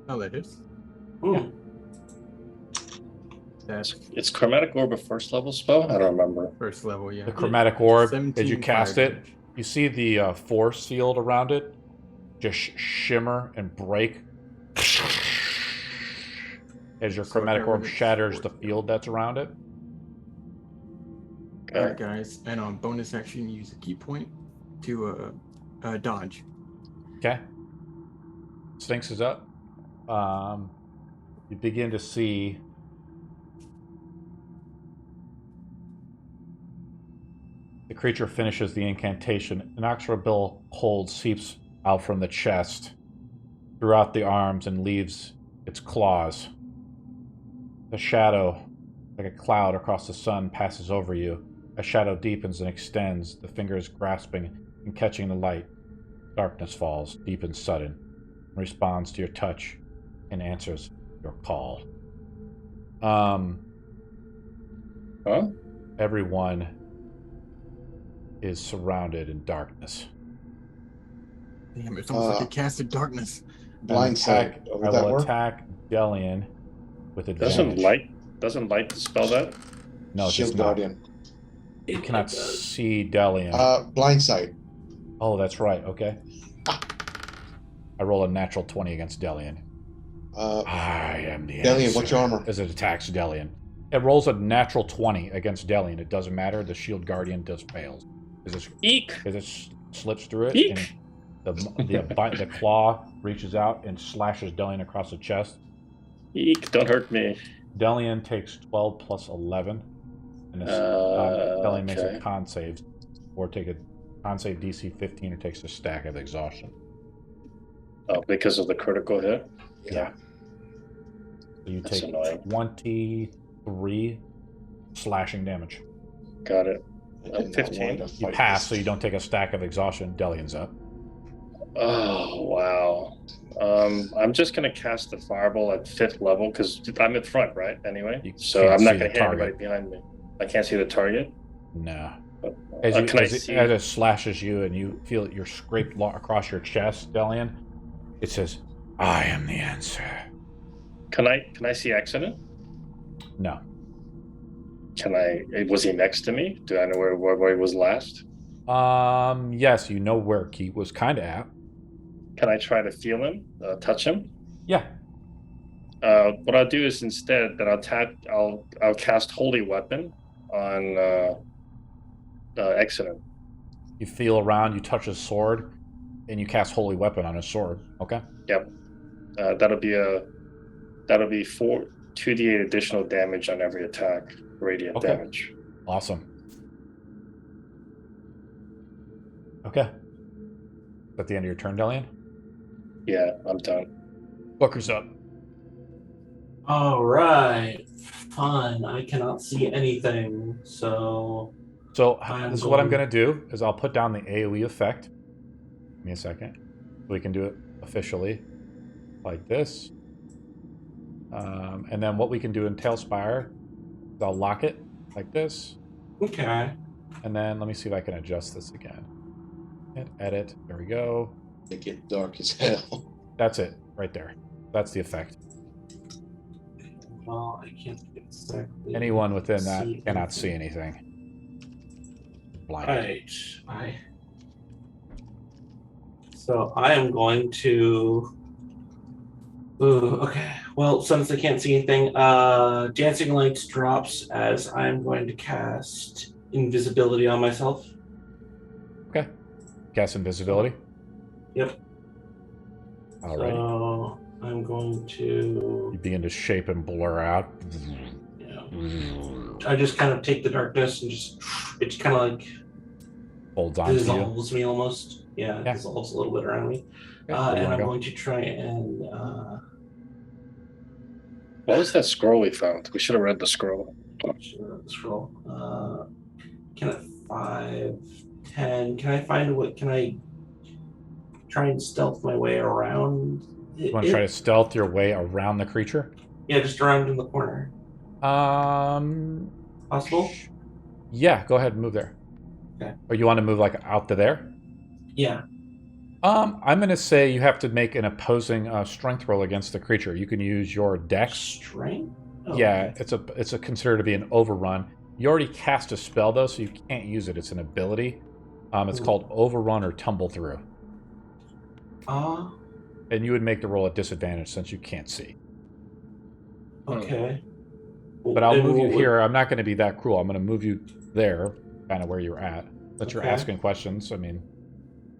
Oh, that is. Hmm. It's Chromatic Orb a first level spell? I don't remember. First level, yeah. The chromatic orb, as 17 you cast fire it, damage. you see the force field around it just shimmer and break as your So chromatic orb everything's shatters force the field that's around it. Okay. Alright, guys. And on bonus action, use a key point to dodge. Okay. Sphinx is up. You begin to see the creature finishes the incantation. An inexorable cold seeps out from the chest, throughout the arms, and leaves its claws. The shadow, like a cloud across the sun, passes over you. A shadow deepens and extends, the fingers grasping and catching the light. Darkness falls, deep and sudden, and responds to your touch and answers your call. Huh? Everyone is surrounded in darkness. Damn, it's almost like a cast of darkness. Blind sight. I Would that will work? attack Delian with advantage. Doesn't light dispel that? No, it Shield does not. Guardian. You cannot see Delian. Blind sight. Oh, that's right. Okay. I roll a natural 20 against Delian. I am the Delian, answer. what's your armor? As it attacks Delian. It rolls a natural 20 against Delian. It doesn't matter. The Shield Guardian does fails. Eek! As it slips through it, Eek! and the claw reaches out and slashes Delian across the chest. Eek! Don't hurt me. Delian takes 12 plus 11. And Delian makes a Okay. con save. Or take a con save DC 15 or takes a stack of exhaustion. Oh, because of the critical hit? Yeah. So you That's take annoying. 23 slashing damage. Got it. I did not 15. want to You fight pass, this. so you don't take a stack of exhaustion. Delian's up. Oh, wow. I'm just going to cast the fireball at 5th level because I'm in front, right? Anyway. You So can't I'm not see going the to hit anybody target. behind me. I can't see the target. No. But, As, can I as see? it slashes you and you feel it, you're scraped across your chest, Delian, it says, I am the answer. Can I see accident? No. Was he next to me? Do I know where he was last? Yes, you know where Keith was kind of at. Can I try to feel him, touch him? Yeah. What I'll do is instead that I'll cast Holy Weapon on Excellent. You feel around, you touch his sword, and you cast Holy Weapon on his sword. Okay? Yep. That'll be 2d8 additional damage on every attack, radiant Okay. damage. Awesome. Okay. Is that the end of your turn, Delian? Yeah, I'm done. Booker's up. All right. Fine. I cannot see anything. So So I'm this is what I'm going- going to do, is I'll put down the AoE effect. Give me a second. We can do it officially like this. And then what we can do in Tailspire is I'll lock it like this. okay. And then let me see if I can adjust this again. Hit edit. There we go. Make it dark as hell. That's it. Right there. That's the effect. Well, I can't exactly. Anyone within that see cannot see anything. anything. Blinded. Right. So I am going to. Ooh, okay. Well, since I can't see anything, Dancing Lights drops as I'm going to cast Invisibility on myself. Okay. Cast invisibility. Yep. Alrighty. So I'm going to. You begin to shape and blur out. You know, I just kind of take the darkness and just. It kind of like Holds on to you. dissolves me almost. Yeah, it Yeah. dissolves a little bit around me. Okay, where do you And wanna I'm go? going to try and. What was that scroll we found? We should have read the scroll. Scroll. Can I 5, 10? Can I find what? Can I try and stealth my way around? You want to try to stealth your way around the creature? Yeah, just around in the corner. Possible? Yeah, go ahead and move there. Okay. Or you want to move like out to there? Yeah. I'm going to say you have to make an opposing strength roll against the creature. You can use your dex. Strength. Yeah, okay. it's a considered to be an overrun. You already cast a spell though, so you can't use it. It's an ability. It's called Overrun or Tumble Through, Ah, and you would make the roll at disadvantage since you can't see. okay. But I'll And move you what would- here. I'm not going to be that cruel. I'm going to move you there, kind of where you're at. But you're Okay. asking questions. I mean,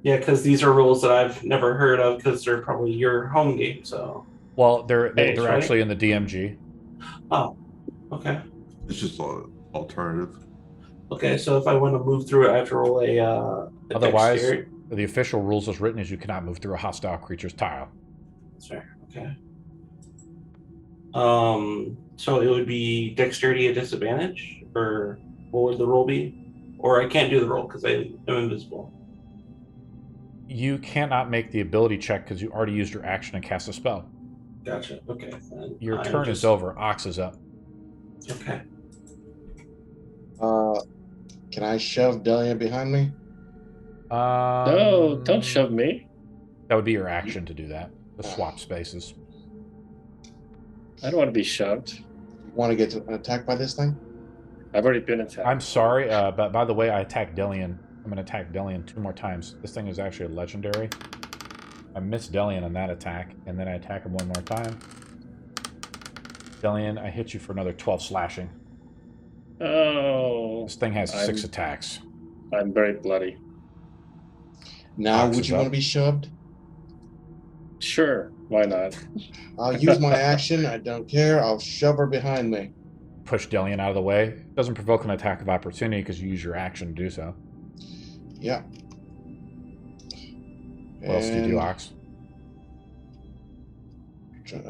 Yeah, because these are rules that I've never heard of because they're probably your home game. So. well, they're Thanks, right? actually in the DMG. Oh, okay. It's just an alternative. Okay, so if I want to move through it, I have to roll a Otherwise, dexterity. the official rules as written is you cannot move through a hostile creature's tile. That's fair. Okay. So it would be dexterity at disadvantage, or what would the roll be? Or I can't do the roll because I am invisible. You cannot make the ability check because you already used your action and cast a spell. Gotcha. Okay. Then Your I'm turn is just- over. Ox is up. Okay. Can I shove Delia behind me? No, don't shove me. That would be your action to do that. To swap spaces. I don't want to be shoved. You want to get attacked by this thing? I've already been attacked. I'm sorry, but by the way, I attacked Delian. I'm going to attack Delian 2 more times. This thing is actually a legendary. I missed Delian on that attack, and then I attack him 1 more time. Delian, I hit you for another 12 slashing. Oh, This thing has 6 attacks. I'm very bloody. Now, Ox would is you up. want to be shoved? Sure, why not? I'll use my action. I don't care. I'll shove her behind me. Push Delian out of the way. It doesn't provoke an attack of opportunity because you use your action to do so. Yeah. What else do you do, And Ox?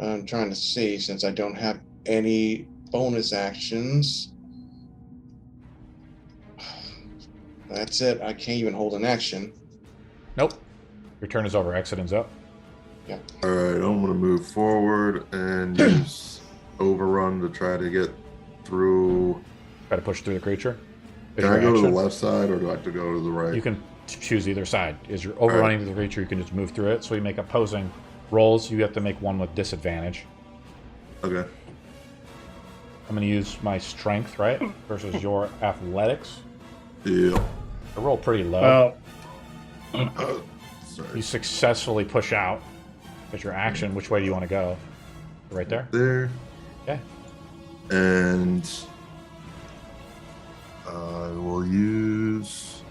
I'm trying to see, since I don't have any bonus actions. That's it. I can't even hold an action. Nope. Your turn is over. Exodus up. All right, I'm gonna move forward and use overrun to try to get through. Try to push through the creature. Is Can I your go to the action. left side or do I have to go to the right? You can choose either side. Is you're overrunning the creature, you can just move through it. So you make opposing rolls. You have to make one with disadvantage. Okay. I'm going to use my strength, right? Versus your athletics. Yeah. I roll pretty low. Well, Sorry. You successfully push out. As your action, which way do you want to go? Right there? There. Okay. And I will use.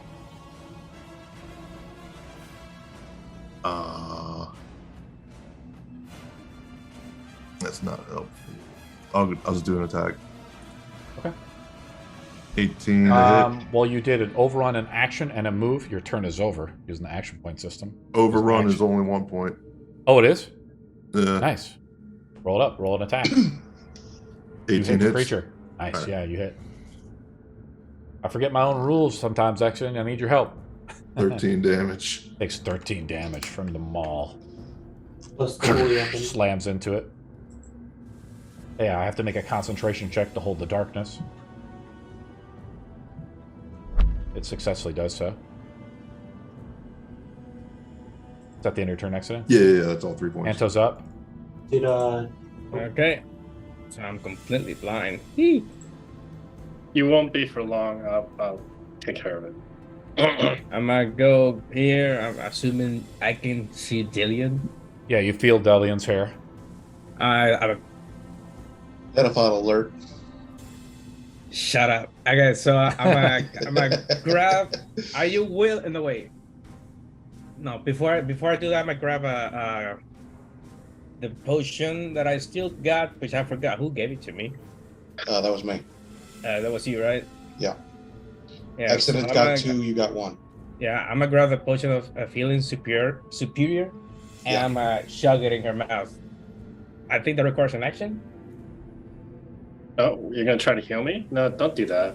That's not helpful. I'll just do an attack. Okay. 18 to hit. Well, you did an overrun, an action, and a move. Your turn is over using the action point system. Overrun is action. only 1 point. Oh, it is? Yeah. Nice. Roll it up. Roll an attack. You 18 hit the hits. creature. Nice. Alright. Yeah, you hit. I forget my own rules sometimes, Action. I need your help. 13 damage. Takes 13 damage from the maul. Plus the holy weapon. Slams into it. Yeah, I have to make a concentration check to hold the darkness. It successfully does so. Is that the end of your turn, Accident? Yeah, that's all 3 points. Anto's up. Did Okay. So I'm completely blind. you won't be for long. I'll take care of it. I'm gonna go here. I'm assuming I can see Dillian. Yeah, you feel Delian's hair. I Pedophile alert. shut up. Okay, so I'm gonna grab. Are you will in the way? No, before I do that, I'm gonna grab the potion that I still got, which I forgot who gave it to me. That was me. That was you, right? Yeah. Yeah. Accident so I'm got gonna- 2, you got 1. Yeah, I'm gonna grab the potion of feeling superior, and Yeah. I'm gonna shove it in her mouth. I think that requires an action. Oh, you're gonna try to heal me? No, don't do that.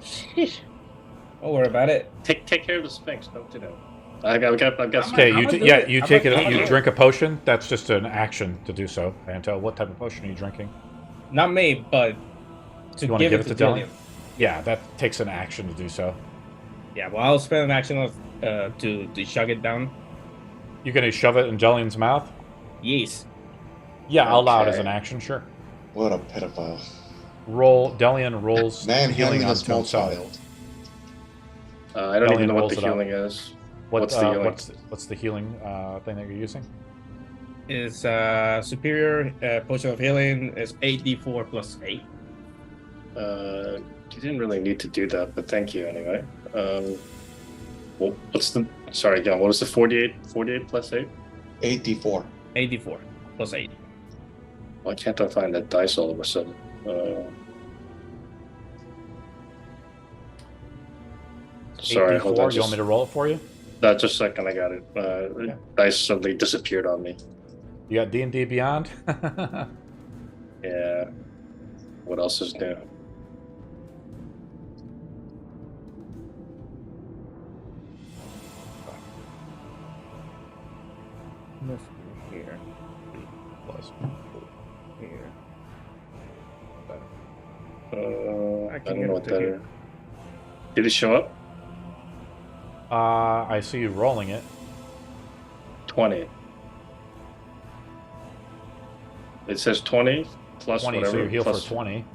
Sheesh. Don't worry about it. Take care of the Sphinx. Don't do that. I've got. Okay, I'm you gonna do yeah, it. you I'm take gonna- it. I'm gonna You do drink a potion. That's just an action to do so. Anto, what type of potion are you drinking? Not me, but to You wanna give give it it to to Dillian? Dillian. Yeah, that takes an action to do so. Yeah, well, I'll spend an action of to shove it down. You're gonna shove it in Delian's mouth. Yes. Yeah, I'll allow it as Okay. an action, sure. What a pedophile. Delian rolls healing Manhandling a onto small himself. child. I don't even Delian know what rolls the it up. healing is. What, What's the healing? what's the healing thing that you're using? Is superior potion of healing is 8d4 plus 8. You didn't really need to do that, but thank you anyway. Well, what's the? Sorry again. What was the 48 plus 8? 8d4. 8d4 plus 8. Why can't I find that dice all of a sudden? Sorry, hold 8d4, on. you want me to roll it for you? Just a second, I got it. Dice suddenly disappeared on me. You got D&D Beyond? Yeah. What else is new? Here. Plus. Here. I can don't get know it what to that here. is. Did it show up? I see you rolling it. 20. It says 20 plus 20, whatever. so you heal plus, for 20.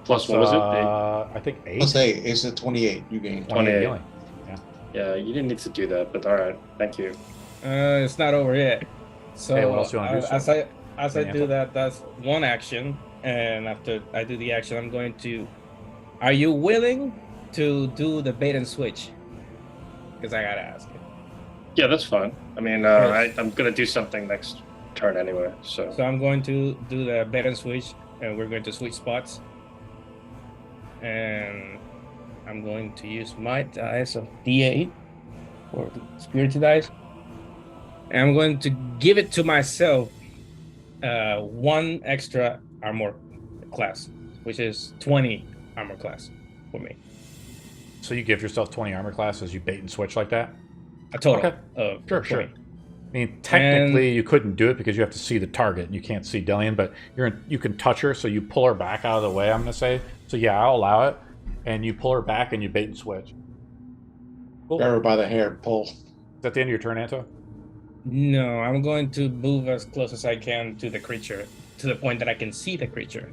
Plus what was it? I think 8. Plus 8 is a 28. You gain. 28. healing. Yeah, you didn't need to do that, but all right. Thank you. It's not over yet. So Hey, what else do you wanna do, as sir? I Samantha? do that, that's one action, and after I do the action, I'm going to. Are you willing to do the bait and switch? Because I gotta ask it. Yeah, that's fine. I mean, Yes. I'm gonna do something next turn anyway. So So I'm going to do the bait and switch, and we're going to switch spots. And I'm going to use my dice of D8 or the spirit dice. And I'm going to give it to myself one extra armor class, which is 20 armor class for me. So you give yourself 20 armor class as you bait and switch like that? A total Okay. of Sure, 20. sure. I mean, technically, you couldn't do it because you have to see the target. And you can't see Delian, but you can touch her, so you pull her back out of the way, I'm going to say. So yeah, I'll allow it. And you pull her back and you bait and switch. Cool. Grab her by the hair, pull. Is that the end of your turn, Anto? No, I'm going to move as close as I can to the creature, to the point that I can see the creature.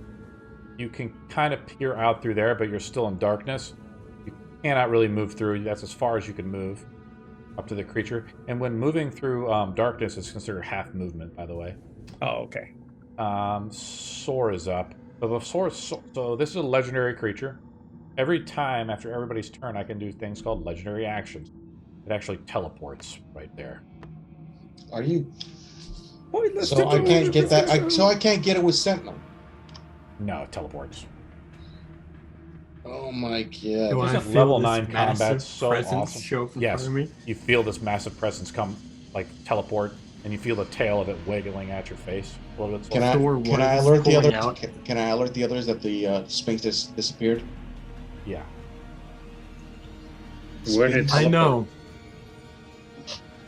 You can kind of peer out through there, but you're still in darkness. You cannot really move through. That's as far as you can move up to the creature. And when moving through darkness, it's considered half movement, by the way. Oh, okay. Soar is up. But so this is a legendary creature. Every time after everybody's turn, I can do things called legendary actions. It actually teleports right there. Are you? Pointless So I can't get that. position. So I can't get it with Sentinel. No, it teleports. Oh my Do god. I Isn't feel level this 9 combat massive so presence awesome? show up in Yes. front of me? You feel this massive presence come, like, teleport, and you feel the tail of it wiggling at your face a little bit. Can I Thor can I was alert the pulling others? out. Can I alert the others that the Sphinx has disappeared? Yeah. Where did I know.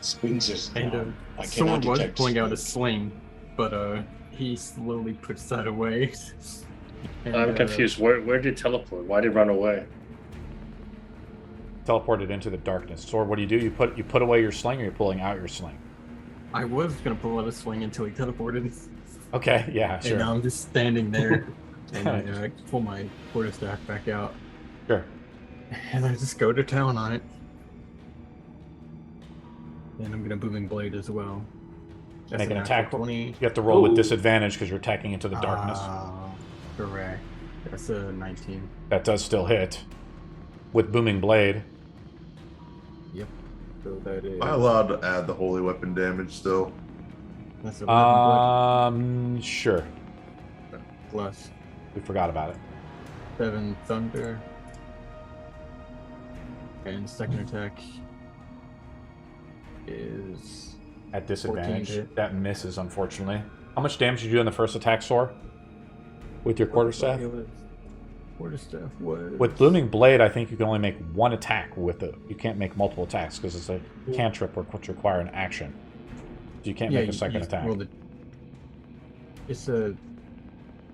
Sphinx is. And gone. I Thor cannot was detect pulling out a Sphinx. sling, but he slowly puts that away. And, I'm confused. Where did it teleport? Why did it run away? Teleported into the darkness. So what do? You put away your sling, or you're pulling out your sling? I was gonna pull out a sling until he teleported, Okay, yeah, sure. and now I'm just standing there, and I pull my quarterstaff back out, Sure. and I just go to town on it. And I'm gonna booming blade as well. That's Make an natural attack. 20. You have to roll with Ooh. disadvantage because you're attacking into the darkness. Correct. That's a 19. That does still hit. With booming blade. Yep. So that is. Am I allowed to add the holy weapon damage still? That's 11 bludgeoning Sure. plus We forgot about it. 7 thunder. And second attack is At disadvantage. 14 to hit. That misses, unfortunately. How much damage did you do in the first attack, Sor? With your quarterstaff? Quarterstaff was. With Blooming Blade, I think you can only make one attack with it. You can't make multiple attacks because it's a cantrip which require an action. So you can't make a second attack. It's a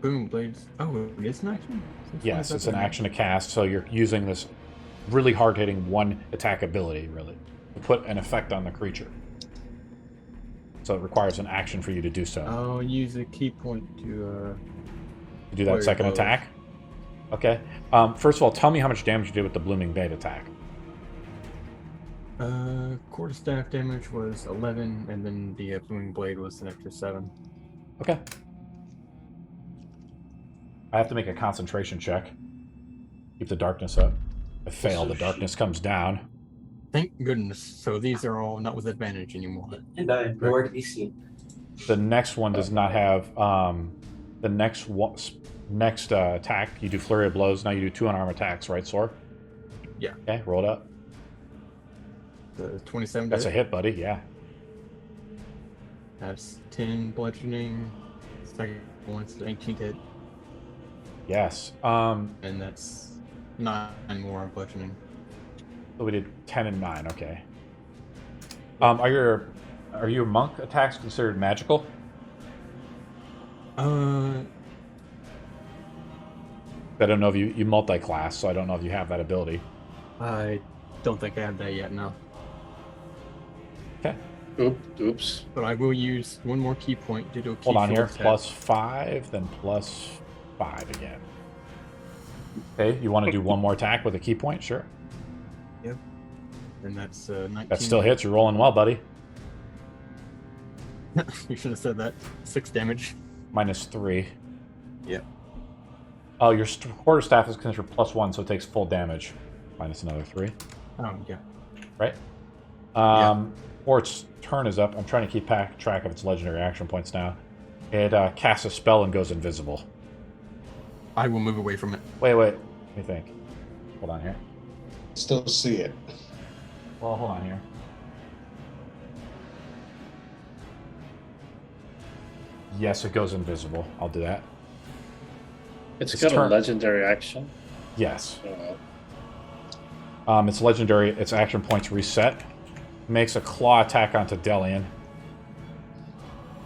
boom blades. Oh, it's an action? Since when Yes, is it's that an thing? action to cast, so you're using this really hard-hitting one attack ability, really, to put an effect on the creature. So it requires an action for you to do so. I'll use a key point to Do that Flurry second blows. attack. Okay. First of all, tell me how much damage you did with the Blooming Bait attack. quarterstaff damage was 11, and then the booming blade was an extra 7. Okay. I have to make a concentration check. Keep the darkness up. I fail. The darkness comes down. Thank goodness. So these are all not with advantage anymore. And I am nowhere to be seen. The next one does not have the next attack. You do flurry of blows. Now you do 2 unarmed attacks, right, Sor? Yeah. Okay, roll it up. The 27. That's a hit, buddy. Yeah. That's 10 bludgeoning. Second one's 18 hit, Yes. and that's 9 more bludgeoning. So we did 10 and 9. Okay. Are your monk attacks considered magical? Uh, I don't know if you multi-class, so I don't know if you have that ability. I don't think I have that yet. No. Okay. Oops. But I will use one more key point to do a key Hold on here. attack. +5, then +5 again. Okay. You want to do one more attack with a key point? Sure. And that's 19. That still hits. You're rolling well, buddy. You should have said that. 6 damage. -3. Yep. Oh, your quarterstaff is considered +1, so it takes full damage. Minus another 3. Oh, yeah. Right? Or its turn is up. I'm trying to keep track of its legendary action points now. It casts a spell and goes invisible. I will move away from it. Wait. Let me think. Hold on here. Still see it. Well, hold on here. Yes, it goes invisible. I'll do that. It's Its got turn. a legendary action. Yes. Uh, Its legendary, its action points reset. Makes a claw attack onto Delian.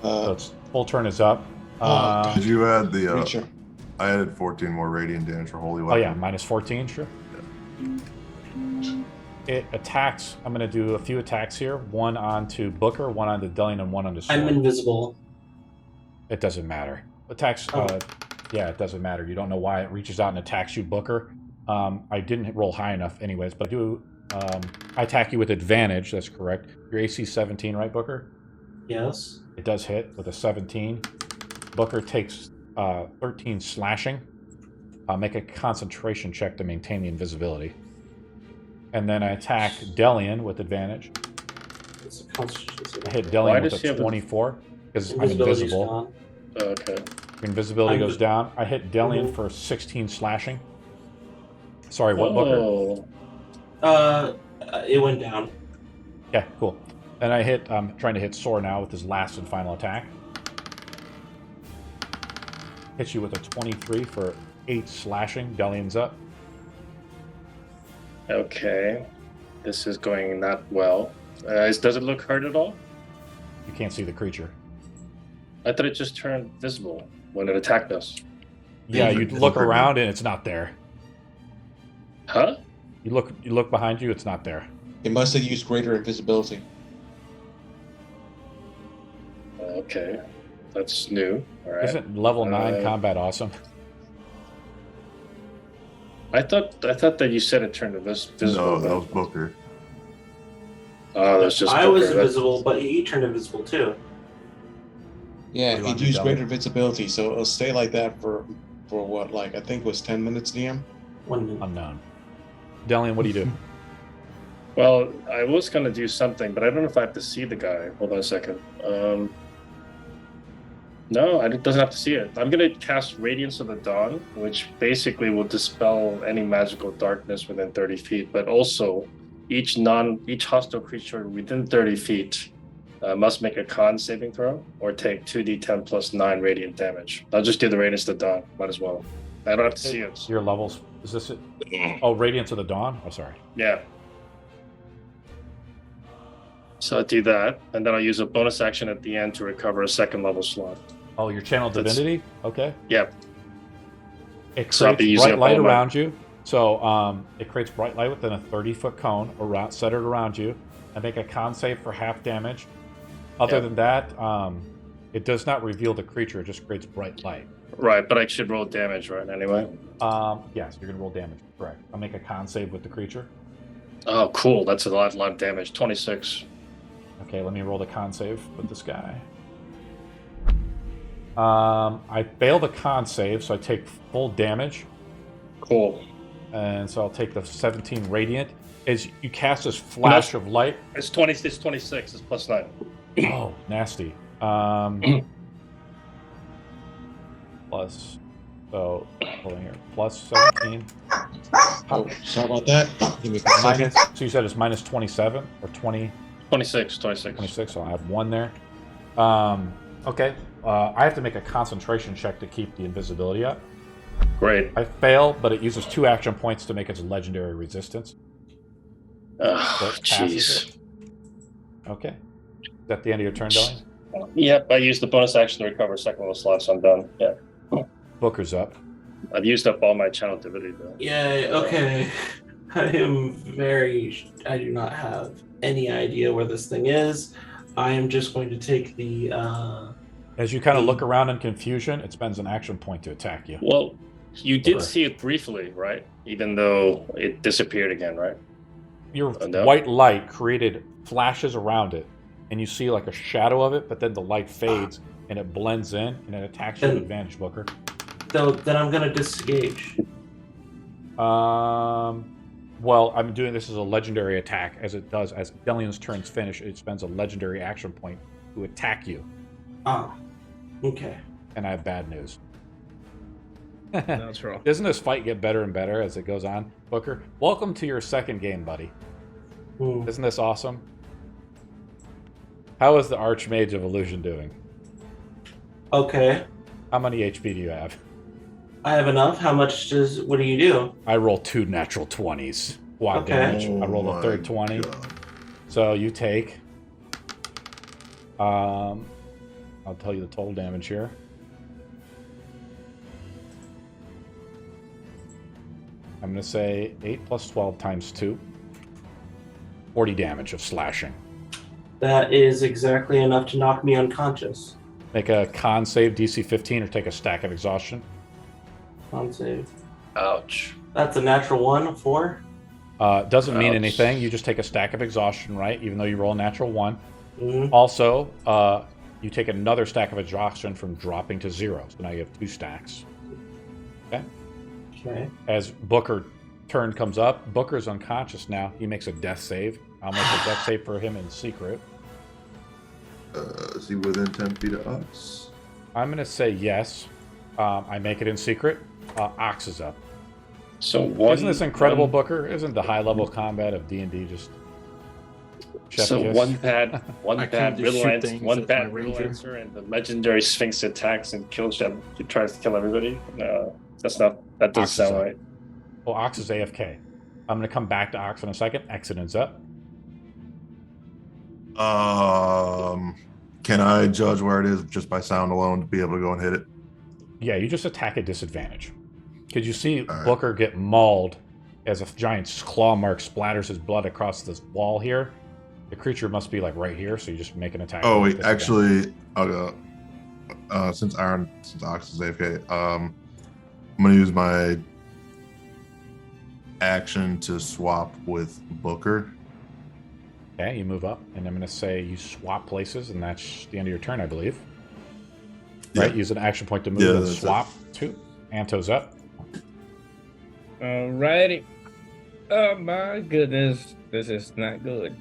So its full turn is up. Did you add the? Creature. I added 14 more radiant damage for holy Oh weapon. yeah, -14, sure. It attacks. I'm going to do a few attacks here. One onto Booker, one onto Delian, and one onto Sword. I'm invisible. It doesn't matter. Attacks. Yeah, it doesn't matter. You don't know why it reaches out and attacks you, Booker. I didn't roll high enough, anyways. But I do. I attack you with advantage. That's correct. Your AC 17, right, Booker? Yes. It does hit with a 17. Booker takes 13 slashing. Make a concentration check to maintain the invisibility. And then I attack Delian with advantage. It's a concentration. I hit Why Delian does with he a have the- 24 because I'm Invisibility's invisible. gone. Okay. Your invisibility I'm goes ju- down. I hit Delian Mhm. for 16 slashing. Sorry, what, Booker? Oh, It went down. Yeah, cool. And I hit. I'm trying to hit Sor now with his last and final attack. Hits you with a 23 for 8 slashing. Delian's up. okay. This is going not well. Does it look hurt at all? You can't see the creature. I thought it just turned visible when it attacked us. Yeah, It's you a- look it's a- around and it's not there. Huh? You look behind you, it's not there. It must have used greater invisibility. Okay. That's new. All right. Isn't level 9 Uh, combat awesome? I thought that you said it turned visible. No, that was Booker. Oh, that's just. I was Booker. invisible, but he turned invisible too. Yeah, What do you want it to used do, greater visibility, so it'll stay like that for what, like I think it was 10 minutes, DM. 1 minute. Unknown. Delian, what do you do? Well, I was gonna do something, but I don't know if I have to see the guy. Hold on a second. No, it doesn't have to see it. I'm gonna cast Radiance of the Dawn, which basically will dispel any magical darkness within 30 feet. But also, each hostile creature within 30 feet must make a con saving throw or take 2d10 plus 9 radiant damage. I'll just do the Radiance of the Dawn. Might as well. I don't have to see it. Your levels. Is this it? Oh, Radiance of the Dawn? Oh, sorry. Yeah. So I'll do that, and then I'll use a bonus action at the end to recover a second level slot. Oh, your channel That's- divinity? Okay. Yep. It So I'll be creates using bright a light bowman. around you. So it creates bright light within a 30-foot cone around, centered around you, and make a con save for half damage. Other Yeah. than that, it does not reveal the creature. It just creates bright light. Right, but I should roll damage, right? Anyway. Yes, you're going to roll damage. Correct. I'll make a con save with the creature. Oh, cool. That's a lot of damage. 26. Okay, let me roll the con save with this guy. I fail the con save, so I take full damage. Cool. And so I'll take the 17 radiant. As you cast this flash of light. It's 20. It's 26. It's plus 9. Oh, nasty. Plus, so hold on here. Plus 17. Oh, sorry about that. Give me a second. Minus, so you said it's minus 27 or 20? 26. 26. So I'll have 1 there. Okay. I have to make a concentration check to keep the invisibility up. Great. I fail, but it uses 2 action points to make its legendary resistance. Oh, jeez. Okay. Is that the end of your turn, Dylan? Yep, I used the bonus action to recover second level slots. I'm done. Yeah. Booker's up. I've used up all my channel divinity though. Yay, okay. I do not have any idea where this thing is. I am just going to take the As you kind of look around in confusion, it spends an action point to attack you. Well, you did Booker. see it briefly, right? Even though it disappeared again, right? Your No. white light created flashes around it, and you see like a shadow of it, but then the light fades and it blends in and it attacks you with advantage, Booker. then I'm gonna disengage. Well, I'm doing this as a legendary attack, as it does as Delian's turn's finish. It spends a legendary action point to attack you, Ah. Okay. and I have bad news. That's wrong. Doesn't this fight get better and better as it goes on, Booker? Welcome to your second game, buddy. Hmm. Isn't this awesome? How is the Archmage of Illusion doing? Okay. How many HP do you have? I have enough. What do you do? I roll 2 natural 20s. Quad Okay. damage. I rolled a Oh third my 20. God. So you take... I'll tell you the total damage here. I'm going to say 8 plus 12 times 2. 40 damage of slashing. That is exactly enough to knock me unconscious. Make a con save DC 15 or take a stack of exhaustion. Con save. Ouch. That's a natural 1, 4. Doesn't mean Ouch. anything. You just take a stack of exhaustion, right? Even though you roll a natural 1. Mm-hmm. Also, you take another stack of exhaustion from dropping to 0. So now you have 2 stacks. Okay? Okay. As Booker turn comes up, Booker's unconscious now. He makes a death save. I'll make a death save for him in secret. Is he within 10 feet of us? I'm going to say yes. I make it in secret. Ox is up. So one. Isn't this incredible, Booker? Isn't the high-level combat of D&D just... chef's So kiss? one bad I can't just shoot riddle things one at bad my riddle ranger. answer, and the legendary Sphinx attacks and kills them. He tries to kill everybody. No, that's not. That Ox is doesn't sound up. right. Well, Ox is AFK. I'm going to come back to Ox in a second. Accident's up. Can I judge where it is just by sound alone to be able to go and hit it? Yeah, you just attack at disadvantage. Because you see All right. Booker get mauled as a giant claw mark splatters his blood across this wall here. The creature must be like right here, so you just make an attack. Oh with wait, disadvantage. actually, I'll go. Since Ox is AFK, I'm gonna use my action to swap with Booker. Okay, you move up, and I'm going to say you swap places, and that's the end of your turn, I believe. Yeah. Right? Use an action point to move Yeah, and that's swap. 2. Anto's up. Alrighty. Oh my goodness, this is not good.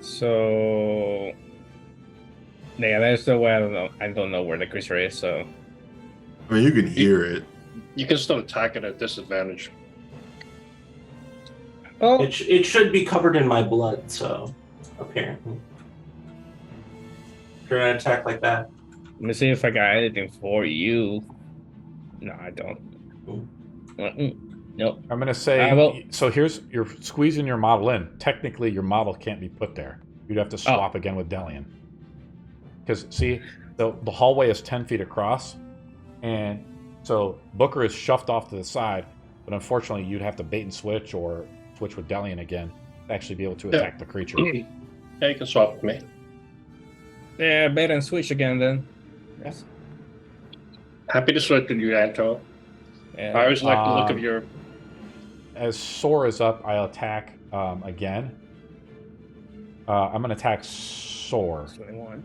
So, yeah, there's no way. I don't know where the creature is. So, I mean, you can hear it. You can still attack it at disadvantage. oh, It should be covered in my blood, so apparently. You're gonna attack like that. let me see if I got anything for you. No, I don't. Nope. I'm going to say, well- so here's, you're squeezing your model in. Technically, your model can't be put there. You'd have to swap again with Delian. Because, see, the hallway is 10 feet across, and so Booker is shoved off to the side, but unfortunately, you'd have to bait and switch or switch with Delian again to actually be able to attack the creature. Yeah, you can swap with me. Yeah, bait and switch again then. Yes. Happy to switch with you, Anto. Yeah. I always like the look of your. As Soar is up, I'll attack again. I'm going to attack Soar. 21.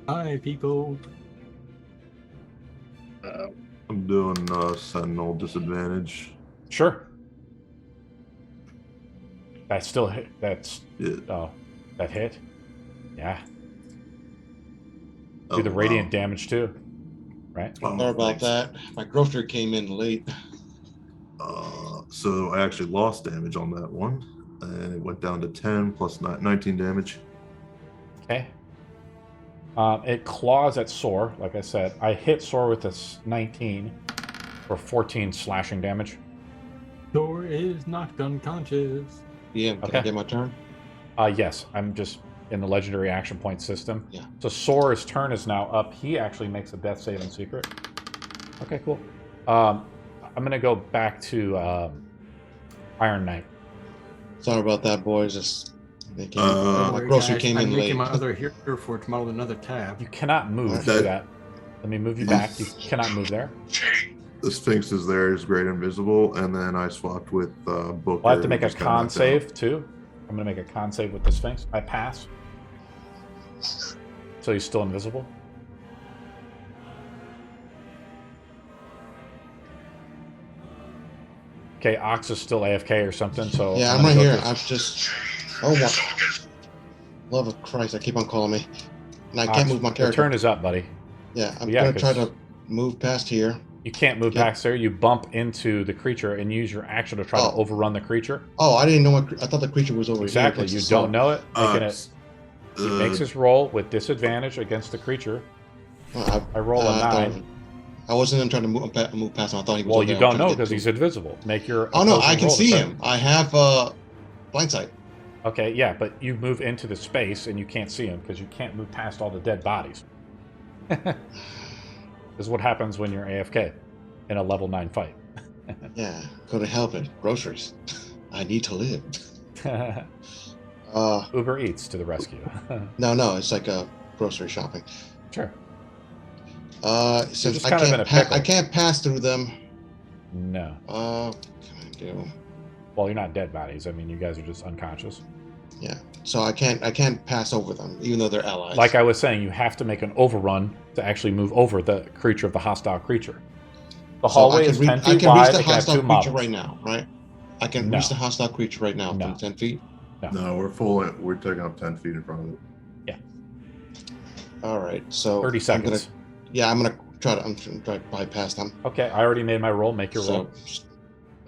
Hi, people. I'm doing Sentinel disadvantage. Sure. That still hit. That's Yeah. oh, that hit. Yeah. Oh, Do the radiant wow. damage too, right? Oh, Sorry about thanks. that. My grocery came in late. So I actually lost damage on that one, and it went down to 10 plus 19 damage. Okay. It claws at Soar, like I said. I hit Soar with this 19 for 14 slashing damage. Thor is knocked unconscious. Yeah, can Okay. I get my turn? Yes, I'm just in the legendary action point system. Yeah. So Soar's turn is now up. He actually makes a death save in secret. Okay, cool. I'm going to go back to Iron Knight. Sorry about that, boys. Just they came, my Sorry, grocery guys, came I'm in making late. my other hero for tomorrow another tab. You cannot move Okay. to that. Let me move you back. You cannot move there. The Sphinx is there, is great invisible, and then I swapped with Booker. I'll have to make a which got con knocked out. save, too. I'm going to make a con save with the Sphinx. I pass. So he's still invisible. Okay, Ox is still AFK or something, so... Yeah, I'm gonna right go here. through- I'm just. Oh my. Love of Christ! I keep on calling me, and I can't Ox, move my your character. turn is up, buddy. Yeah, I'm Yeah, gonna try 'cause- to move past here. You can't move Yeah. past there. You bump into the creature and use your action to try to Oh. overrun the creature. Oh, I didn't know what. I thought the creature was over Exactly. here. You don't know it. Making it. He Uh, makes his roll with disadvantage against the creature. I roll a thought- 9. I wasn't trying to move past him. I thought he was. Well, over you there. don't I'm trying know to get because to he's him. invisible. Make your. Oh no, I opposing can roll to see try- him. I have blind sight. Okay, yeah, but you move into the space and you can't see him because you can't move past all the dead bodies. This is what happens when you're AFK in a level 9 fight. Yeah, couldn't help it. Groceries. I need to live. Uber Eats to the rescue. No, it's like a grocery shopping. Sure. Since just kind of in a pickle. I can't pass through them. No. What can I do? Well, you're not dead bodies. I mean, you guys are just unconscious. Yeah, so I can't pass over them, even though they're allies. Like I was saying, you have to make an overrun to actually move over the creature of the hostile creature. The So hallway I is can 10 I feet can wide. reach the It can have hostile 2 creature models. right now, right? I can No. reach the hostile creature right now No. from 10 feet. No, we're full. We're taking up 10 feet in front of it. All right, so 30 seconds. I'm gonna try to bypass them. Okay, I already made my roll. Make your So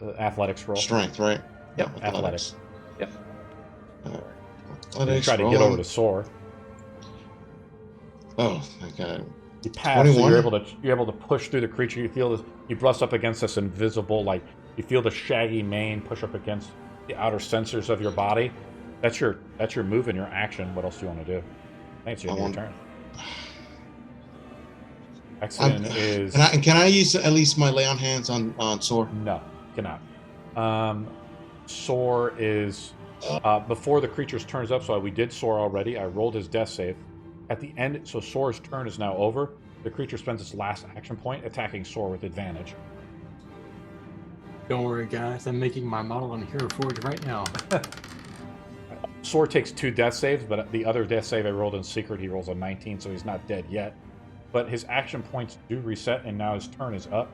roll. Athletics roll. strength, right? Yep, Yeah, athletics. Yep. All right. You Athletics. try to get over to Soar. Oh, okay. You pass, so 21. you're able to push through the creature. You feel this. You brush up against this invisible, like you feel the shaggy mane push up against the outer sensors of your body. That's your move and your action. What else do you want to do? Thanks, your turn. Accident is Can I use at least my lay on hands on Soar? no, cannot. Soar is before the creature's turns up. So we did Soar already. I rolled his death save. At the end, so Soar's turn is now over. The creature spends its last action point attacking Soar with advantage. Don't worry, guys. I'm making my model on Hero Forge right now. Soar takes 2 death saves, but the other death save I rolled in secret, he rolls a 19, so he's not dead yet. But his action points do reset, and now his turn is up.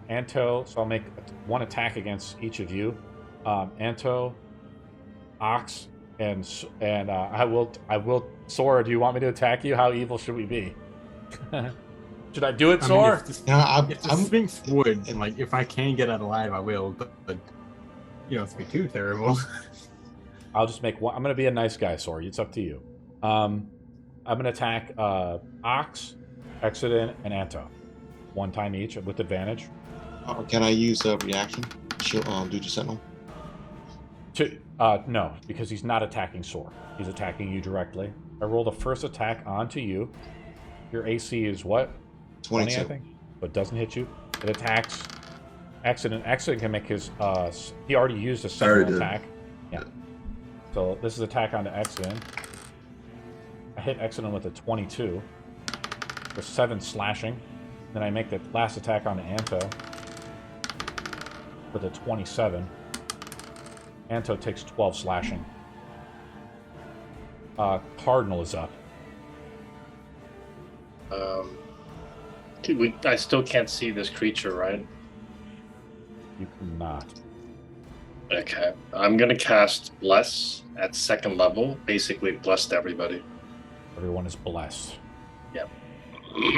Anto, so I'll make 1 attack against each of you. Anto, Ox, and I will. Soar, do you want me to attack you? How evil should we be? Should I do it, I mean, Soar? if Now, the Sphinx would, and like, if I can get out alive, I will. But you don't have to be too terrible. I'll just make 1. I'm going to be a nice guy, Soar. It's up to you. I'm going to attack Ox, Exodin, and Anto. 1 time each with advantage. can I use a reaction? Due to Sentinel. No, because he's not attacking Soar. He's attacking you directly. I roll the first attack onto you. Your AC is what? 20, I 22. think. But it doesn't hit you. It attacks Accident. Accident can make his. He already used a already second did. attack. Yeah. So this is attack onto Accident. I hit Accident with a 22 for 7 slashing. Then I make the last attack onto Anto with a 27. Anto takes 12 slashing. Cardinal is up. I still can't see this creature, right? You cannot. Okay. I'm gonna cast Bless at 2nd level. Basically, blessed everybody. Everyone is blessed. Yep.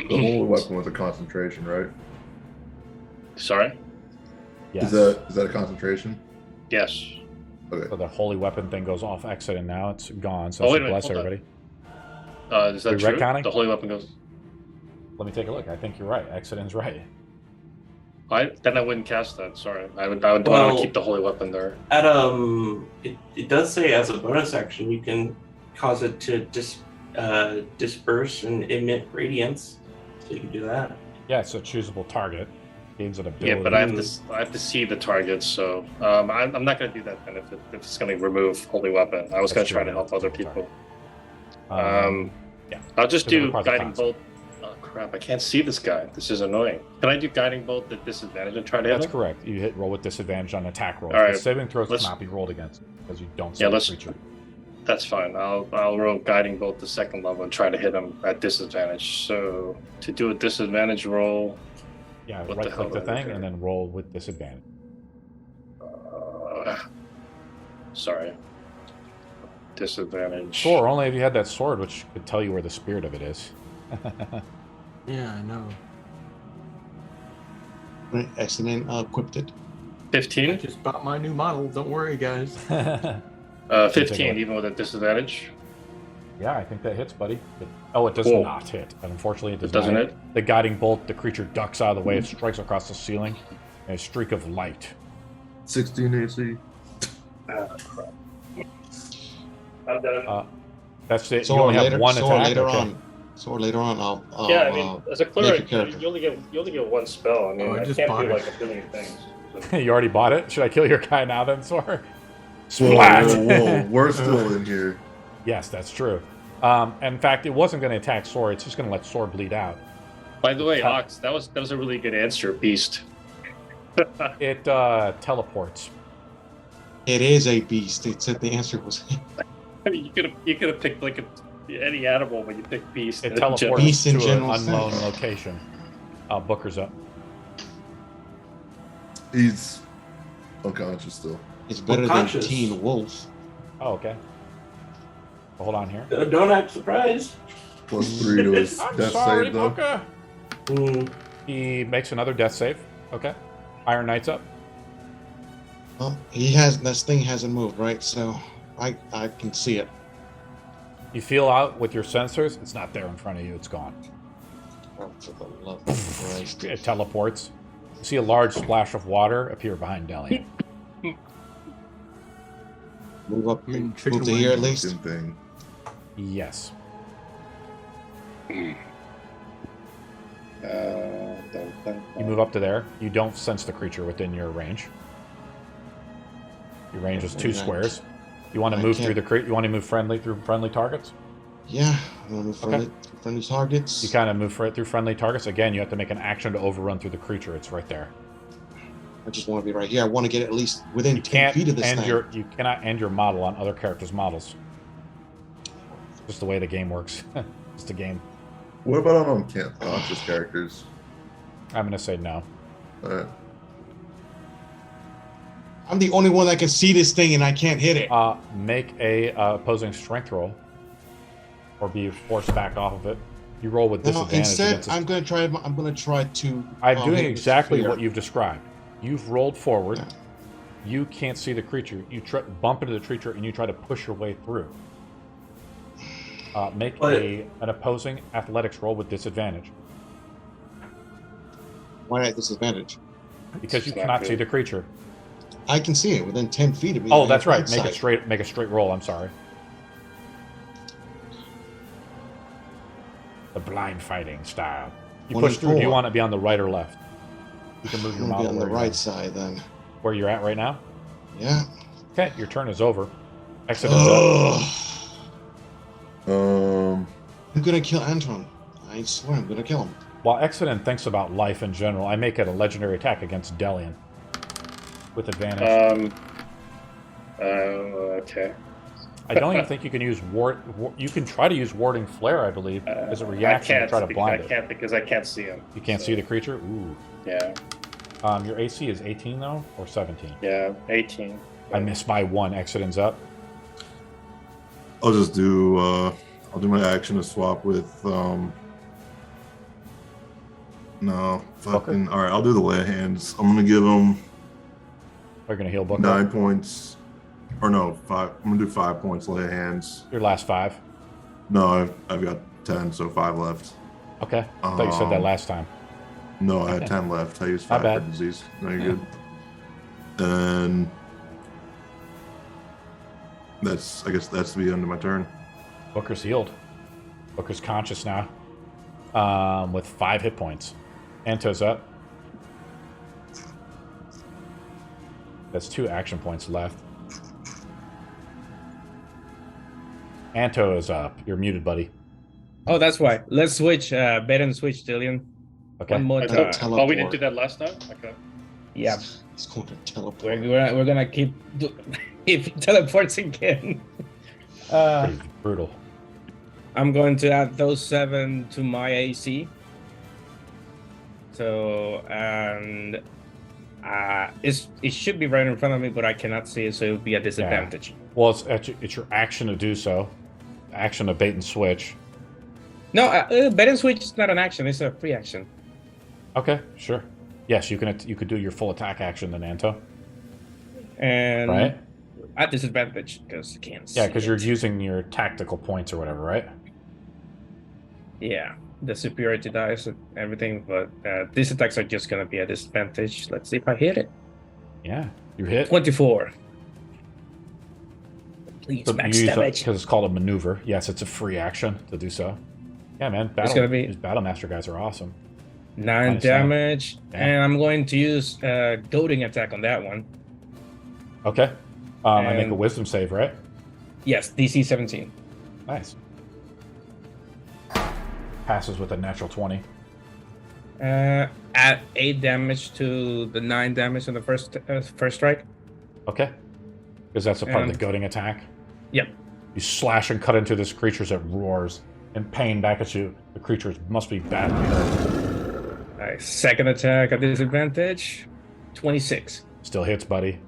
The holy weapon with a concentration, right? Sorry? Yes. Is that a concentration? Yes. Okay. So the holy weapon thing goes off exit, and now it's gone. So Oh, it wait should a minute, bless hold on. everybody. Is that Are you true? retconning? The holy weapon goes. Let me take a look. I think you're right. Exodin's right. Then I wouldn't cast that. Sorry, I would want Well- to keep the holy weapon there. At it does say as a bonus action you can cause it to disperse and emit radiance, so you can do that. Yeah, it's a choosable target. Gains an ability. Yeah, but I have to see the target, so I'm not going to do that. Then if it's going to remove holy weapon, I was going That's to try true. to help other people. Yeah. I'll just Because it do requires a guiding con. bolt. Oh crap! I can't see this guy. This is annoying. Can I do guiding bolt at disadvantage and try to hit That's him? correct. You hit roll with disadvantage on attack rolls. All right, The saving throws let's- cannot be rolled against because you don't see Yeah, the let's- creature. That's fine. I'll roll guiding bolt to 2nd level and try to hit him at disadvantage. So to do a disadvantage roll, Yeah, What right the hell click the did I thing do? and then roll with disadvantage. sorry, disadvantage. Or only if you had that sword, which could tell you where the spirit of it is. Yeah, I know. Right, Accident equipped it. I 15. just bought my new model. Don't worry, guys. 15, even with a disadvantage. Yeah, I think that hits, buddy. It does Cool. not hit. Unfortunately, it does It doesn't not hit? The guiding bolt, the creature ducks out of the way. It strikes across the ceiling. And a streak of light. 16 AC. Crap. I'm done. That's it. You Sword only have later, one sword attack. later Okay. on. Sword later on. I'll Yeah, I mean, as a cleric, character. you only get one spell. I mean, Oh, I I just can't bought do it. like a billion things. So. You already bought it? Should I kill your guy now then, Sor? Whoa, Splat! whoa, we're still in here. Yes, that's true. In fact, it wasn't going to attack Sor. It's just going to let Sor bleed out. By the way, Ox, that was a really good answer, Beast. It teleports. It is a beast. It said the answer was I mean, you could have picked like any animal, but you picked Beast. It in teleports general. Beast in to an general unknown sense. location. Booker's up. He's unconscious still. it's better than Unconscious. Teen Wolf. Oh, okay. Well, hold on here. Don't act surprised. +3 to his I'm death sorry, save, though. Booker. Mm, He makes another death save. Okay. Iron Knight's up. Well, this thing hasn't moved, right? So I can see it. You feel out with your sensors. It's not there in front of you. It's gone. Oh, for the love of Christ. It teleports. You see a large splash of water appear behind Delian. Move up, I mean, move chicken to here at wing. least. Same thing. Yes. You move up to there. You don't sense the creature within your range. Your range is 2 Right. squares. You want to I move can't- through the you want to move through friendly targets? Yeah, I'm gonna move Okay. friendly targets. You kind of move through friendly targets. Again, you have to make an action to overrun through the creature. It's right there. I just want to be right here. I want to get at least within You 10 can't feet of this end thing. you cannot end your model on other characters' models. Just the way the game works. Just a game. What about on unconscious characters? I'm gonna say no. Alright. I'm the only one that can see this thing and I can't hit it. Make a opposing strength roll, or be forced back off of it. You roll with No, disadvantage. instead, against its- I'm gonna try to. I'm doing hit with exactly fear. what you've described. You've rolled forward. Yeah. You can't see the creature. You bump into the creature and you try to push your way through. Make But- an opposing athletics roll with disadvantage Why at disadvantage? because you It's not cannot good. see the creature. I can see it within 10 feet of me. Oh, on that's the right. right Make side. a straight roll. I'm sorry. The blind fighting style. You One push and through. Do you four. want to be on the right or left? You can move your I'm model on the where, right side then. where you're at right now. Yeah. Okay, your turn is over. Exodus up. I'm gonna kill Antron. I swear I'm gonna kill him. While Exodus thinks about life in general, I make it a legendary attack against Delian. With advantage. Okay. I don't even think you can use you can try to use Warding Flare, I believe, as a reaction to try to blind I it. can't because I can't see him. You can't see the creature? Ooh. Yeah. Your AC is 18, though? Or 17? Yeah, 18. I missed by 1. Exodus up. I'll just do I'll do my action to swap with no fucking Booker? all right, I'll do the lay of hands. I'm gonna give him Are you going to heal Booker? 9 points. Or no, 5. I'm gonna do 5 points lay of hands. Your last 5. No, I've got 10, so 5 left. Okay. I thought you said that last time. No, I had 10 left. I used Not 5 for bad. disease. No, you're good. And that's I guess that's the end of my turn. Booker's healed. Booker's conscious now. With 5 hit points. Anto's up. That's 2 action points left. Anto is up. You're muted, buddy. Oh, that's why. Let's switch. Bet and switch, Dillian. Okay. One more I time. thought, oh, we didn't do that last time? Okay. Yeah. He's going to teleport. We're gonna keep if he teleports again. Pretty brutal. I'm going to add those 7 to my AC. So and it should be right in front of me, but I cannot see it, so it would be a disadvantage. Well, it's your action to do so. Action to bait and switch. No, bet and switch is not an action; it's a free action. Okay, sure. Yes, you could do your full attack action then, Anto. And Right? at disadvantage because I can't see. Yeah, because you're it. using your tactical points or whatever, right? Yeah, the superiority dice and everything, but these attacks are just gonna be a disadvantage. Let's see if I hit it. Yeah, you hit. 24. Please, So max you use damage. because it's called a maneuver. Yes, it's a free action to do so. Yeah, man. These Battle Master guys are awesome. 9 Nice, damage, yeah. and I'm going to use goading attack on that one. Okay. I make a And- wisdom save, right? Yes, DC 17. Nice. Passes with a natural 20. Add 8 damage to the 9 damage on the first strike. Okay. Because that's a part of the And- goading attack. Yep. You slash and cut into this creature as it roars in pain back at you. The creature must be badly hurt. Nice. Second attack at disadvantage. 26. Still hits, buddy.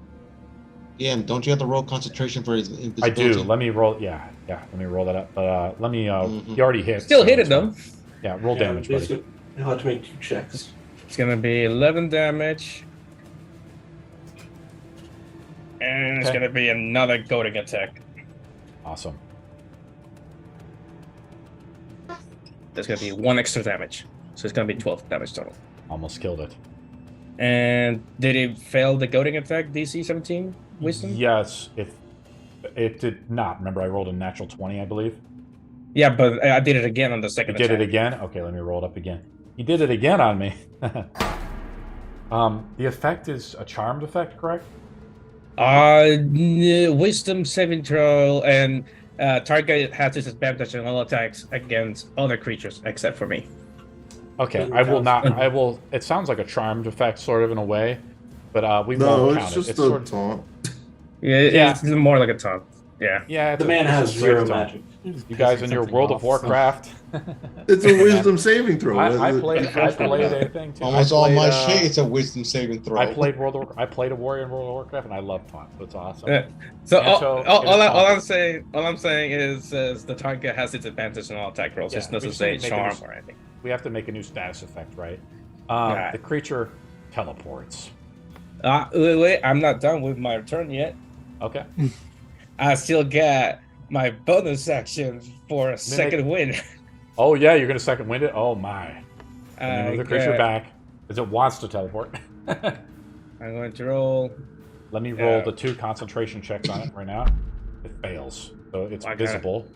Yeah, and don't you have to roll concentration for his I invisibility? do. Let me roll. Yeah. Let me roll that up. But let me. Mhm. You already hit. Still so hit it it's though. fine. Yeah. Roll damage, buddy. You'll have to make 2 checks. It's gonna be 11 damage. And it's Okay. gonna be another goading attack. Awesome. There's gonna be 1 extra damage. So it's gonna be 12 damage total. Almost killed it. And did it fail the goading attack DC 17 wisdom? Yes. It did not. Remember, I rolled a natural 20, I believe. Yeah, but I did it again on the You second did attack. it again? Okay, let me roll it up again. You did it again on me. The effect is a charmed effect, correct? Wisdom saving throw, and target has disadvantage on all attacks against other creatures except for me. Okay, I will not. I will. It sounds like a charmed effect, sort of in a way, but we No, won't it's count just it. It's a sort of, taunt. Yeah, it's more like a taunt. Yeah. yeah. The man has 0 magic. You guys in your Something World of off. Warcraft. It's a wisdom saving throw. I played a thing too. Almost I all played, my shit, it's a wisdom saving throw. I played I played a warrior in World of Warcraft, and I love taunt. It's awesome. So And so all it I'm is saying is the target has disadvantage on all attack rolls. Yeah, It doesn't we say just need to make charm it- or anything. We have to make a new status effect, right? Right. The creature teleports. Wait, I'm not done with my turn yet. Okay. I still got my bonus action for a second win. Oh yeah, you're gonna second wind it. Oh my. Let me I move the creature got- back because it wants to teleport. I'm going to roll. Let me roll Yeah. the 2 concentration checks on it right now. It fails, so it's I got it. visible.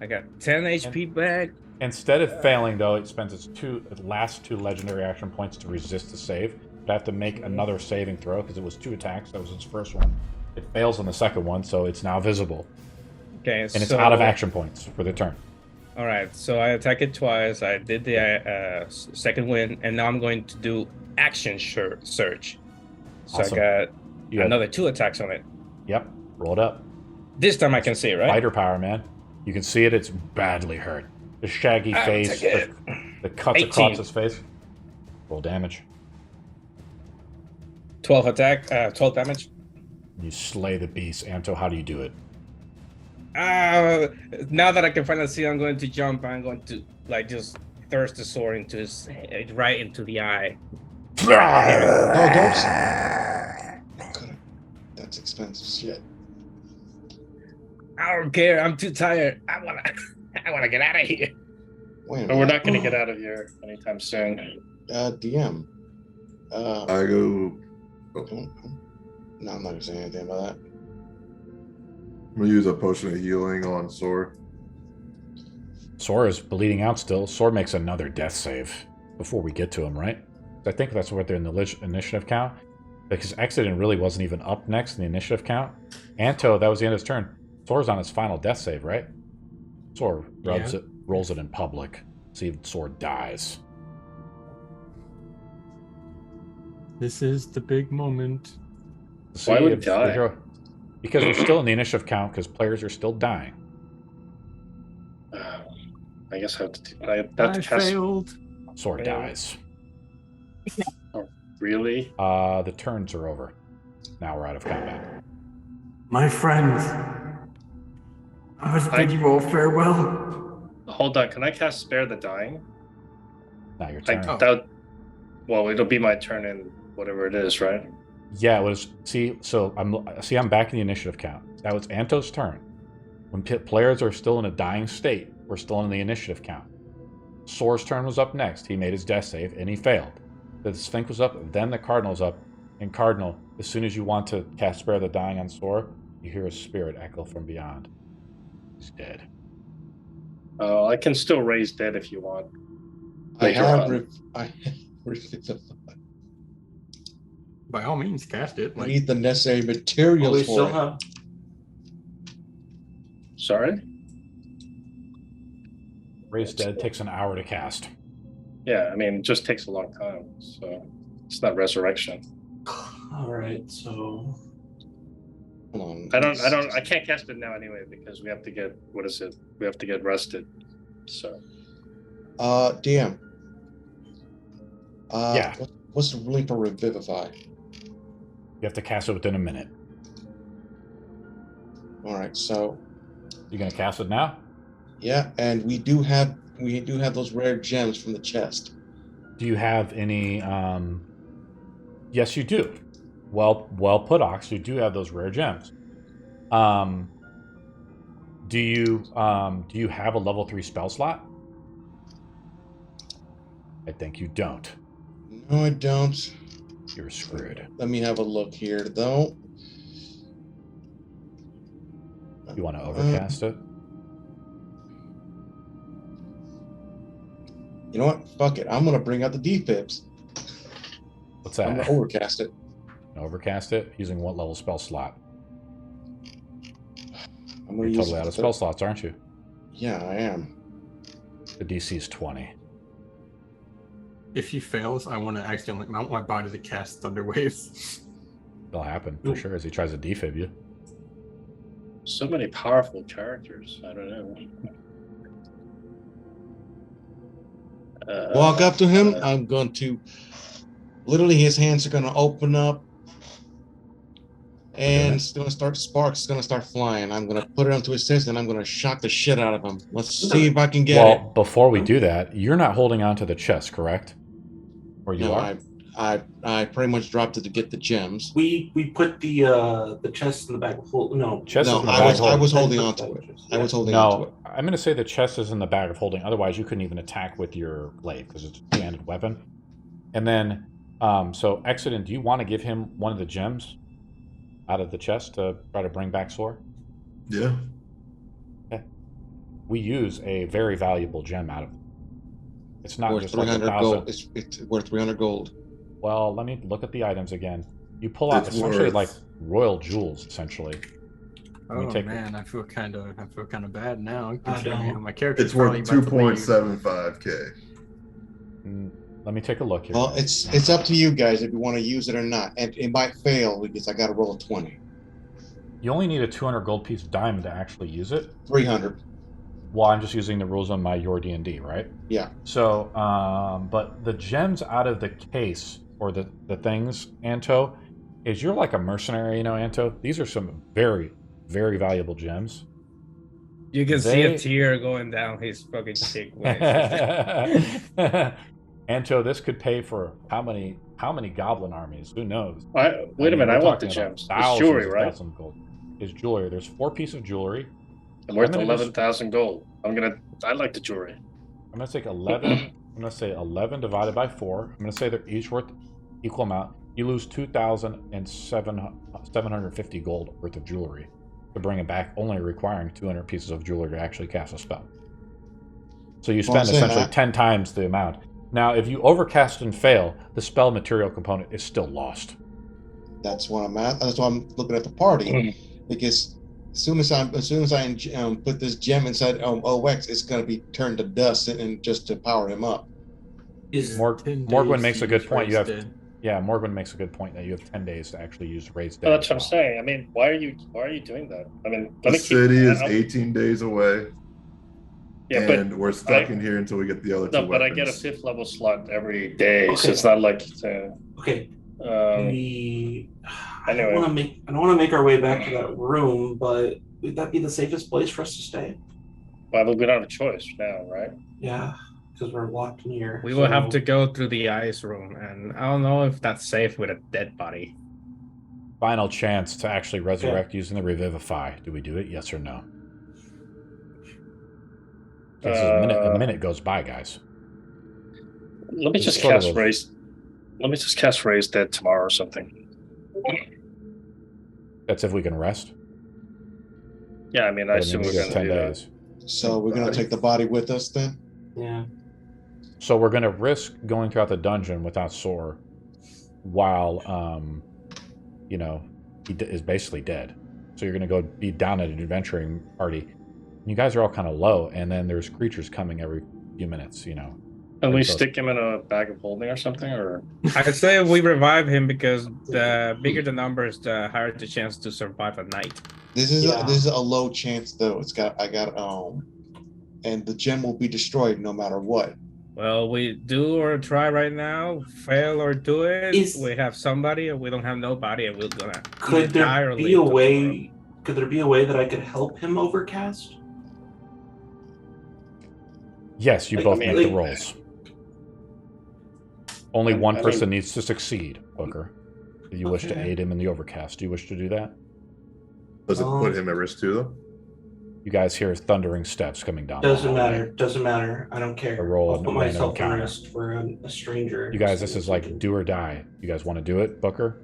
I got 10 HP back. Instead of failing, though, it spends its last 2 legendary action points to resist the save. But I have to make another saving throw because it was 2 attacks. That was its first one. It fails on the second one, so it's now visible. Okay, And it's out of action points for the turn. All right, so I attack it twice. I did the second win, and now I'm going to do action search. So Awesome. I got You got- another 2 attacks on it. Yep, roll it up. This time I can see it, right? Fighter power, man. You can see it. It's badly hurt. The shaggy I'll face, take it. the cuts 18. across his face. Roll damage. 12 damage. You slay the beast. Anto, how do you do it? Now that I can finally see, I'm going to jump. I'm going to just thrust the sword into his head, right into the eye. No, don't. That's expensive shit. I don't care. I'm too tired. I wanna get out of here. Wait a But we're minute. not going to get out of here anytime soon. DM. I go. No, I'm not gonna say anything about that. I'm gonna use a potion of healing on Sor. Sora is bleeding out still. Sora makes another death save before we get to him, right? I think that's what they're in the initiative count. Because Exodus really wasn't even up next in the initiative count. Anto, that was the end of his turn. Sora's on his final death save, right? Sora rolls it in public. See if Sora dies. This is the big moment. Why would he if the die? hero- Because we're still in the initiative count because players are still dying. I guess I have to cast. Failed. Sora Yeah. dies. Really? The turns are over. Now we're out of combat. My friends, I must bid you all farewell. Hold on. Can I cast Spare the Dying? Now your Like turn. that. Well, it'll be my turn in whatever it is, right? Yeah, it was. I'm back in the initiative count. That was Anto's turn. When players are still in a dying state, we're still in the initiative count. Sora's turn was up next. He made his death save and he failed. The Sphinx was up, then the Cardinal's up. And Cardinal, as soon as you want to cast Spare the Dying on Sora, you hear a spirit echo from beyond. He's dead. I can still raise dead if you want. I Later have on. By all means, cast it. I Like, need the necessary Well, we materials still for it. have. Sorry? Raise Dead takes an hour to cast. Yeah, I mean, it just takes a long time, so it's not resurrection. All right, so Hold on. I can't cast it now anyway because we have to get, we have to get rested. So, DM. Yeah. What's the ruling for Revivify? You have to cast it within a minute. All right, so You gonna cast it now? yeah, and we do have those rare gems from the chest. Do you have any? Yes, you do. Well put, Ox. You do have those rare gems. Do you have a level 3 spell slot? I think you don't. No, I don't. You're screwed. Let me have a look here, though. You want to overcast it? You know what? Fuck it. I'm gonna bring out the defibs. What's I'm that? gonna overcast it. Overcast it using what level spell slot? I'm gonna You're use totally out of spell slots, aren't you? Yeah, I am. The DC is 20. if he fails, I want to accidentally mount my body to cast Thunder Waves. That'll happen for sure as he tries to defib you. so many powerful characters. I don't know. Walk up to him. I'm going to literally his hands are going to open up and it's going to start sparks going to start flying. I'm going to put it onto his chest and I'm going to shock the shit out of him. Let's see if I can get Well, before we do that, you're not holding on to the chest, correct? Or it. you No, are? I pretty much dropped it to get the gems. We put the chest in the bag of hold. No, Chest No, is in the I bag was of holding. holding on to it. I was holding on to No, it. I'm going to say the chest is in the bag of holding. Otherwise, you couldn't even attack with your blade because it's a two-handed weapon. And then, so Exodus, do you want to give him one of the gems out of the chest to try to bring back Sor? Yeah. we use a very valuable gem out of them. It's not Worth just like 300 1,000. gold. It's worth 300 gold. Well, let me look at the items again. You pull out It's essentially worth- like royal jewels, essentially. Oh take- man, I feel kind of bad now. I Considering don't. how my character It's worth 2.75k. Let me take a look here. Well, it's up to you guys if you want to use it or not, and it might fail because I got to roll a 20. You only need a 200 gold piece of diamond to actually use it. 300. Well, I'm just using the rules on my Your D&D, right? Yeah. So, but the gems out of the case, or the things, Anto, is you're like a mercenary, you know, Anto? These are some very, very valuable gems. You can see They- a tear going down his fucking cheek. when Anto, this could pay for how many goblin armies? Who knows? Wait a minute, We're I want the talking about gems. It's thousands jewelry, of right? thousands of gold. It's jewelry. There's 4 pieces of jewelry. I'm worth I'm gonna 11,000 gold. I like the jewelry. I'm going to take 11. I'm going to say 11 divided by 4. I'm going to say they're each worth equal amount. You lose 2,750 gold worth of jewelry to bring it back, only requiring 200 pieces of jewelry to actually cast a spell. So you spend essentially 10 times the amount. Now, if you overcast and fail, the spell material component is still lost. That's what I'm at. That's why I'm looking at the party Mm. because as soon as I put this gem inside OX, it's going to be turned to dust and just to power him up. Is Morgwin makes a good point. Morgwin makes a good point that you have 10 days to actually use raised dead. Well, that's what I'm saying. I mean, why are you doing that? I mean, The city is 18 days away, Yeah, and but we're stuck in here until we get the other two no, but I get a weapons. 5th level slot every day, so Okay. it's not like okay. um, I don't want to make our way back to that room, but would that be the safest place for us to stay? well, we don't have a choice now, right? Yeah, because we're locked in here. We will have so- to go through the ice room, and I don't know if that's safe with a dead body. Final chance to actually resurrect using the Revivify. Do we do it? Yes or no? This is a minute goes by, guys. Let me It's just sort of cast a- raise. Let me just cast raise dead tomorrow or something. That's if we can rest. Yeah, I mean, I But assume we we're got gonna 10 do that. days. So we're going to take the body with us then? Yeah. So we're going to risk going throughout the dungeon without Sor while, he is basically dead. So you're going to go be down at an adventuring party. You guys are all kind of low, and then there's creatures coming every few minutes, And we So- stick him in a bag of holding or something, or I say we revive him because the bigger the numbers, the higher the chance to survive a night. This is Yeah. this is a low chance though. And the gem will be destroyed no matter what. Well, we do or try right now, fail or do it. Is- We have somebody, or we don't have nobody, and we're gonna Could either die there or be live a tomorrow. way? Could there be a way that I could help him overcast? Yes, you Like, both I mean, make the like- rolls. Only I one mean- person needs to succeed, Booker. If you wish to Okay. aid him in the overcast, do you wish to do that? Does it put him at risk too, though? You guys hear thundering steps coming down. the Doesn't hallway. matter. Doesn't matter. I don't care. A roll I'll and put a random myself at encounter. risk for a stranger. You guys, this is like do or die. You guys want to do it, Booker?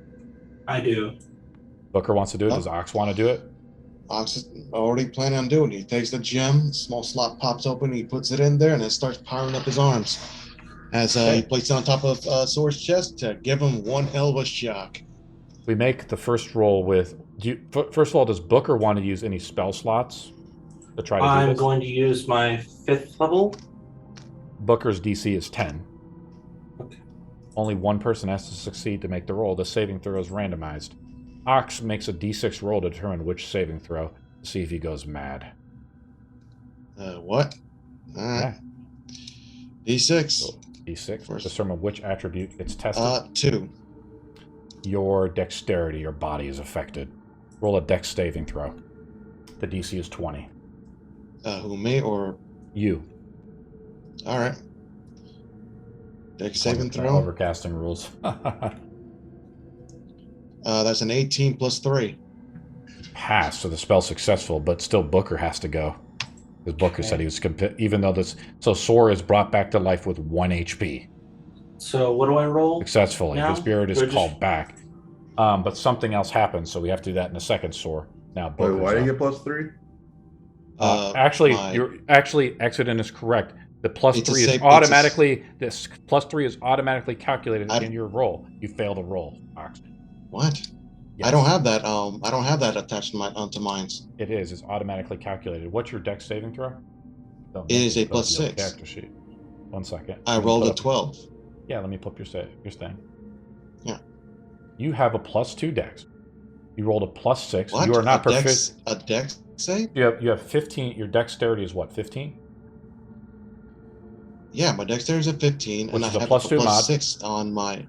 I do. Booker wants to do it. Does Ox want to do it? Ox is already planning on doing it. He takes the gem, small slot pops open, he puts it in there, and it starts powering up his arms. As he places it on top of Sor's chest to give him one hell of a shock. We make the first roll with. First of all, does Booker want to use any spell slots to try to do I'm this? going to use my 5th level. Booker's DC is 10. Okay. Only one person has to succeed to make the roll. The saving throw is randomized. Ox makes a D6 roll to determine which saving throw to see if he goes mad. What? All right. D6. D6 First. determine which attribute gets tested. 2. Your dexterity, your body is affected. Roll a dex saving throw. The DC is 20. Who, me or? You. All right. Dex saving Over- throw. Overcasting rules. That's an 18 plus 3. Pass, so the spell's successful, but still Booker has to go. Because Booker said he was even though this. So Sora is brought back to life with 1 HP. So what do I roll? Successfully. Now? His spirit is Do I just- called back. But something else happens, so we have to do that in a second, Sora. Now Wait, Booker's why do you up. get plus 3? Actually, my- Exodus is correct. The plus It's a 3 is safe- automatically this plus 3 is automatically calculated I- in your roll. You failed a roll, Ox. What? Yes, I don't have that. I don't have that attached to onto mines. It is. It's automatically calculated. What's your dex saving throw? Don't It make is me a put plus up your 6. character sheet. 1 second. I Let me rolled put a up- 12. Yeah, let me put up your thing. Yeah. You have a plus 2 dex. You rolled a plus 6. What? You are not a proficient. dex, a dex save? You have 15. Your dexterity is what? 15. Yeah, my dexterity is a 15, Which and I is a have plus a 2 mod. plus 6 on my.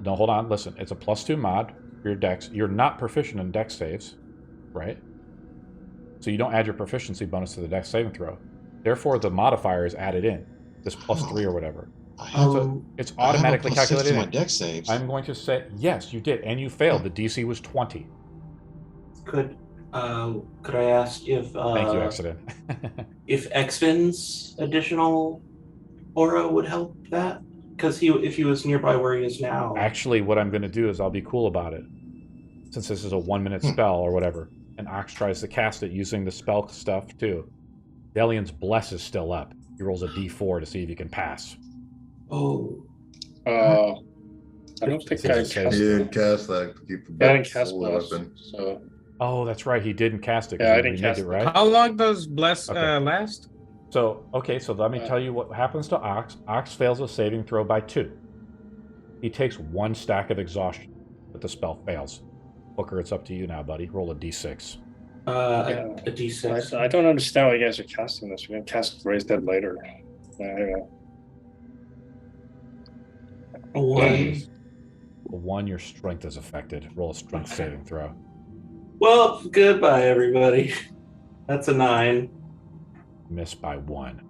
No, hold on. Listen, it's a plus 2 mod for your dex. You're not proficient in dex saves, right? So you don't add your proficiency bonus to the dex saving throw. Therefore, the modifier is added in. This plus 3 or whatever. I have, So it's I have a automatically plus 6 calculated to my in. dex saves. I'm going to say yes, you did, and you failed. The DC was 20. Could I ask if Thank you, Accident. if Xfin's additional aura would help that? Because if he was nearby where he is now. Actually, what I'm going to do is I'll be cool about it. Since this is a 1-minute spell or whatever, and Ox tries to cast it using the spell stuff too. Delian's Bless is still up. He rolls a d4 to see if he can pass. Oh, I don't think This I is a cast He save. didn't cast that to keep the I didn't cast solar blast, weapon. so Oh, that's right. He didn't cast it. 'cause Yeah, I he didn't remade cast it, it. right? How long does Bless Okay. last? So let me tell you what happens to Ox. Ox fails a saving throw by 2. He takes 1 stack of exhaustion, but the spell fails. Booker, it's up to you now, buddy. Roll a d6. a D6. I don't understand why you guys are casting this. We're gonna cast Raise Dead later. Anyway. A 1. A 1, your strength is affected. Roll a strength saving throw. Well, goodbye, everybody. That's a 9. Miss by 1.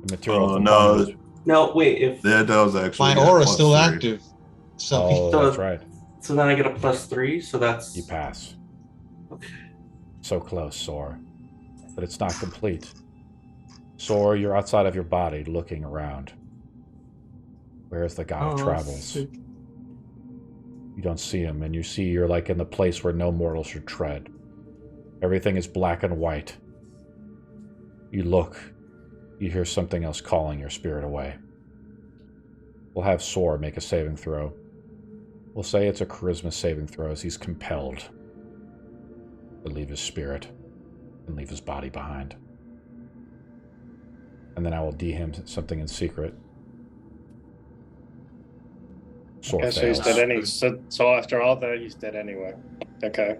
The material Oh, component no. is- No, wait. If That was actually My a aura is plus still 3. active. So Oh, So- that's right. so, then I get a +3. So that's You pass. Okay. So close, Sor. But it's not complete. Sor, you're outside of your body looking around. Where is the god of travels? sick. You don't see him, and you see you're like in the place where no mortal should tread. Everything is black and white. You look. You hear something else calling your spirit away. We'll have Sor make a saving throw. We'll say it's a charisma saving throw as he's compelled to leave his spirit and leave his body behind. And then I will D him something in secret. Sor Okay, so he's fails. dead any. So after all that, he's dead anyway. Okay.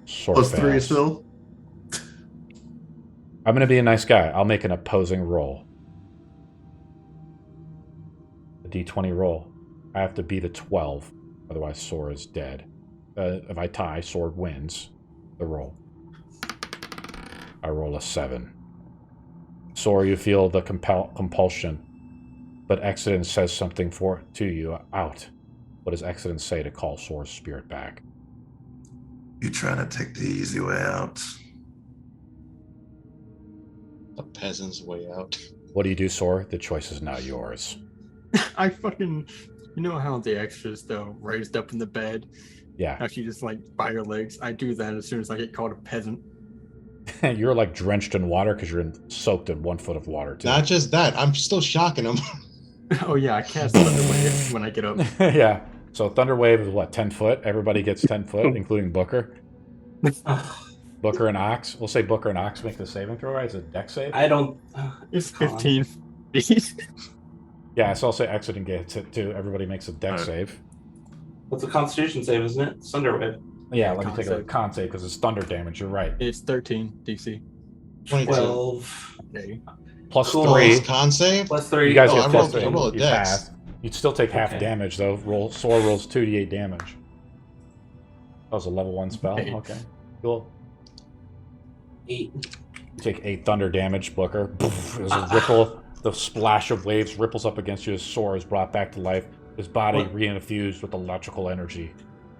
Sor Plus 3 fails. still? I'm going to be a nice guy. I'll make an opposing roll. A d20 roll. I have to beat a 12. Otherwise, Sor is dead. If I tie, Sor wins the roll. I roll a 7. Sor, you feel the compulsion. But Exodus says something to you out. What does Exodus say to call Sor's spirit back? You trying to take the easy way out? the peasant's way out. What do you do, Sor? The choice is now yours. I fucking, you know how the extras though raised up in the bed, Yeah. actually just like by your legs. I do that as soon as I get called a peasant. You're like drenched in water because you're soaked in 1 foot of water, too. Not just that, I'm still shocking him. Oh yeah, I cast Thunder Wave when I get up. Yeah. So Thunder Wave is what, 10 foot? Everybody gets 10 foot, including Booker. Booker and Ox. We'll say Booker and Ox make the saving throw, right? It's a deck save? I don't. It's Con. 15 feet. Yeah, so I'll say Exodus gets it too. Everybody makes a deck Alright. save. What's a Constitution save, isn't it? Thunder Wave. Yeah, let me Con take a save. con save because it's thunder damage. You're right. It's 13 DC. 22. 12 Okay. Plus Cool. Oh, 3. it's con save? plus 3. You guys Oh, get I plus rolled- 3. I rolled a You dex. pass. You'd still take half Okay. damage though. Sor rolls 2d8 damage. That was a level 1 spell. Eight. Okay. Cool. 8. You take 8 thunder damage, Booker. There's a ripple. The splash of waves ripples up against you as Sor is brought back to life. His body What? reinfused with electrical energy.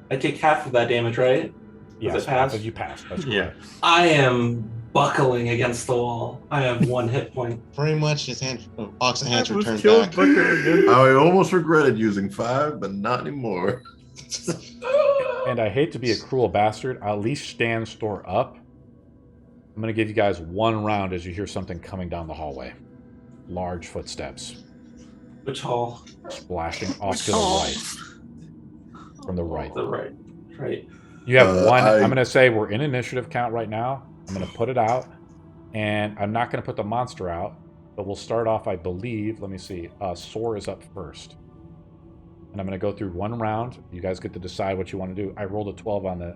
I take half of that damage, right? Yes, it pass? you pass. That's Yeah. correct. I am buckling against the wall. I have 1 hit point. Pretty much his hand, Ox's hands I almost returned killed back. Booker again. I almost regretted using 5, but not anymore. And I hate to be a cruel bastard. I'll at least stand Sor up. I'm going to give you guys 1 round as you hear something coming down the hallway. Large footsteps. Which hall? Splashing off to the right. From the right. The right. Right. You have one. I- I'm going to say we're in initiative count right now. I'm going to put it out. And I'm not going to put the monster out. But we'll start off, I believe. Let me see. Soar is up first. And I'm going to go through 1 round. You guys get to decide what you want to do. I rolled a 12 on the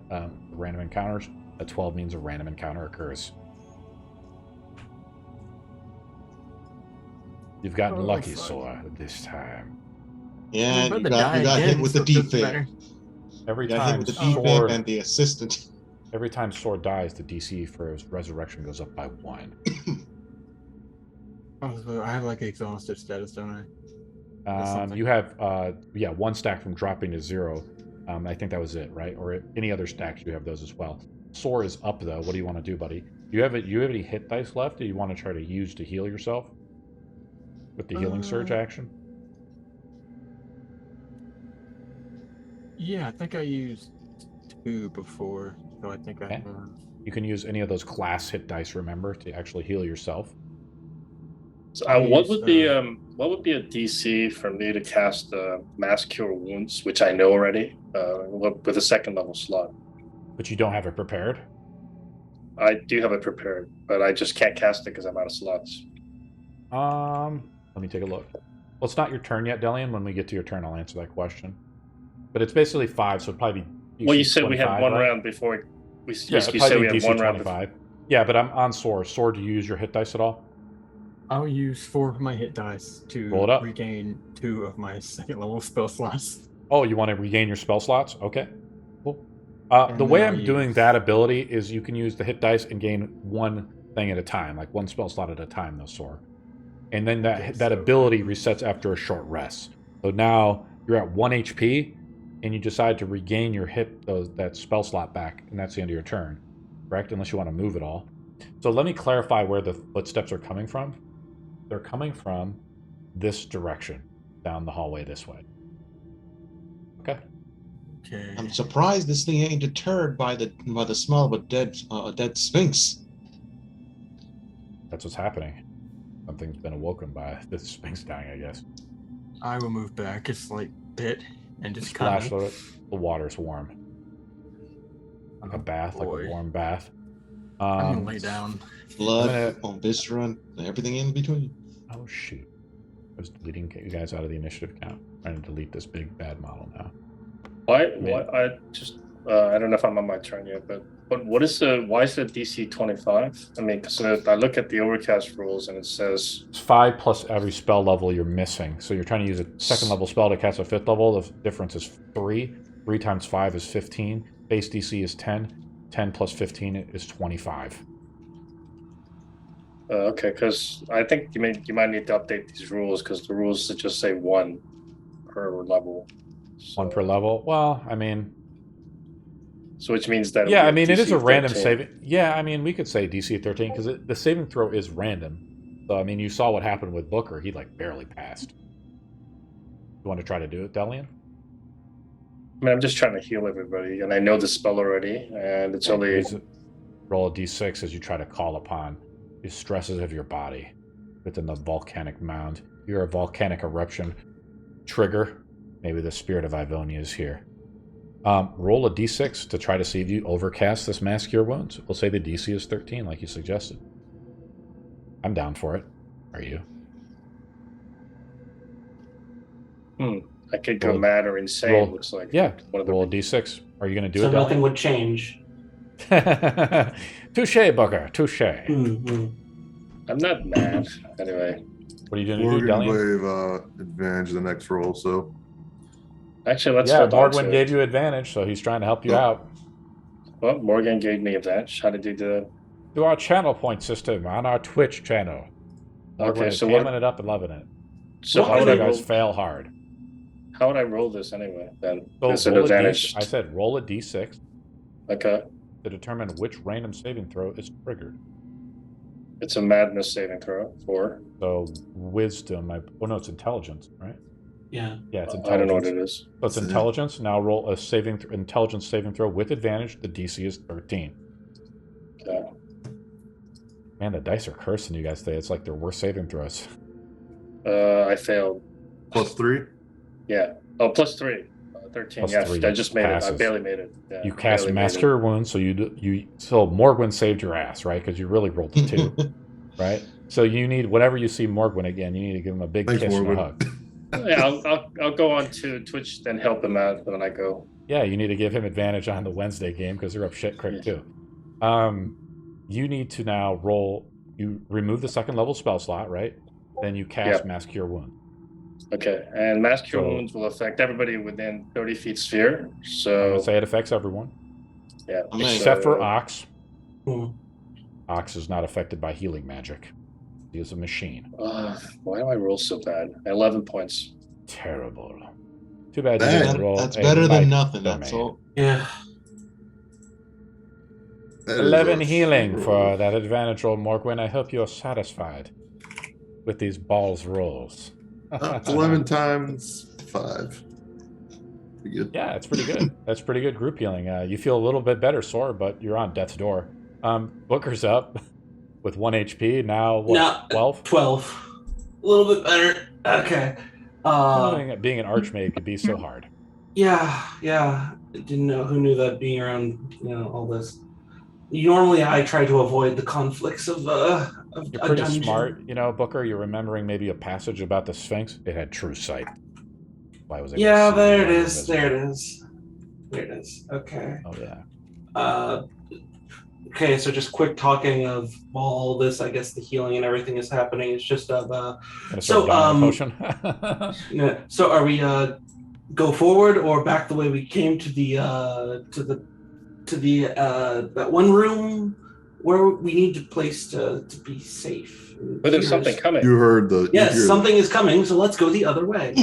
random encounters. A 12 means a random encounter occurs. You've gotten lucky, Soar, this time. Yeah, We're you about to got die hit again, with so the it doesn't defib. matter. Every You got hit time with the Soar, defib and the assistant. every time Soar dies, the DC for his resurrection goes up by 1. Oh, so I have like exhausted status, don't I? Something. You have 1 stack from dropping to 0. I think that was it, right? Or any other stacks, you have those as well. Soar is up though. What do you want to do, buddy? You have any hit dice left that you want to try to use to heal yourself with the healing surge action? Yeah, I think I used 2 before, so I think Okay. I. You can use any of those class hit dice, remember, to actually heal yourself. So, I'll what use, would be a DC for me to cast Mass Cure Wounds, which I know already, with a 2nd level slot? But you don't have it prepared? I do have it prepared, but I just can't cast it because I'm out of slots. Let me take a look. Well, it's not your turn yet, Delian. When we get to your turn, I'll answer that question. But it's basically 5, so it'd probably be DC Well, you said we had 25, 1 right? round before. You Yeah, said it'd probably we be had DC 1 round 25. Yeah, but I'm on Soar. Soar, do you use your hit dice at all? I'll use 4 of my hit dice to Roll it up. regain 2 of my 2nd level spell slots. Oh, you want to regain your spell slots? Okay. Cool. And The way then I'm I'll doing use- that ability is you can use the hit dice and gain 1 thing at a time, like 1 spell slot at a time, though, Soar. And then that so- ability resets after a short rest. So now you're at 1 HP, and you decide to regain your that spell slot back, and that's the end of your turn, correct? Unless you want to move it all. So let me clarify where the footsteps are coming from. They're coming from this direction, down the hallway this way. Okay. Okay. I'm surprised this thing ain't deterred by the smell of a dead sphinx. That's what's happening. Something's been awoken by this sphinx dying, I guess. I will move back a slight bit and just Splash kind the water's warm. Like a bath, like boy. a warm bath. I'm gonna lay down. Blood I'm on viscera and everything in between. Oh shoot. I was deleting you guys out of the initiative count. I'm trying to delete this big bad model now. Why? Man. I just I don't know if I'm on my turn yet, but what is why is it DC 25? I mean, because I look at the overcast rules and it says It's 5 plus every spell level you're missing. So you're trying to use a 2nd level spell to cast a 5th level. The difference is 3. 3 times 5 is 15. Base DC is 10. 10 plus 15 is 25. okay, because I think you might need to update these rules because the rules just say 1 per level. 1 per level. Well, I mean, So which means that yeah, I mean, it is a DC random 13. saving. Yeah, I mean, we could say DC 13 because the saving throw is random. So, I mean, you saw what happened with Booker. He, like, barely passed. You want to try to do it, Delian? I mean, I'm just trying to heal everybody, and I know the spell already, and it's only Roll a d6 as you try to call upon the stresses of your body within the volcanic mound. You're a volcanic eruption trigger. Maybe the spirit of Ivonia is here. Roll a d6 to try to see if you overcast this Mass Cure Wounds. We'll say the DC is 13, like you suggested. I'm down for it. Are you? I could go Roll- mad or insane. roll- Looks like Yeah. one of the Roll a d6. Are you going to do So it, nothing Delian? would change. Touche, Booker. Touche. Mhm. I'm not mad. Anyway, What are you going to do, Morgan Delian? wave advantage the next roll, so actually, let's Yeah, hold on Morgwin to gave it. you advantage, so he's trying to help you Oh. out. Well, Morgan gave me advantage. How to do the? Through our channel point system on our Twitch channel. Morgwin Okay, is so what? hamming it up and loving it. So how How would I you guys roll? fail hard. How would I roll this anyway? Then So it's an roll a advantage. I said roll a d6 Okay, to determine which random saving throw is triggered. it's a madness saving throw. 4. So wisdom, oh no, it's intelligence, right? Yeah. Yeah, it's I intelligence. don't know what it is. So it's That's it. intelligence. Now roll a intelligence saving throw with advantage. The DC is 13. Okay. Man, the dice are cursing you guys today. It's like they're worse saving throws. I failed. +3. Yeah. Oh, +3. 13. Plus Yeah, 3 I just made passes. it. I barely made it. Yeah, You cast barely made Mass it. Cure Wounds, so so Morgwin saved your ass, right? Because you really rolled a 2, right? So you need, whenever you see Morgwin again, you need to give him a big Thanks, kiss and a Morgan. hug. Yeah, I'll go on to Twitch and help him out when I go. Yeah, you need to give him advantage on the Wednesday game because they're up shit creek too. You need to now roll. You remove the second level spell slot, right? Then you cast Yep. Mass Cure Wound. Okay, and Mass Cure So- Wounds will affect everybody within 30 feet sphere. I'm So, gonna say it affects everyone yeah. Nice. except for So- Ox. Hmm. Ox is not affected by healing magic. He is a machine. Why do I roll so bad? 11 points. Terrible. Too bad you Bad. didn't roll. That's a better light than nothing. domain. That's all. Yeah. That is 11 a healing roll. for that advantage roll, Morgwin. I hope you're satisfied with these balls rolls. 11 times 5. Pretty good. Yeah, it's pretty good. That's pretty good group healing. You feel a little bit better, Sore, but you're on death's door. Booker's up with 1 HP. Now, what, No, 12? 12. A little bit better. Okay. Being an archmage could be so hard. Yeah. I didn't know who knew that being around, all this. Normally, I try to avoid the conflicts of You're a pretty dungeon. smart, Booker. You're remembering maybe a passage about the Sphinx. It had true sight. Why was I? Yeah, there it is. There it is. Okay. Oh yeah. Okay, so just quick talking of all this. I guess the healing and everything is happening. It's just of Gonna So, start down the potion. So are we go forward or back the way we came to the that one room where we need a place to be safe? But there's something coming. You heard the. Yes, you hear something is coming. So let's go the other way.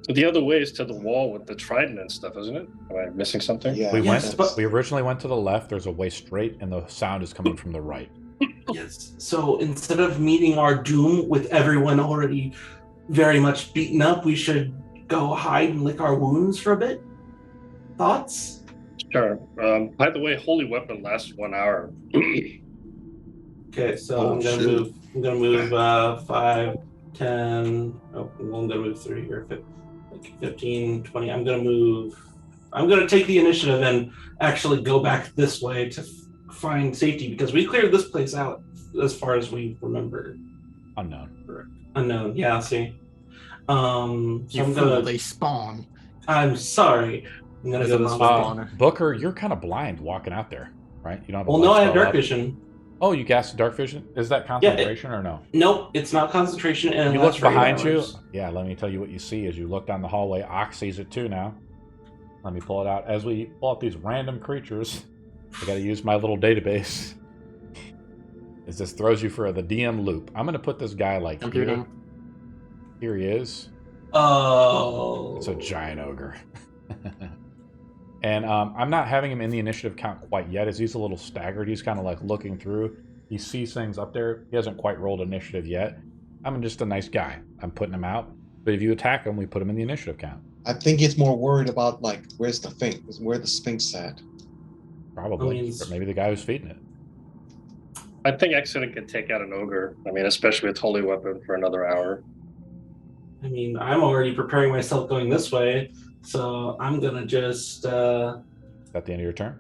So the other way is to the wall with the trident and stuff, isn't it? Am I missing something? Yeah. We Yes, went. but- We originally went to the left. There's a way straight, and the sound is coming from the right. Yes. So instead of meeting our doom with everyone already very much beaten up, we should go hide and lick our wounds for a bit. Thoughts? Sure. By the way, holy weapon lasts 1 hour. Okay, so Oh, I'm gonna shit. move. I'm gonna move 5, 10. Oh, I'm gonna move 3 or 15, 20. I'm gonna take the initiative and actually go back this way to find safety because we cleared this place out as far as we remember. Unknown. Unknown. Yeah. See. So You I'm fool, gonna. they spawn. I'm sorry. I'm gonna As go a this way. spawner. Booker, you're kind of blind walking out there, right? You don't have a Well, light no, I have spell dark up. vision. Oh, you cast dark vision? Is that concentration or no? Nope, it's not concentration. And it You lasts look for 8 behind you. hours. Yeah, let me tell you what you see as you look down the hallway. Ox sees it too now. Let me pull it out. As we pull out these random creatures, I got to use my little database. As this throws you for the DM loop. I'm going to put this guy like here. Computing. Here he is. Oh. It's a giant ogre. And I'm not having him in the initiative count quite yet, as he's a little staggered. He's kind of like looking through. He sees things up there. He hasn't quite rolled initiative yet. I'm just a nice guy. I'm putting him out. But if you attack him, we put him in the initiative count. I think it's more worried about like where's the Sphinx? Where the Sphinx at? Probably. I mean, Or maybe the guy who's feeding it. I think accident could take out an ogre. I mean, especially with holy weapon for another hour. I mean, I'm already preparing myself going this way, so I'm gonna just Is that the end of your turn?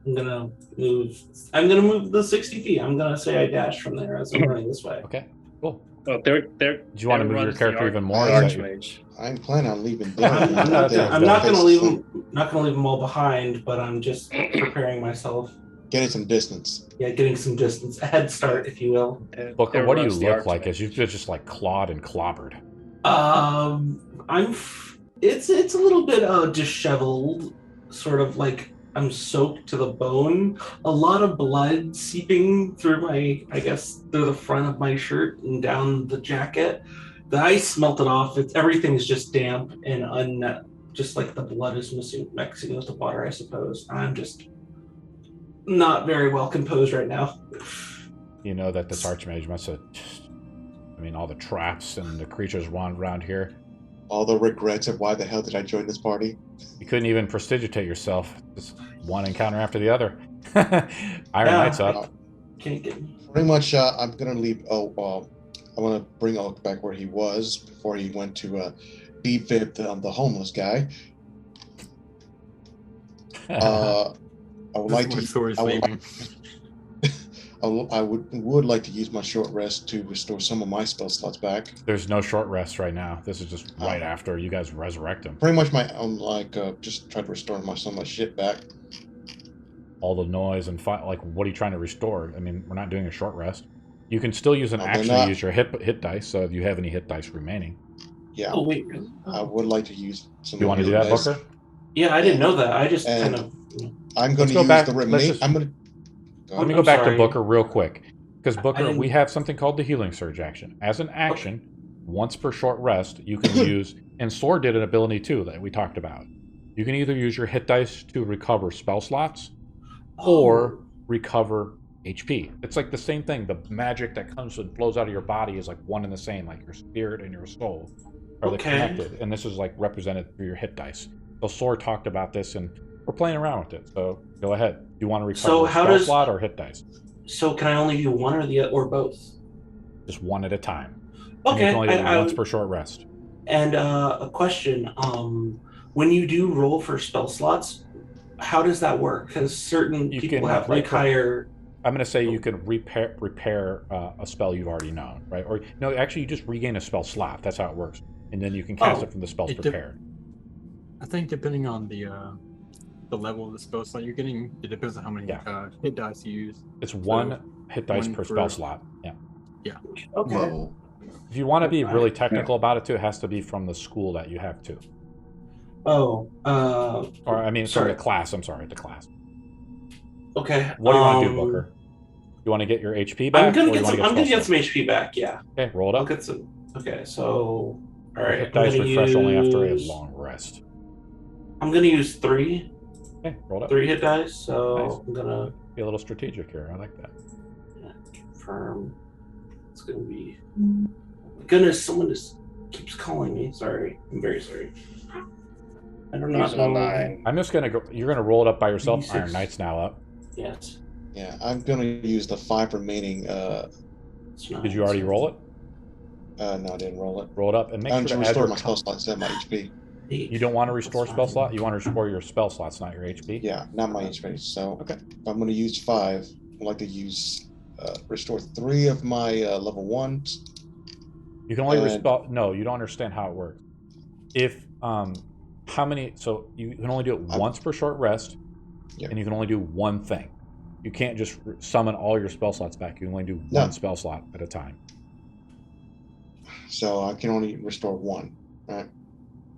I'm gonna move the 60 feet. I'm gonna say I dash from there as I'm running this way. Okay, cool. Well, they're Do you want to move your character even more? the Is that your- Archmage. I'm planning on leaving. I'm not Yeah, gonna leave them all behind, but I'm just preparing myself. Getting some distance. Yeah, getting some distance, a head start, if you will. Booker, There what do you runs the look like Archmage. as you've just like clawed and clobbered? It's a little bit disheveled, sort of like I'm soaked to the bone. A lot of blood seeping through through the front of my shirt and down the jacket. The ice melted off. Everything's just damp and just like the blood is mixing with the water, I suppose. I'm just not very well composed right now. You know that this archmage must have... I mean, all the traps and the creatures wander around here. All the regrets of why the hell did I join this party? You couldn't even prestidigitate yourself. Just one encounter after the other. Iron Knight's up. Can you get me? Pretty much, I'm gonna leave. I want to bring Oak back where he was before he went to defib the homeless guy. I would like to. I would like to use my short rest to restore some of my spell slots back. There's no short rest right now. This is just right after you guys resurrect him. Pretty much just try to restore some of my shit back. All the noise and like, what are you trying to restore? I mean, we're not doing a short rest. You can still use an action to use your hit dice. So if you have any hit dice remaining, yeah. Oh wait, really? I would like to use some. You want to do that, dice. Booker? Yeah, I didn't know that. I just And kind of. I'm going to go use back. the remaining. I'm going to. Let me go back to Booker real quick. Because Booker, we have something called the Healing Surge action. As an action, once per short rest, you can use, and Sword did an ability too that we talked about. You can either use your hit dice to recover spell slots, or recover HP. It's like the same thing. The magic that comes and flows out of your body is like one and the same, like your spirit and your soul are connected. And this is like represented through your hit dice. So Sword talked about this, and we're playing around with it. So go ahead. Do you want to recover a spell slot or hit dice? So can I only do one or both? Just one at a time. Okay. And you can only do it once per short rest. And a question: when you do roll for spell slots, how does that work? Because certain people have like higher. I'm going to say you can repair a spell you've already known, right? Or no, actually, you just regain a spell slot. That's how it works, and then you can cast it from the spells prepared. I think depending on the level of the spell slot you're getting, it depends on how many hit dice you use. It's one hit dice per spell slot. Yeah. Yeah. Okay. Level. If you want to be really technical about it too, it has to be from the school that you have too. Oh. Or I mean, sorry, the class. I'm sorry, the class. Okay. What do you want to do, Booker? You want to get your HP back? I'm gonna get some HP back. Yeah. Okay, roll it up. I'll get some. Okay, so all right. Hit dice refresh only after a long rest. I'm gonna use 3. Okay, roll it up. 3 hit dice. So Nice. I'm gonna Be a little strategic here. I like that. confirm. It's gonna be. Oh my goodness, someone just keeps calling me. Sorry, I'm very sorry. I don't know. 9. I'm just gonna go. You're gonna roll it up by yourself. 26. Iron Knight's now up. Yes. Yeah, I'm going to use the 5 remaining. Did you already roll it? No, I didn't roll it. Roll it up and make I'm sure to to add restore your my spell slots and my HP. You don't want to restore spell slot. You want to restore your spell slots, not your HP. Yeah, not my HP. So Okay. if I'm going to use 5. I'd like to use restore 3 of my level 1s. You can only restore. No, you don't understand how it works. If how many? So you can only do it once per short rest, and you can only do one thing. You can't just summon all your spell slots back. You can only do one spell slot at a time. So I can only restore 1. Right.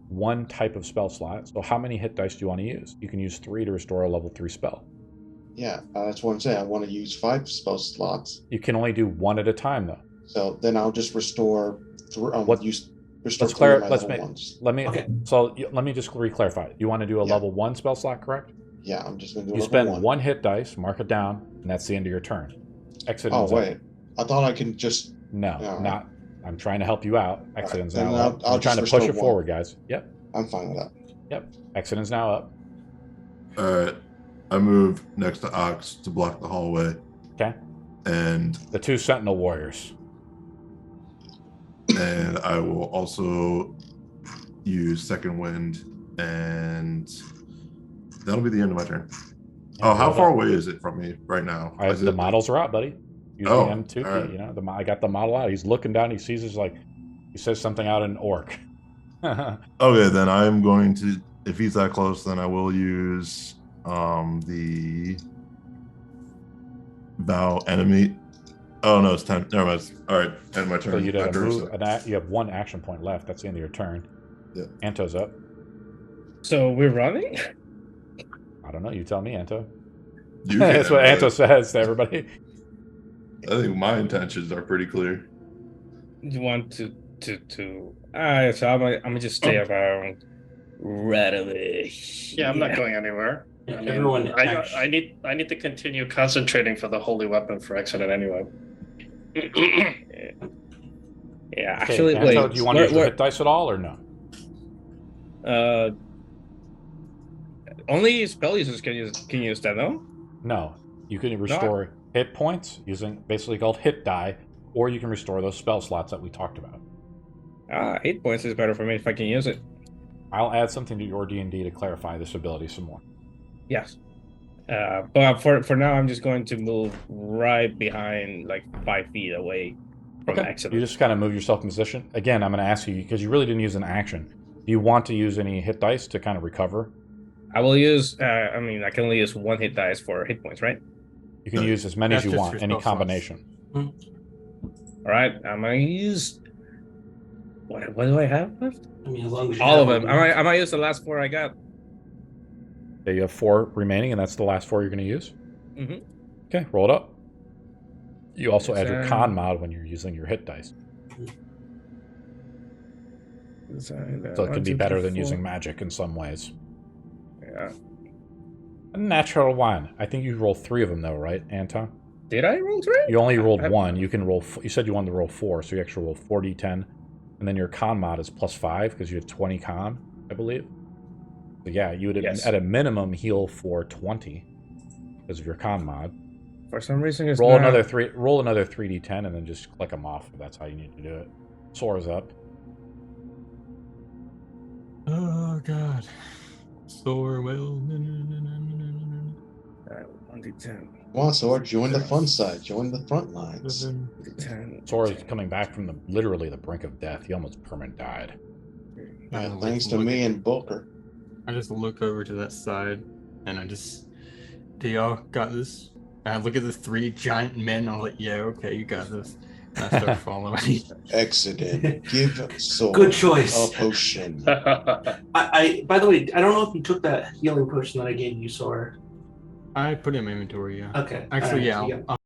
One type of spell slot. So how many hit dice do you want to use? You can use 3 to restore a level 3 spell. Yeah, that's what I'm saying. I want to use 5 spell slots. You can only do one at a time, though. So then I'll just restore. Restore Let's 3 of my let's level make. 1s. Let me. Okay. So let me just re-clarify. You want to do a level 1 spell slot, correct? Yeah, I'm just going to do You level spend 1. 1 hit dice, mark it down, and that's the end of your turn. Exit. Oh wait, I thought I can just. No, All right. not. I'm trying to help you out. Exodus Then now I'll- up. I'll I'm trying to just push it restore forward, guys. Yep. I'm fine with that. Yep. Exodus now up. All right. I move next to Ox to block the hallway. Okay. And The 2 Sentinel Warriors. I will also use Second Wind, and that'll be the end of my turn. Oh, how far away is it from me right now? The models are out, buddy. Use Oh, the M2 key. all right. You know, I got the model out. He's looking down. He sees us he says something out in orc. Okay, then I'm going to. If he's that close, then I will use the Vow Enemy. Oh no, it's 10. Never mind. All right, end my turn. So you did a After, move. so- You have 1 action point left. That's the end of your turn. Yeah. Anto's up. So we're running? I don't know. You tell me, Anto. You That's can, what but Anto says to everybody. I think my intentions are pretty clear. You want to Alright, so I'm gonna just stay around right away. Yeah, I'm not going anywhere. Yeah, I mean, everyone I need to continue concentrating for the holy weapon for accident anyway. Yeah, Okay, actually, Anto, wait. do you want to use the hit dice at all or no? Only spell users can use that, no? No. You can restore hit points using basically called hit die, or you can restore those spell slots that we talked about. 8 points is better for me if I can use it. I'll add something to your D&D to clarify this ability some more. Yes. But for now, I'm just going to move right behind, like 5 feet away from Okay. accident. You just kind of move yourself in position. Again, I'm going to ask you, because you really didn't use an action. Do you want to use any hit dice to kind of recover? I will use. I mean, I can only use 1 hit dice for hit points, right? You can use as many as That's you just want, your any spell slots. combination. All right, I'm gonna use. What do I have left? I mean, as long as you All of have them. one. I might use the last 4 I got. Okay, you have 4 remaining, and that's the last 4 you're going to use? Mhm. Okay, roll it up. You also Yes, add your con mod when you're using your hit dice. So it can be better than using magic in some ways. Yeah. A natural 1. I think you rolled 3 of them, though, right, Anton? Did I roll 3? You only rolled I- 1. You can roll. You said you wanted to roll 4, so you actually roll 4d10, and then your con mod is +5 because you have 20 con, I believe. So yeah, you would Yes. at a minimum heal for 20 because of your con mod. For some reason, it's Roll not... another 3. Roll another 3d10, and then just click them off. If that's how you need to do it. Sora's up. Oh god. Soar will. 1d10. Come on, Sword, join the fun side. Join the front lines. 10. Sora's coming back from literally the brink of death. He almost permanent died. Yeah, thanks to me and Booker. I just look over to that side and I just, do y'all got this? And I look at the 3 giant men. I'm like, yeah, okay, you got this. And I start following. Excellent. Give Sword Good choice. a potion. I by the way, I don't know if you took that healing potion that I gave you, Sora. I put it in my inventory, yeah. Okay. Actually, Alright, yeah, so you I'll, got- I'll